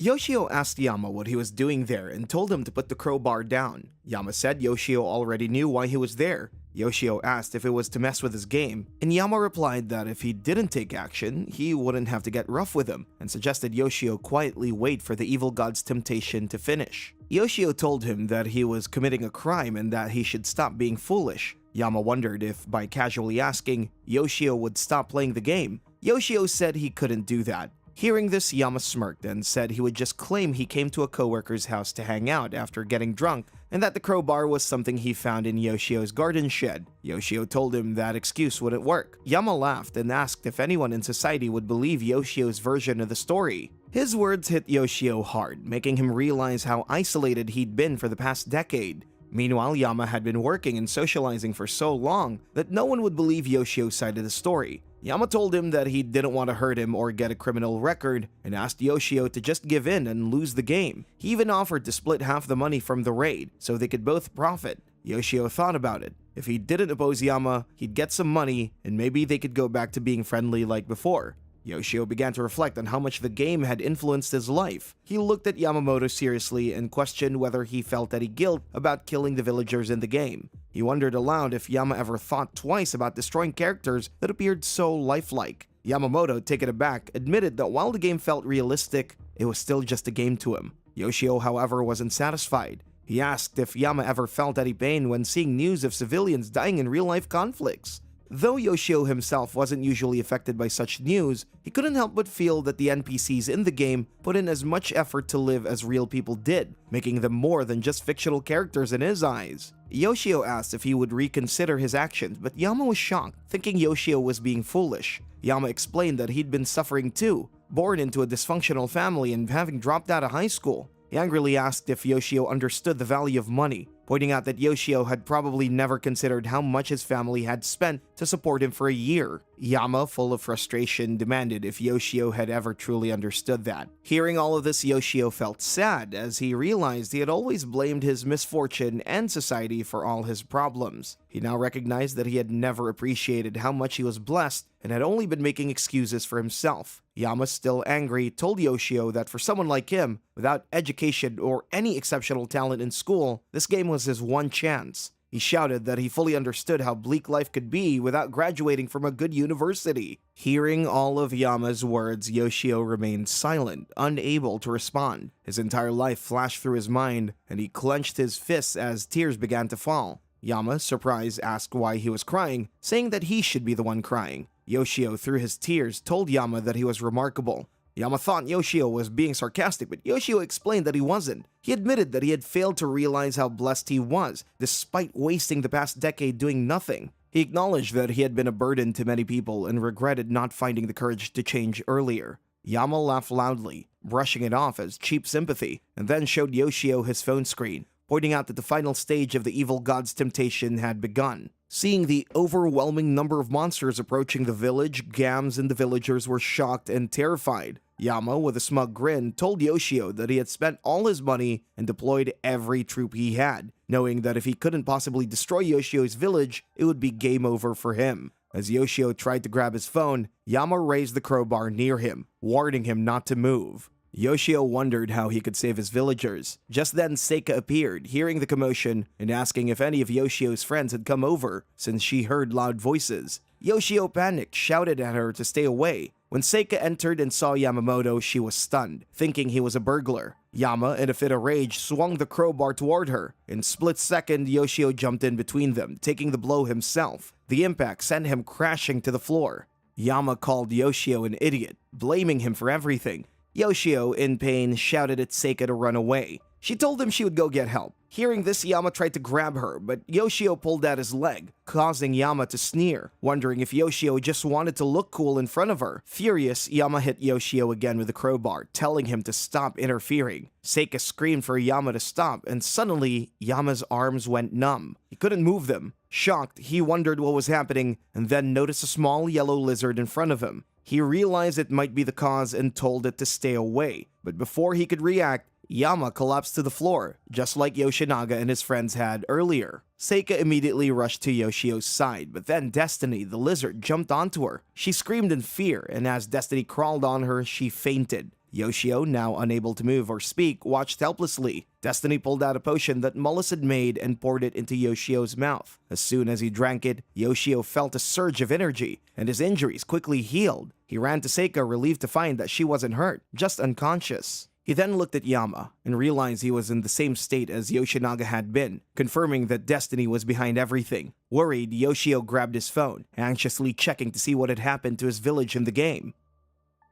Yoshio asked Yama what he was doing there and told him to put the crowbar down. Yama said Yoshio already knew why he was there. Yoshio asked if it was to mess with his game, and Yama replied that if he didn't take action, he wouldn't have to get rough with him, and suggested Yoshio quietly wait for the evil god's temptation to finish. Yoshio told him that he was committing a crime and that he should stop being foolish. Yama wondered if, by casually asking, Yoshio would stop playing the game. Yoshio said he couldn't do that. Hearing this, Yama smirked and said he would just claim he came to a coworker's house to hang out after getting drunk, and that the crowbar was something he found in Yoshio's garden shed. Yoshio told him that excuse wouldn't work. Yama laughed and asked if anyone in society would believe Yoshio's version of the story. His words hit Yoshio hard, making him realize how isolated he'd been for the past decade. Meanwhile, Yama had been working and socializing for so long that no one would believe Yoshio's side of the story. Yama told him that he didn't want to hurt him or get a criminal record and asked Yoshio to just give in and lose the game. He even offered to split half the money from the raid so they could both profit. Yoshio thought about it. If he didn't oppose Yama, he'd get some money and maybe they could go back to being friendly like before. Yoshio began to reflect on how much the game had influenced his life. He looked at Yamamoto seriously and questioned whether he felt any guilt about killing the villagers in the game. He wondered aloud if Yama ever thought twice about destroying characters that appeared so lifelike. Yamamoto, taken aback, admitted that while the game felt realistic, it was still just a game to him. Yoshio, however, wasn't satisfied. He asked if Yama ever felt any pain when seeing news of civilians dying in real-life conflicts. Though Yoshio himself wasn't usually affected by such news, he couldn't help but feel that the NPCs in the game put in as much effort to live as real people did, making them more than just fictional characters in his eyes. Yoshio asked if he would reconsider his actions, but Yama was shocked, thinking Yoshio was being foolish. Yama explained that he'd been suffering too, born into a dysfunctional family and having dropped out of high school. He angrily asked if Yoshio understood the value of money, pointing out that Yoshio had probably never considered how much his family had spent to support him for a year. Yama, full of frustration, demanded if Yoshio had ever truly understood that. Hearing all of this, Yoshio felt sad as he realized he had always blamed his misfortune and society for all his problems. He now recognized that he had never appreciated how much he was blessed and had only been making excuses for himself. Yama, still angry, told Yoshio that for someone like him, without education or any exceptional talent in school, this game was his one chance. He shouted that he fully understood how bleak life could be without graduating from a good university. Hearing all of Yama's words, Yoshio remained silent, unable to respond. His entire life flashed through his mind, and he clenched his fists as tears began to fall. Yama, surprised, asked why he was crying, saying that he should be the one crying. Yoshio, through his tears, told Yama that he was remarkable. Yama thought Yoshio was being sarcastic, but Yoshio explained that he wasn't. He admitted that he had failed to realize how blessed he was, despite wasting the past decade doing nothing. He acknowledged that he had been a burden to many people and regretted not finding the courage to change earlier. Yama laughed loudly, brushing it off as cheap sympathy, and then showed Yoshio his phone screen, pointing out that the final stage of the evil god's temptation had begun. Seeing the overwhelming number of monsters approaching the village, Gams and the villagers were shocked and terrified. Yama, with a smug grin, told Yoshio that he had spent all his money and deployed every troop he had, knowing that if he couldn't possibly destroy Yoshio's village, it would be game over for him. As Yoshio tried to grab his phone, Yama raised the crowbar near him, warning him not to move. Yoshio wondered how he could save his villagers. Just then, Seika appeared, hearing the commotion and asking if any of Yoshio's friends had come over, since she heard loud voices. Yoshio panicked, shouted at her to stay away. When Seika entered and saw Yamamoto, she was stunned, thinking he was a burglar. Yama, in a fit of rage, swung the crowbar toward her. In a split second, Yoshio jumped in between them, taking the blow himself. The impact sent him crashing to the floor. Yama called Yoshio an idiot, blaming him for everything. Yoshio, in pain, shouted at Seika to run away. She told him she would go get help. Hearing this, Yama tried to grab her, but Yoshio pulled at his leg, causing Yama to sneer, wondering if Yoshio just wanted to look cool in front of her. Furious, Yama hit Yoshio again with a crowbar, telling him to stop interfering. Seika screamed for Yama to stop, and suddenly, Yama's arms went numb. He couldn't move them. Shocked, he wondered what was happening, and then noticed a small yellow lizard in front of him. He realized it might be the cause and told it to stay away, but before he could react, Yama collapsed to the floor, just like Yoshinaga and his friends had earlier. Seika immediately rushed to Yoshio's side, but then Destiny, the lizard, jumped onto her. She screamed in fear, and as Destiny crawled on her, she fainted. Yoshio, now unable to move or speak, watched helplessly. Destiny pulled out a potion that Mullis had made and poured it into Yoshio's mouth. As soon as he drank it, Yoshio felt a surge of energy, and his injuries quickly healed. He ran to Seika, relieved to find that she wasn't hurt, just unconscious. He then looked at Yama and realized he was in the same state as Yoshinaga had been, confirming that Destiny was behind everything. Worried, Yoshio grabbed his phone, anxiously checking to see what had happened to his village in the game.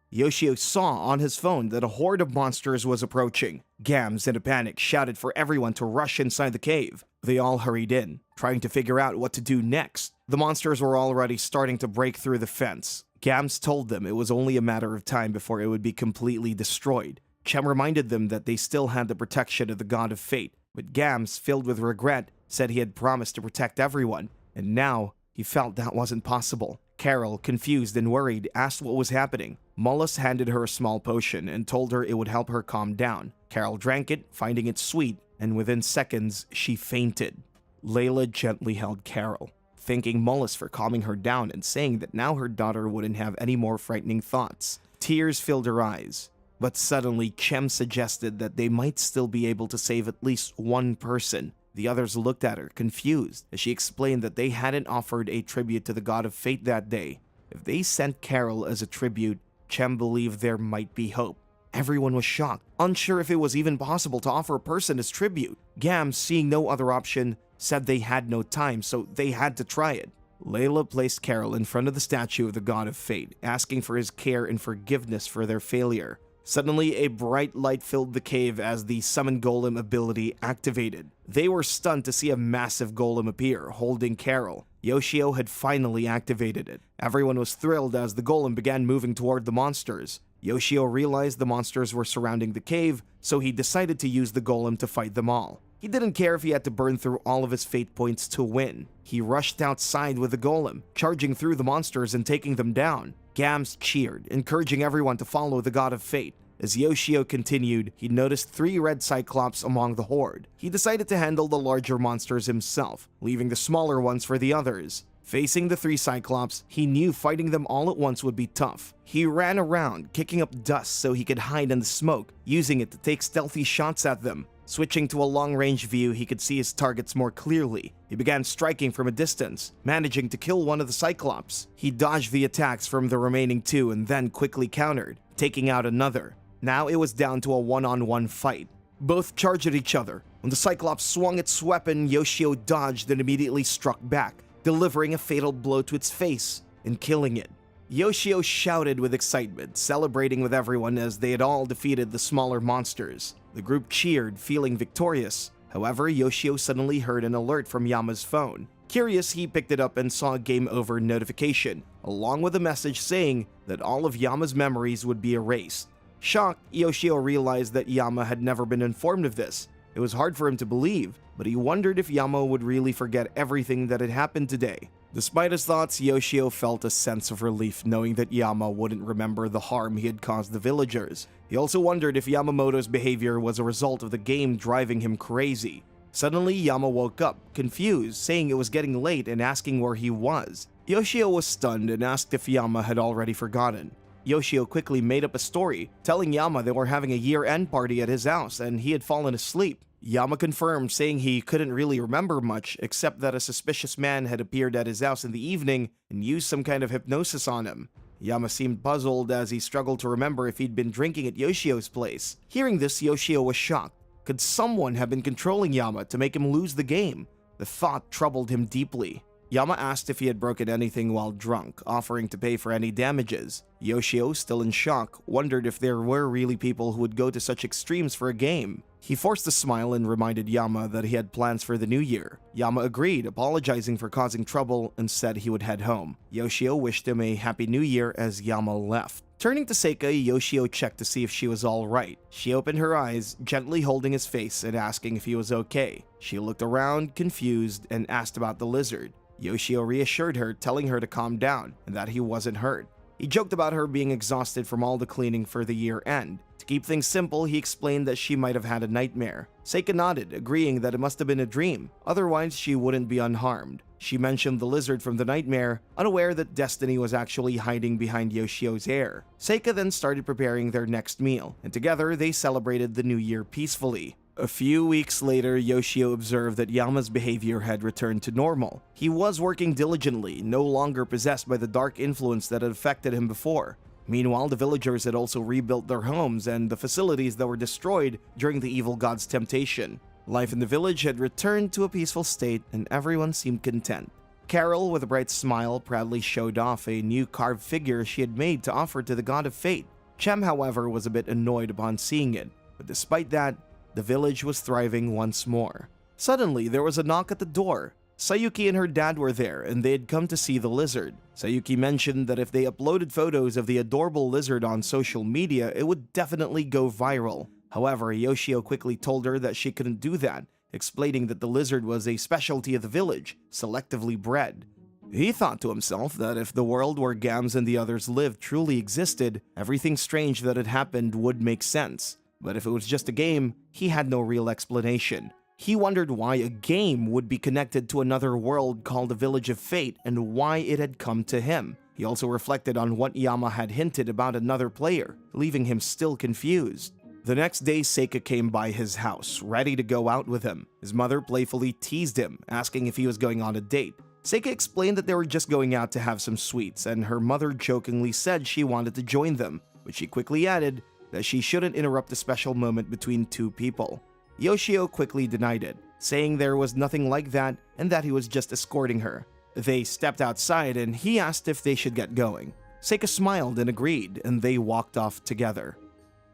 Yoshio saw on his phone that a horde of monsters was approaching. Gams, in a panic, shouted for everyone to rush inside the cave. They all hurried in, trying to figure out what to do next. The monsters were already starting to break through the fence. Gams told them it was only a matter of time before it would be completely destroyed. Chem reminded them that they still had the protection of the God of Fate, but Gams, filled with regret, said he had promised to protect everyone, and now he felt that wasn't possible. Carol, confused and worried, asked what was happening. Mullis handed her a small potion and told her it would help her calm down. Carol drank it, finding it sweet, and within seconds, she fainted. Layla gently held Carol, thanking Mullis for calming her down and saying that now her daughter wouldn't have any more frightening thoughts. Tears filled her eyes. But suddenly, Chem suggested that they might still be able to save at least one person. The others looked at her, confused, as she explained that they hadn't offered a tribute to the God of Fate that day. If they sent Carol as a tribute, Chem believed there might be hope. Everyone was shocked, unsure if it was even possible to offer a person as tribute. Gams, seeing no other option, said they had no time, so they had to try it. Layla placed Carol in front of the statue of the god of fate, asking for his care and forgiveness for their failure. Suddenly, a bright light filled the cave as the summon golem ability activated. They were stunned to see a massive golem appear, holding Carol. Yoshio had finally activated it. Everyone was thrilled as the golem began moving toward the monsters. Yoshio realized the monsters were surrounding the cave, so he decided to use the golem to fight them all. He didn't care if he had to burn through all of his fate points to win. He rushed outside with the golem, charging through the monsters and taking them down. Gams cheered, encouraging everyone to follow the god of fate. As Yoshio continued, he noticed 3 red cyclops among the horde. He decided to handle the larger monsters himself, leaving the smaller ones for the others. Facing the 3 cyclops, he knew fighting them all at once would be tough. He ran around, kicking up dust so he could hide in the smoke, using it to take stealthy shots at them. Switching to a long-range view, he could see his targets more clearly. He began striking from a distance, managing to kill one of the cyclops. He dodged the attacks from the remaining 2 and then quickly countered, taking out another. Now it was down to a one-on-one fight. Both charged at each other. When the Cyclops swung its weapon, Yoshio dodged and immediately struck back, delivering a fatal blow to its face and killing it. Yoshio shouted with excitement, celebrating with everyone as they had all defeated the smaller monsters. The group cheered, feeling victorious. However, Yoshio suddenly heard an alert from Yama's phone. Curious, he picked it up and saw a game over notification, along with a message saying that all of Yama's memories would be erased. Shocked, Yoshio realized that Yama had never been informed of this. It was hard for him to believe, but he wondered if Yama would really forget everything that had happened today. Despite his thoughts, Yoshio felt a sense of relief knowing that Yama wouldn't remember the harm he had caused the villagers. He also wondered if Yamamoto's behavior was a result of the game driving him crazy. Suddenly, Yama woke up, confused, saying it was getting late and asking where he was. Yoshio was stunned and asked if Yama had already forgotten. Yoshio quickly made up a story, telling Yama they were having a year-end party at his house and he had fallen asleep. Yama confirmed, saying he couldn't really remember much except that a suspicious man had appeared at his house in the evening and used some kind of hypnosis on him. Yama seemed puzzled as he struggled to remember if he'd been drinking at Yoshio's place. Hearing this, Yoshio was shocked. Could someone have been controlling Yama to make him lose the game? The thought troubled him deeply. Yama asked if he had broken anything while drunk, offering to pay for any damages. Yoshio, still in shock, wondered if there were really people who would go to such extremes for a game. He forced a smile and reminded Yama that he had plans for the new year. Yama agreed, apologizing for causing trouble, and said he would head home. Yoshio wished him a happy new year as Yama left. Turning to Seika, Yoshio checked to see if she was alright. She opened her eyes, gently holding his face and asking if he was okay. She looked around, confused, and asked about the lizard. Yoshio reassured her, telling her to calm down and that he wasn't hurt. He joked about her being exhausted from all the cleaning for the year end. To keep things simple, he explained that she might have had a nightmare. Seika nodded, agreeing that it must have been a dream, otherwise she wouldn't be unharmed. She mentioned the lizard from the nightmare, unaware that Destiny was actually hiding behind Yoshio's hair. Seika then started preparing their next meal, and together they celebrated the new year peacefully. A few weeks later, Yoshio observed that Yama's behavior had returned to normal. He was working diligently, no longer possessed by the dark influence that had affected him before. Meanwhile, the villagers had also rebuilt their homes and the facilities that were destroyed during the evil god's temptation. Life in the village had returned to a peaceful state and everyone seemed content. Carol, with a bright smile, proudly showed off a new carved figure she had made to offer to the god of fate. Chem, however, was a bit annoyed upon seeing it, but despite that, the village was thriving once more. Suddenly, there was a knock at the door. Sayuki and her dad were there, and they had come to see the lizard. Sayuki mentioned that if they uploaded photos of the adorable lizard on social media, it would definitely go viral. However, Yoshio quickly told her that she couldn't do that, explaining that the lizard was a specialty of the village, selectively bred. He thought to himself that if the world where Gams and the others lived truly existed, everything strange that had happened would make sense. But if it was just a game, he had no real explanation. He wondered why a game would be connected to another world called the Village of Fate and why it had come to him. He also reflected on what Yama had hinted about another player, leaving him still confused. The next day, Seika came by his house, ready to go out with him. His mother playfully teased him, asking if he was going on a date. Seika explained that they were just going out to have some sweets, and her mother jokingly said she wanted to join them, but she quickly added that she shouldn't interrupt the special moment between two people. Yoshio quickly denied it, saying there was nothing like that and that he was just escorting her. They stepped outside and he asked if they should get going. Seika smiled and agreed, and they walked off together.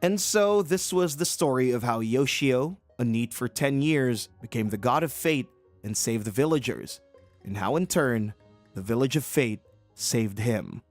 And so this was the story of how Yoshio, a NEET for 10 years, became the god of fate and saved the villagers, and how in turn, the village of fate saved him.